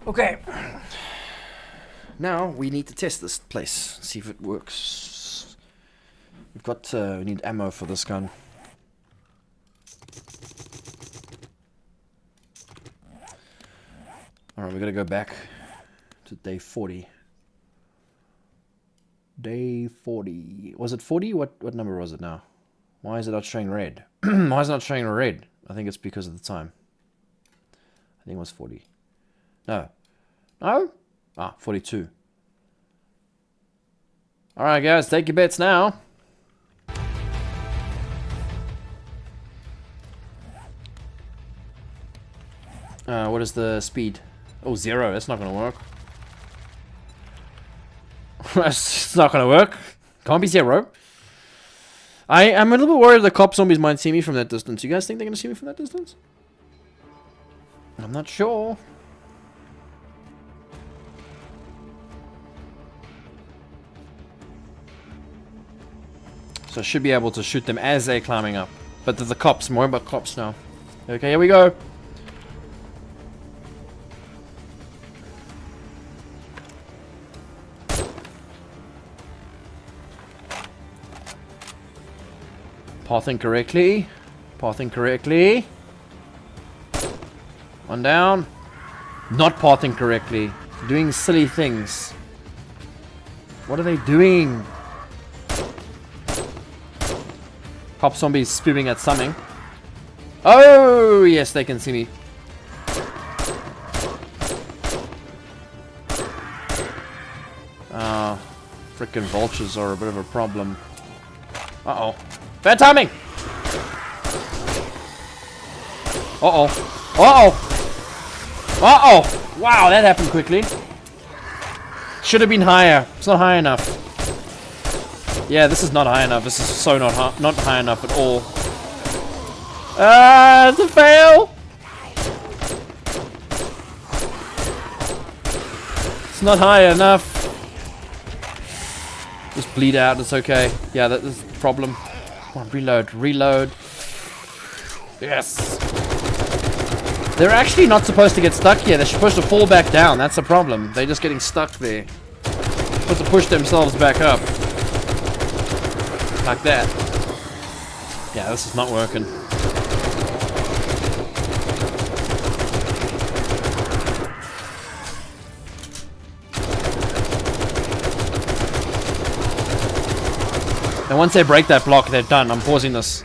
Okay. Now we need to test this place, see if it works. We've got, we need ammo for this gun. Alright, we gotta go back to day 40. Day 40. Was it 40? What number was it now? Why is it not showing red? Why is it not showing red? I think it's because of the time. I think it was 40. No. No? Ah, 42. Alright guys, take your bets now. What is the speed? Oh, 0. That's not gonna work. That's not gonna work. Can't be 0. I'm a little bit worried the cop zombies might see me from that distance. You guys think they're gonna see me from that distance? I'm not sure. So I should be able to shoot them as they're climbing up. But there's the cops. More about cops now. Okay, here we go. Pathing correctly. Pathing correctly. One down. Not pathing correctly. Doing silly things. What are they doing? Cop zombies spewing at something. Oh, yes, they can see me. Frickin' vultures are a bit of a problem. Uh-oh. Bad timing! Uh-oh. Uh-oh! Uh-oh! Wow, that happened quickly. Should have been higher. It's not high enough. Yeah, this is not high enough. This is so not high enough at all. It's a fail! It's not high enough. Just bleed out, it's okay. Yeah, that is the problem. Come on, reload, reload. Yes! They're actually not supposed to get stuck here. They're supposed to fall back down. That's the problem. They're just getting stuck there. Supposed to push themselves back up. Like that. Yeah, this is not working. And once they break that block, they're done. I'm pausing this.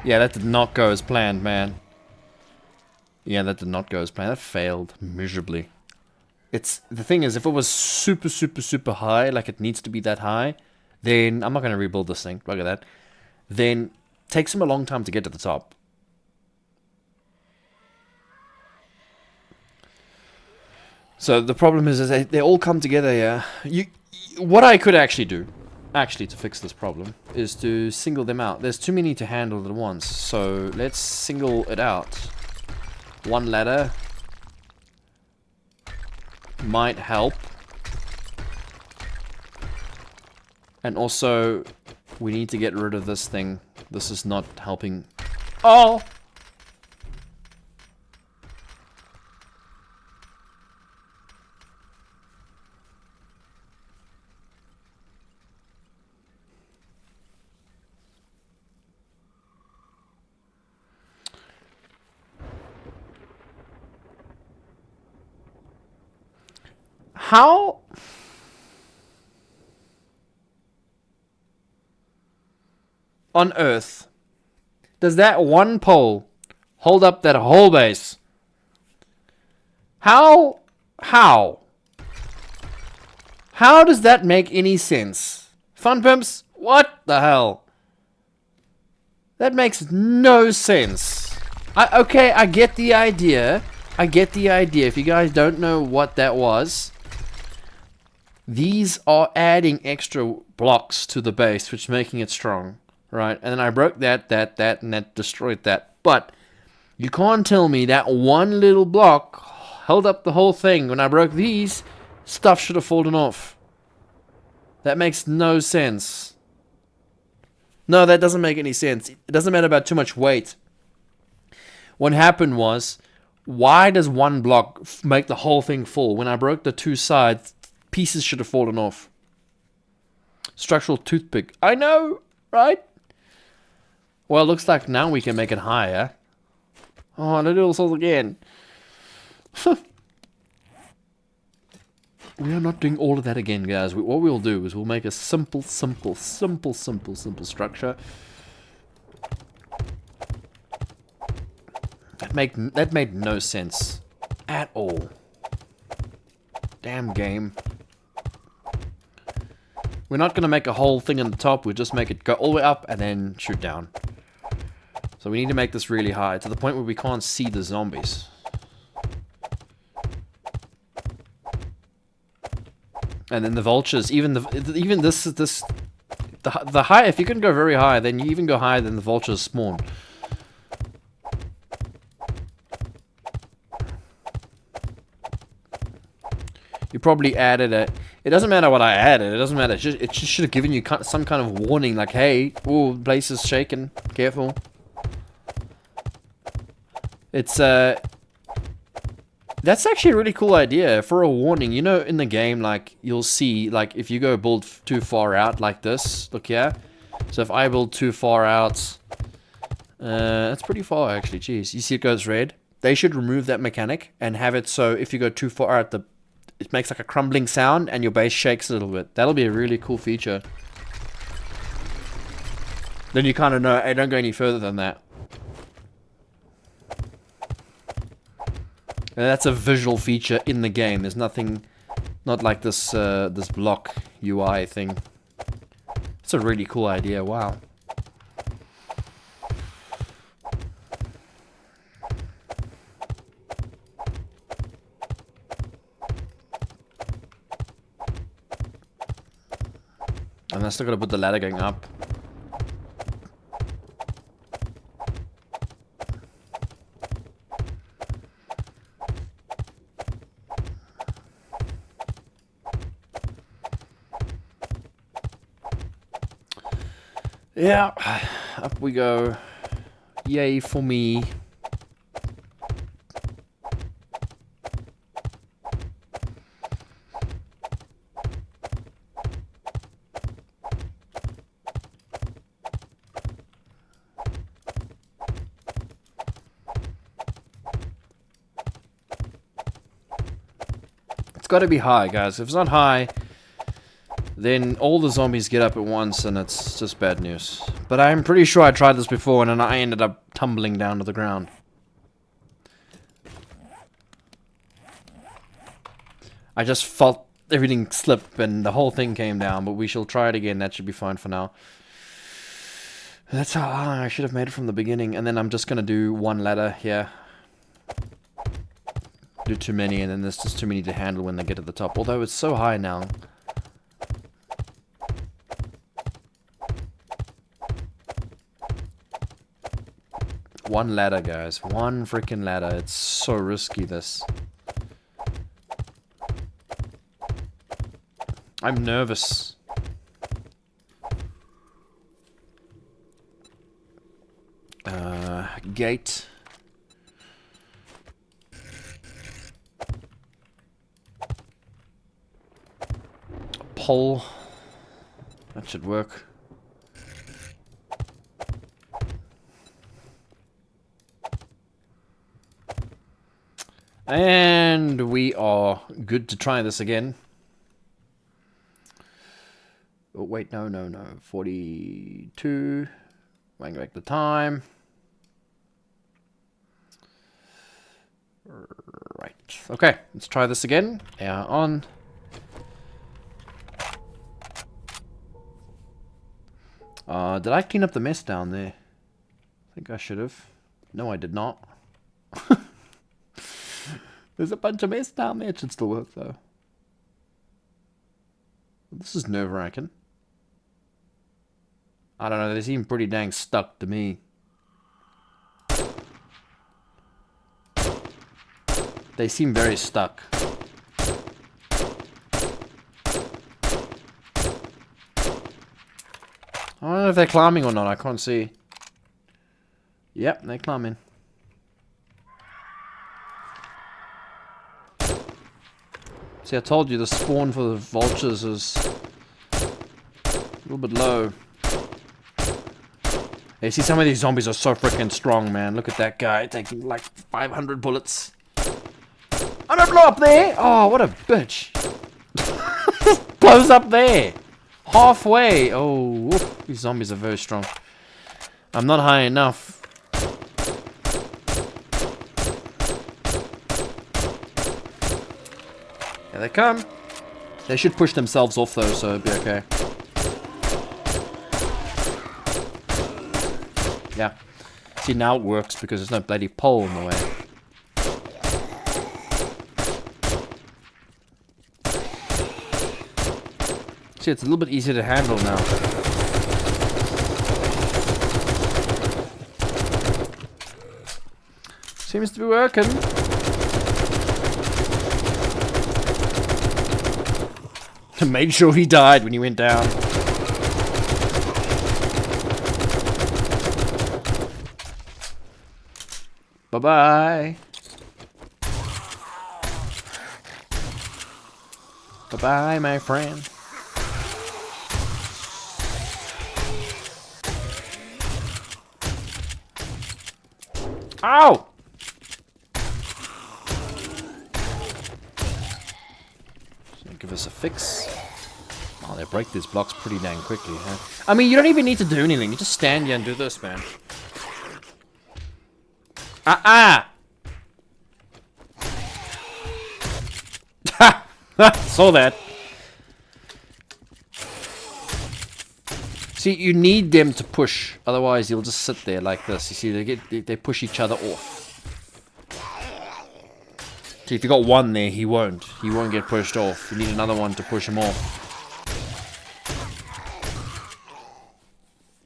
Yeah, that did not go as planned, man. Yeah, that did not go as planned. That failed miserably. The thing is, if it was super, super, super high, like it needs to be that high, then I'm not going to rebuild this thing. Look at that. Then it takes them a long time to get to the top. So the problem is they all come together here. What I could actually do actually, to fix this problem, is to single them out. There's too many to handle at once, so let's single it out. One ladder might help. And also, we need to get rid of this thing. This is not helping. Oh! How? On Earth does that one pole hold up that whole base? How? How does that make any sense? Fun pimps? What the hell? That makes no sense. Okay, I get the idea. I get the idea. If you guys don't know what that was, these are adding extra blocks to the base, which is making it strong. Right, and then I broke that, and that destroyed that. But you can't tell me that one little block held up the whole thing. When I broke these, stuff should have fallen off. That makes no sense. No, that doesn't make any sense. It doesn't matter about too much weight. What happened was, why does one block make the whole thing fall? When I broke the two sides, pieces should have fallen off. Structural toothpick. I know, right? Well, it looks like now we can make it higher. Oh, the little souls again. We are not doing all of that again, guys. What we'll do is we'll make a simple structure. That made no sense at all. Damn game. We're not going to make a whole thing on the top. We'll just make it go all the way up and then shoot down. So we need to make this really high, to the point where we can't see the zombies. And then the vultures, even this, the high, if you can go very high, then you even go higher than the vultures spawn. You probably added a... It doesn't matter what I added. It doesn't matter. It just should have given you some kind of warning, like, hey, ooh, the place is shaking. Careful. It's that's actually a really cool idea for a warning. You know, in the game, like, you'll see, like, if you go build too far out like this, look here. So if I build too far out, that's pretty far actually. Jeez, you see it goes red. They should remove that mechanic and have it so if you go too far out, it makes like a crumbling sound and your base shakes a little bit. That'll be a really cool feature. Then you kind of know, hey, don't go any further than that. And that's a visual feature in the game. There's nothing, not like this this block UI thing. It's a really cool idea. Wow. And I still gotta put the ladder going up. Yeah, up we go. Yay for me. It's got to be high, guys. If it's not high, then all the zombies get up at once and it's just bad news. But I'm pretty sure I tried this before and then I ended up tumbling down to the ground. I just felt everything slip and the whole thing came down, but we shall try it again. That should be fine for now. That's how I should have made it from the beginning. And then I'm just going to do one ladder here. Do too many and then there's just too many to handle when they get to the top. Although it's so high now. One ladder, guys. One freaking ladder. It's so risky, this. I'm nervous. Gate. Pole. That should work. And we are good to try this again. Oh, wait, no. 42. Going back the time. Right. Okay, let's try this again. Yeah, on. Did I clean up the mess down there? I think I should have. No, I did not. There's a bunch of mess down there. It should still work, though. This is nerve-wracking. I don't know. They seem pretty dang stuck to me. They seem very stuck. I don't know if they're climbing or not. I can't see. Yep, they're climbing. See, I told you the spawn for the vultures is a little bit low. Hey, see, some of these zombies are so freaking strong, man. Look at that guy taking like 500 bullets. I'm gonna blow up there! Oh, what a bitch. Blows up there. Halfway. Oh, woof. These zombies are very strong. I'm not high enough. Here they come. They should push themselves off though, so it'll be okay. Yeah. See, now it works because there's no bloody pole in the way. See, it's a little bit easier to handle now. Seems to be working. I made sure he died when he went down. Bye-bye. Bye-bye, my friend. Ow! Give us a fix. Oh, they break these blocks pretty dang quickly, huh? I mean, you don't even need to do anything. You just stand here and do this, man. Ha! Saw that. See, you need them to push. Otherwise, you'll just sit there like this. You see, they push each other off. See, if you got one there, he won't. He won't get pushed off. You need another one to push him off.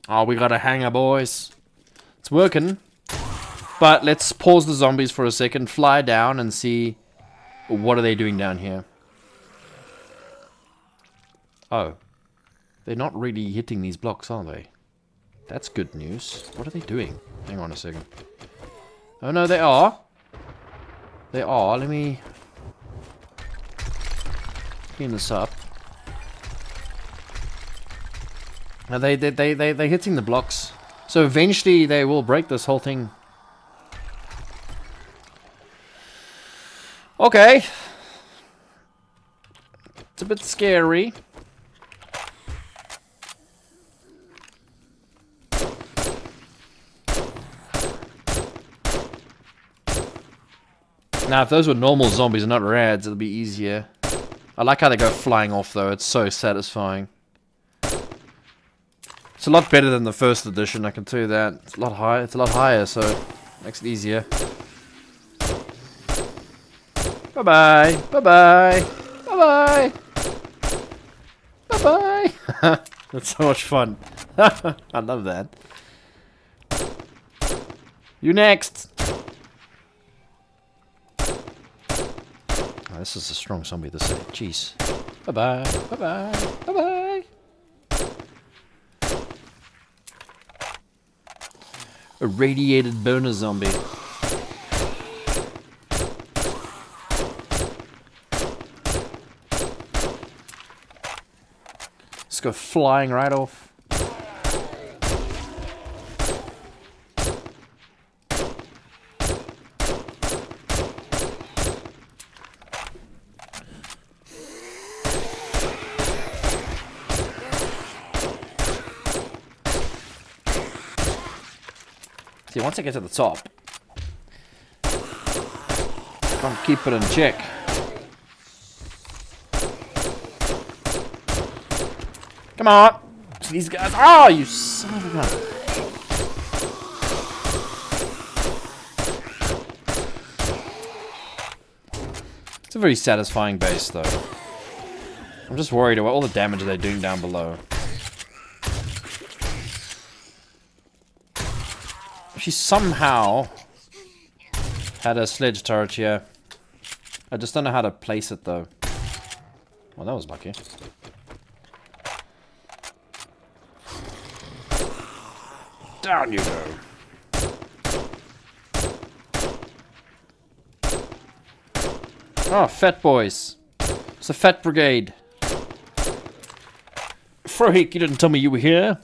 Oh, we got a hanger, boys. It's working. But let's pause the zombies for a second, fly down and see what are they doing down here. Oh. They're not really hitting these blocks, are they? That's good news. What are they doing? Hang on a second. Oh no, they are. They are. Let me clean this up. Now they're hitting the blocks. So eventually they will break this whole thing. Okay. It's a bit scary. Now, if those were normal zombies and not rads, it'll be easier. I like how they go flying off, though. It's so satisfying. It's a lot better than the first edition, I can tell you that. It's a lot higher. It's a lot higher, so it makes it easier. Bye-bye. Bye-bye. Bye-bye. Bye-bye. That's so much fun. I love that. You next! Oh, this is a strong zombie, this thing. Jeez. Bye-bye. Bye-bye. Bye-bye. A radiated burner zombie. Let's go flying right off. See, once I get to the top, I'll keep it in check. Come on! These guys. Oh, you son of a gun. It's a very satisfying base, though. I'm just worried about all the damage they're doing down below. She somehow had a sledge turret here. I just don't know how to place it, though. Well, that was lucky. Down you go. Oh, fat boys. It's a fat brigade. Freak, you didn't tell me you were here.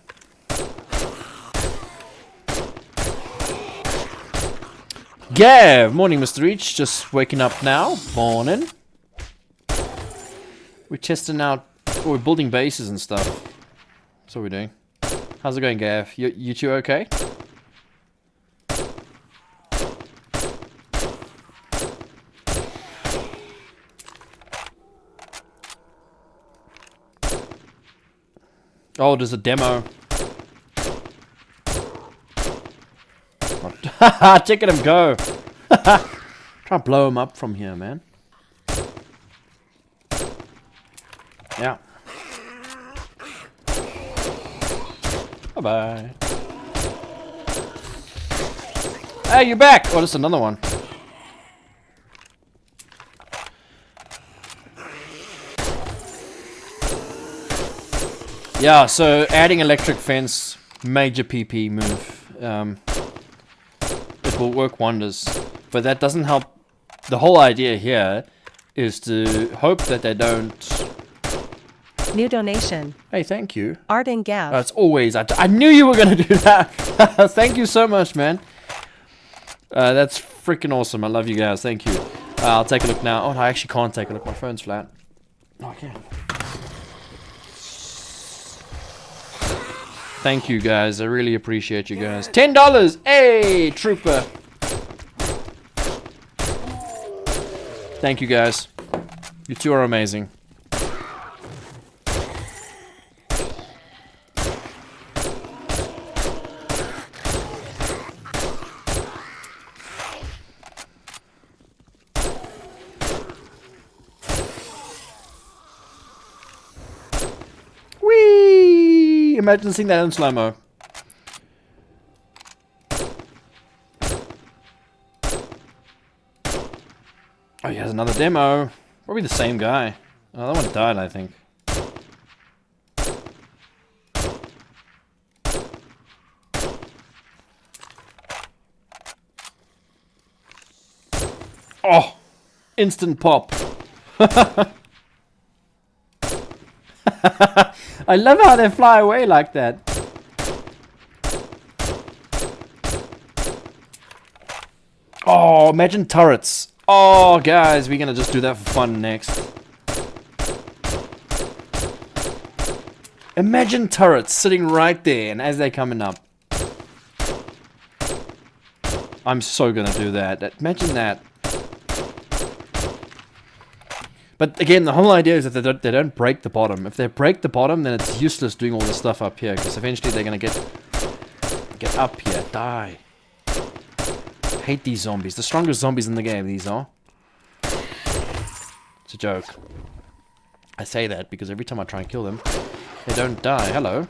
Gav! Morning, Mr. Reach. Just waking up now. Morning. We're testing out... we're building bases and stuff. That's what we're doing. How's it going, Gav? You two okay? Oh, there's a demo. Haha, check at him go. Try and blow him up from here, man. Yeah. Bye-bye. Hey, you're back! Oh, there's another one. Yeah, so adding electric fence, major PP move. It will work wonders. But that doesn't help. The whole idea here is to hope that they don't... New donation. Hey, thank you. Art and Gav. It's always... I knew you were going to do that. Thank you so much, man. That's freaking awesome. I love you guys. Thank you. I'll take a look now. Oh, no, I actually can't take a look. My phone's flat. Oh, I can. Thank you, guys. I really appreciate you guys. $10! Hey, trooper. Thank you, guys. You two are amazing. Whee! Imagine seeing that in slow-mo. Oh, he has another demo. Probably the same guy. Oh, that one died, I think. Oh! Instant pop. I love how they fly away like that. Oh, imagine turrets. Oh, guys, we're gonna just do that for fun next. Imagine turrets sitting right there, and as they're coming up. I'm so gonna do that. Imagine that. But again, the whole idea is that they don't break the bottom. If they break the bottom, then it's useless doing all this stuff up here, because eventually they're gonna get up here, die. Hate these zombies. The strongest zombies in the game, these are. It's a joke. I say that because every time I try and kill them, they don't die. Hello.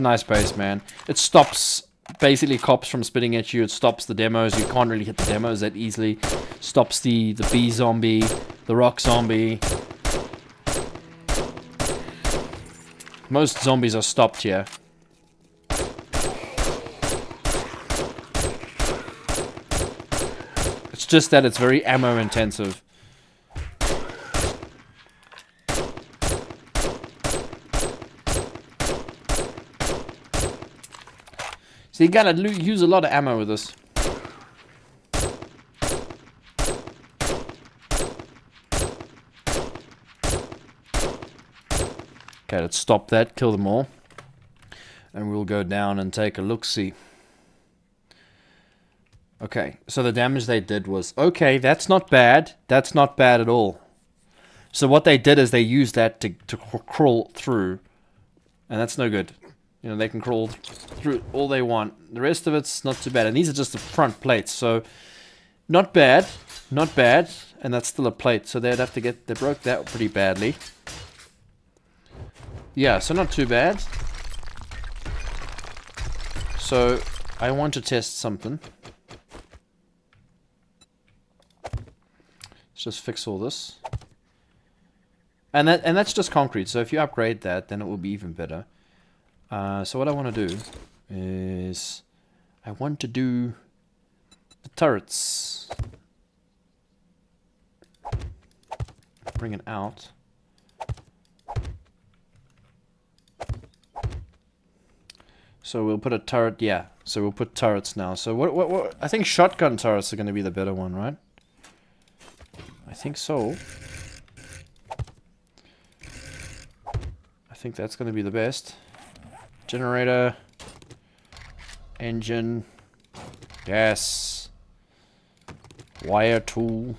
nice base, man. It stops basically cops from spitting at you. It stops the demos. You can't really hit the demos that easily. Stops the bee zombie, the rock zombie. Most zombies are stopped here. It's just that it's very ammo intensive. So you gotta use a lot of ammo with this. Okay, let's stop that, kill them all. And we'll go down and take a look-see. Okay, so the damage they did was... Okay, that's not bad. That's not bad at all. So what they did is they used that to crawl through. And that's no good. You know, they can crawl through all they want. The rest of it's not too bad. And these are just the front plates, so... Not bad. Not bad. And that's still a plate, so they'd have to get... They broke that pretty badly. Yeah, so not too bad. So, I want to test something. Let's just fix all this. And that's just concrete, so if you upgrade that, then it will be even better. So what I want to do is... I want to do the turrets. Bring it out. So we'll put a turret, yeah. So we'll put turrets now. So what I think shotgun turrets are going to be the better one, right? I think so. I think that's going to be the best. Generator. Engine. Gas. Wire tool.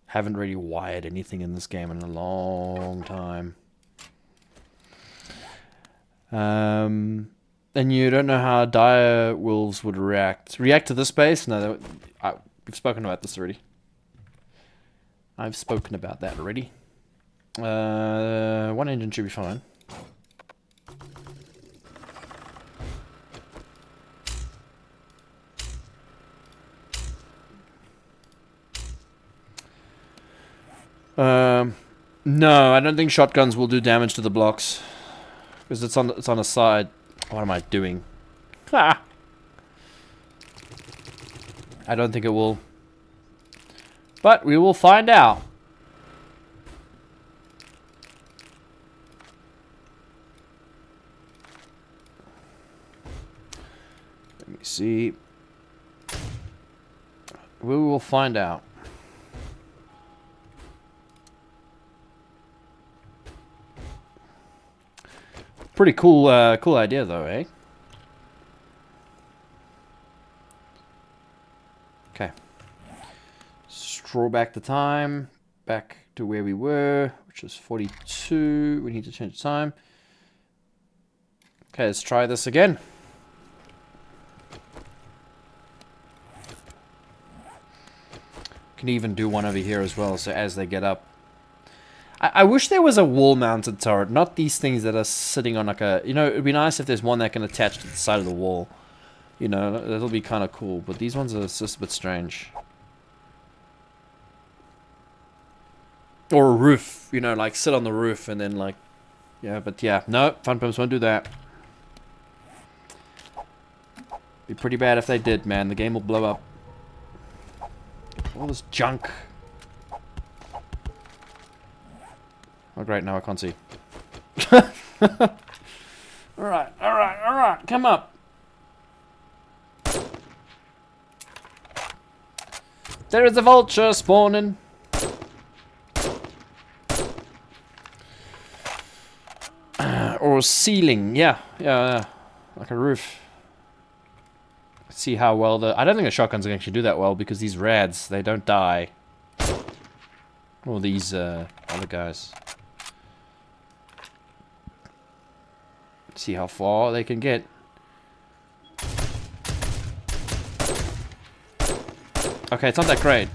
Haven't really wired anything in this game in a long time. And you don't know how dire wolves would react. React to this base? No, we've spoken about this already. I've spoken about that already. One engine should be fine. No, I don't think shotguns will do damage to the blocks. Because it's on a side. What am I doing? Ah! I don't think it will. But we will find out. Let me see. We will find out. Pretty cool, cool idea though, eh? Okay. Draw back the time, back to where we were, which is 42. We need to change the time. Okay, let's try this again. Can even do one over here as well, so as they get up. I wish there was a wall-mounted turret, not these things that are sitting on like a... You know, it'd be nice if there's one that can attach to the side of the wall. You know, that'll be kind of cool, but these ones are just a bit strange. Or a roof, you know, like sit on the roof and then like... Yeah, but yeah, no, Fun Pumps won't do that. Be pretty bad if they did, man. The game will blow up. All this junk. Oh great, now I can't see. Alright, come up. There is a vulture spawning. Or ceiling, yeah, like a roof. Let's see how well I don't think the shotguns can actually do that well because these rads, they don't die. Or these other guys. See how far they can get. Okay, it's not that great.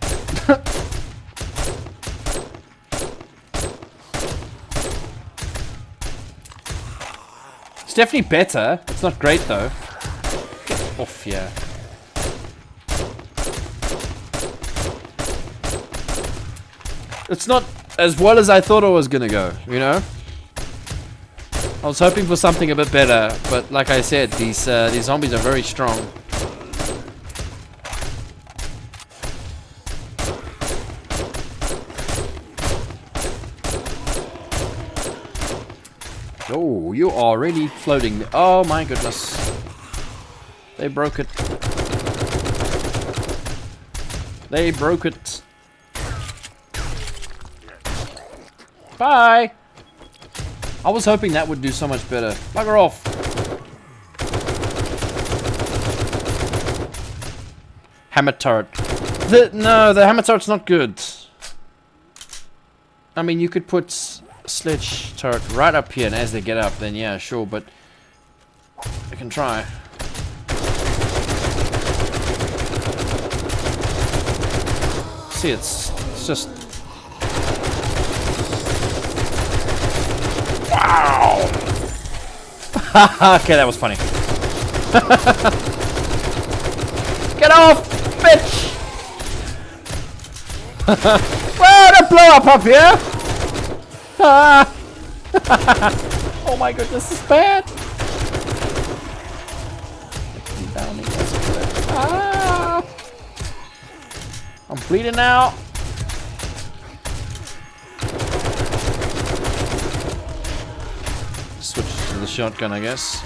It's definitely better. It's not great though. Get off here. It's not as well as I thought it was gonna go, you know? I was hoping for something a bit better, but like I said, these zombies are very strong. Oh, you are really floating. Oh my goodness. They broke it. They broke it. Bye! I was hoping that would do so much better. Bugger off! Hammer turret. No, the hammer turret's not good. I mean, you could put sledge turret right up here, and as they get up, then yeah, sure, but I can try. See, it's just... Wow! Okay, that was funny. Get off, bitch! Well, don't blow up here! Oh my goodness, this is bad! Ah! I'm bleeding now. Switch to the shotgun, I guess.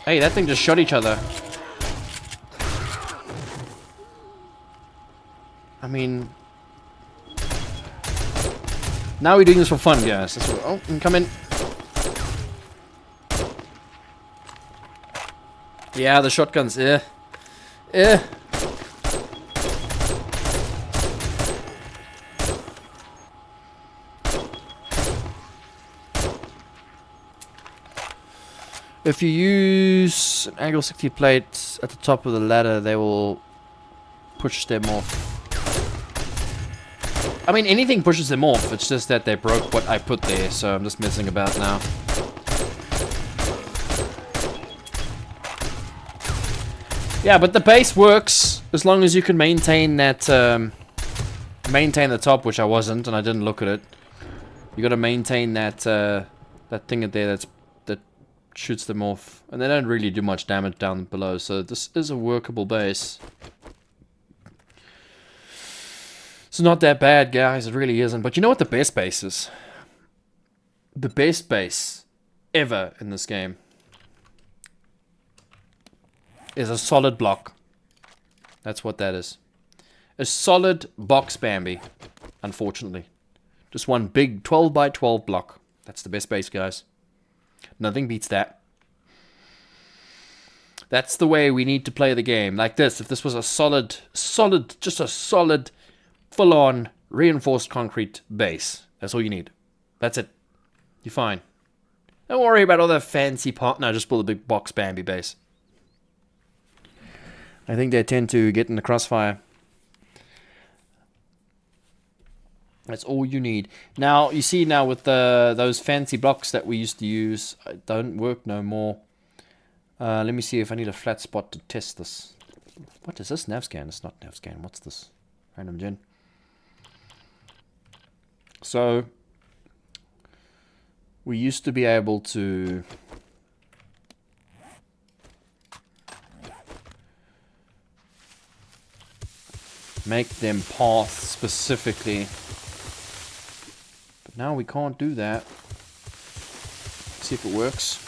Hey, that thing just shot each other. I mean... Now we're doing this for fun, guys. That's what, oh, come in. Yeah, the shotguns, yeah. Yeah. If you use an angle 60 plate at the top of the ladder, they will push them off. I mean, anything pushes them off. It's just that they broke what I put there, so I'm just messing about now. Yeah, but the base works as long as you can maintain that, maintain the top, which I wasn't, and I didn't look at it. You got to maintain that that thing in there that shoots them off, and they don't really do much damage down below. So this is a workable base. It's not that bad, guys. It really isn't. But you know what the best base is? The best base ever in this game is a solid block. That's what that is. A solid box Bambi, unfortunately. Just one big 12 by 12 block. That's the best base, guys. Nothing beats that. That's the way we need to play the game. Like this. If this was a solid, just a solid, full-on, reinforced concrete base. That's all you need. That's it. You're fine. Don't worry about all the fancy part. No, just build a big box Bambi base. I think they tend to get in the crossfire. That's all you need. Now, you see now with those fancy blocks that we used to use, don't work no more. Let me see if I need a flat spot to test this. What is this? Navscan? It's not Navscan. What's this? Random gen. So, we used to be able to make them path specifically. But now we can't do that. Let's see if it works.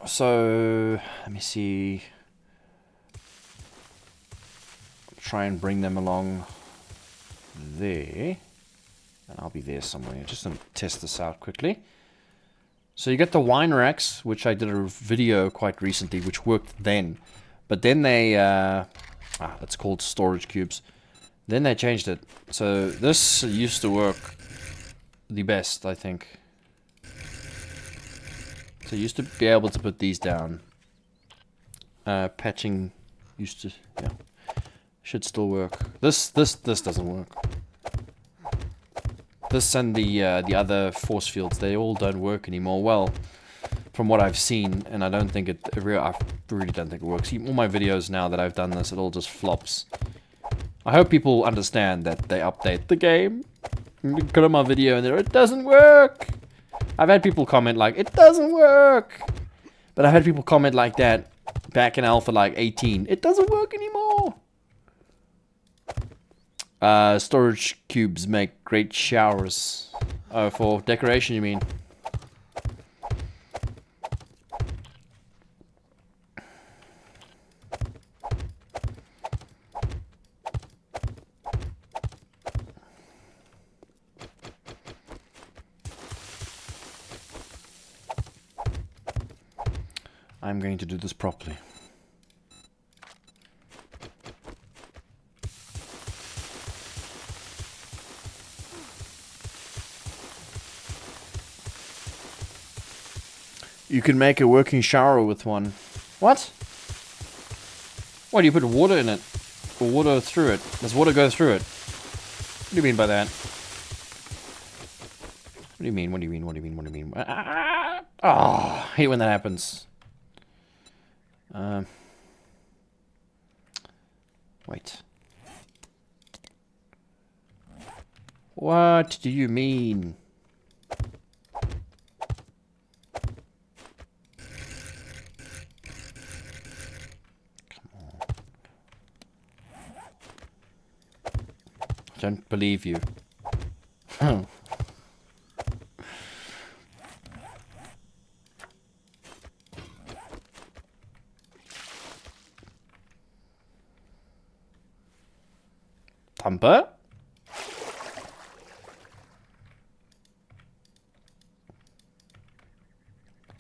So, let me see. Try and bring them along there. And I'll be there somewhere. Just to test this out quickly. So you get the wine racks, which I did a video quite recently, which worked then. But then they, that's called storage cubes. Then they changed it. So this used to work the best, I think. So you used to be able to put these down. Patching used to, yeah, should still work. This doesn't work. This and the other force fields, they all don't work anymore. Well, from what I've seen, and I don't think I really don't think it works. All my videos now that I've done this, it all just flops. I hope people understand that they update the game. You can on my video and there, it doesn't work. I've had people comment like, it doesn't work. But I've had people comment like that back in Alpha like 18. It doesn't work anymore. Storage cubes make great showers. Oh, for decoration you mean? I'm going to do this properly. You can make a working shower with one. What? What, do you put water in it? Or water through it? Does water go through it? What do you mean by that? What do you mean? What do you mean? What do you mean? What do you mean? Ah! Oh, I hate when that happens. Wait. What do you mean? Come on. I don't believe you. Thumper?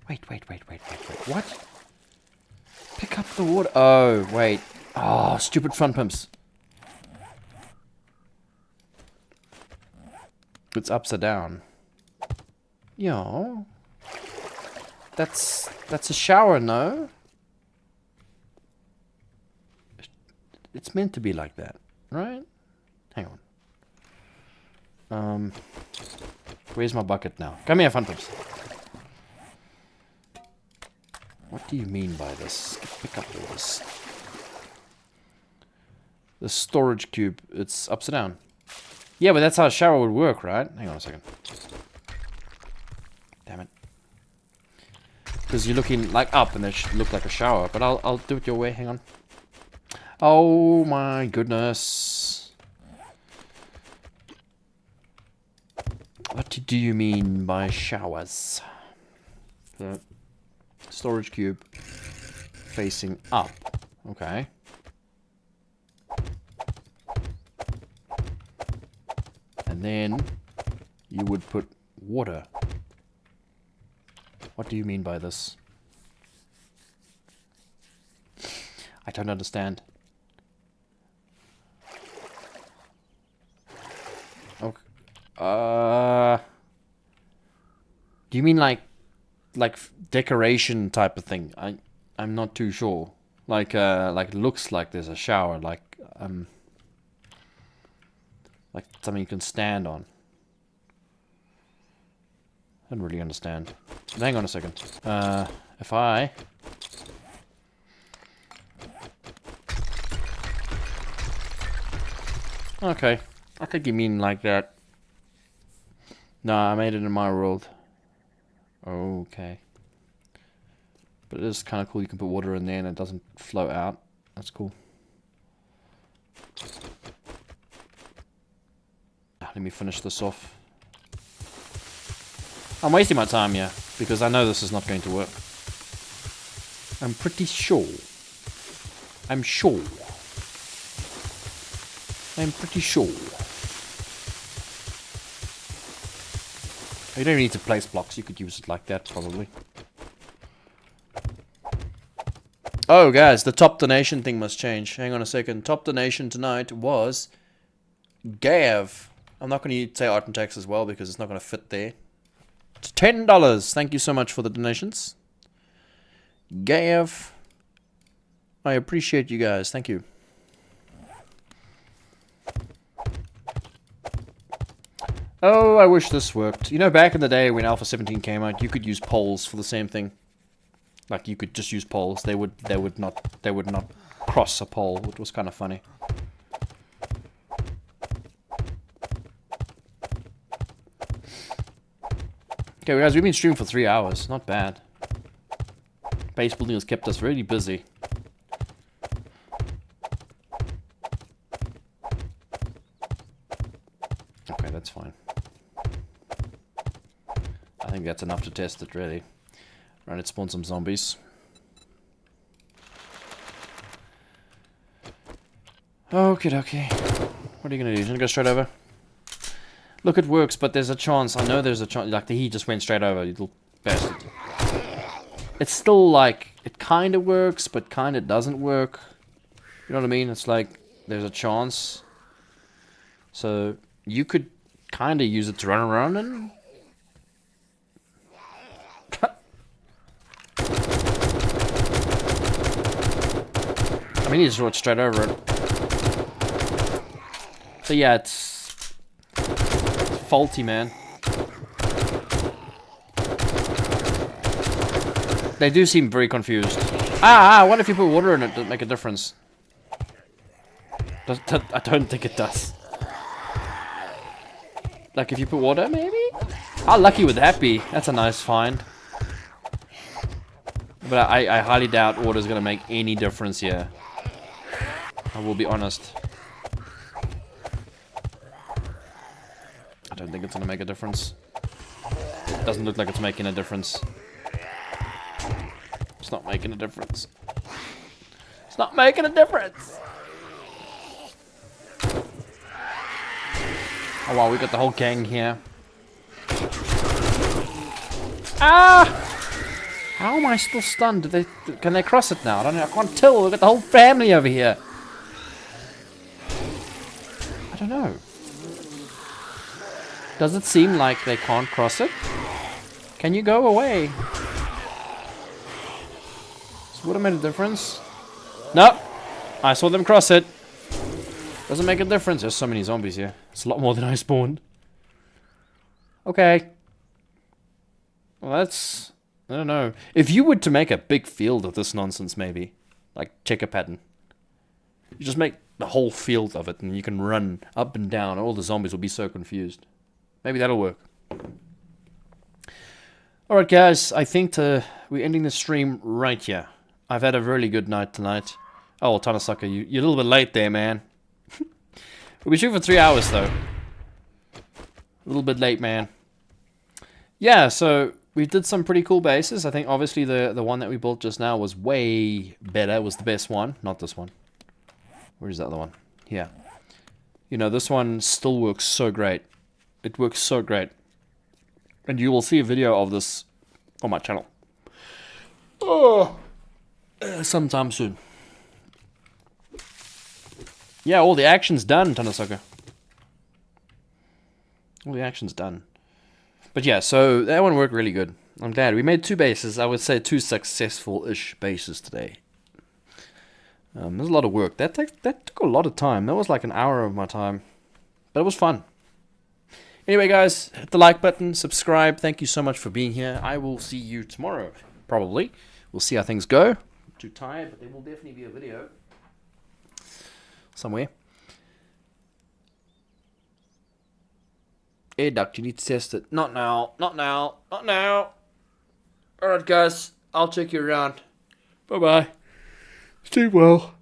Wait. What? Pick up the water. Oh, wait. Oh, stupid front pumps. It's upside down. Yeah. That's a shower, no? It's meant to be like that, right? Hang on. Where's my bucket now? Come here, front pumps. What do you mean by this? Pick up all this. The storage cube, it's upside down. Yeah, but that's how a shower would work, right? Hang on a second. Damn it. Because you're looking like up and it should look like a shower. But I'll do it your way, hang on. Oh my goodness. What do you mean by showers? The storage cube facing up. Okay. And then you would put water. What do you mean by this? I don't understand. Okay. Do you mean like decoration type of thing? I'm not too sure. Like looks like there's a shower, like something you can stand on. I don't really understand. But hang on a second. If I okay, I think you mean like that. No, I made it in my world. Okay. But it is kind of cool. You can put water in there and it doesn't flow out. That's cool. Let me finish this off. I'm wasting my time here because I know this is not going to work. I'm pretty sure. I'm sure. I'm pretty sure. You don't even need to place blocks. You could use it like that, probably. Oh, guys, the top donation thing must change. Hang on a second. Top donation tonight was Gav. I'm not going to say art and text as well because it's not going to fit there. It's $10. Thank you so much for the donations. Gav. I appreciate you guys. Thank you. Oh, I wish this worked. You know, back in the day when Alpha 17 came out, you could use poles for the same thing. Like, you could just use poles. They would not cross a pole, which was kind of funny. Okay, guys, we've been streaming for 3 hours. Not bad. Base building has kept us really busy. Okay, that's fine. I think that's enough to test it, really. Right, let's spawn some zombies. Okie dokie. What are you gonna do? You're gonna go straight over? Look, it works, but there's a chance. I know there's a chance. Like, he just went straight over, you little bastard. It's still like, it kind of works, but kind of doesn't work. You know what I mean? It's like, there's a chance. So, you could kind of use it to run around and... I mean, he just went straight over it. So yeah, it's faulty, man. They do seem very confused. What if you put water in it? Does it make a difference? I don't think it does. Like if you put water, maybe? How lucky would that be? That's a nice find. But I highly doubt water's gonna make any difference here. I will be honest. I don't think it's gonna make a difference. It doesn't look like it's making a difference. It's not making a difference. It's not making a difference! Oh wow, we got the whole gang here. Ah! How am I still stunned? Can they cross it now? I don't know. I can't tell. We've got the whole family over here. I don't know. Does it seem like they can't cross it? Can you go away? So would have made a difference? Nope. I saw them cross it. Doesn't make a difference. There's so many zombies here. It's a lot more than I spawned. Okay. Well, that's... I don't know. If you were to make a big field of this nonsense, maybe. Like, checker pattern. You just make the whole field of it, and you can run up and down. All the zombies will be so confused. Maybe that'll work. Alright, guys. I think we're ending the stream right here. I've had a really good night tonight. Oh, Tanasucker, you're a little bit late there, man. We'll be shooting for 3 hours, though. A little bit late, man. Yeah, so... we did some pretty cool bases. I think obviously the one that we built just now was way better. It was the best one. Not this one. Where's the other one? Here. You know, this one still works so great. It works so great. And you will see a video of this on my channel. Oh, sometime soon. Yeah, all the action's done, Tanasuka. All the action's done. But yeah, so that one worked really good. I'm glad. We made 2 bases. I would say 2 successful-ish bases today. There's a lot of work. That took a lot of time. That was like an hour of my time. But it was fun. Anyway, guys, hit the like button, subscribe. Thank you so much for being here. I will see you tomorrow, probably. We'll see how things go. I'm too tired, but there will definitely be a video. Somewhere. Air duct, you need to test it. Not now, not now, not now. Alright guys, I'll check you around. Bye bye. Stay well.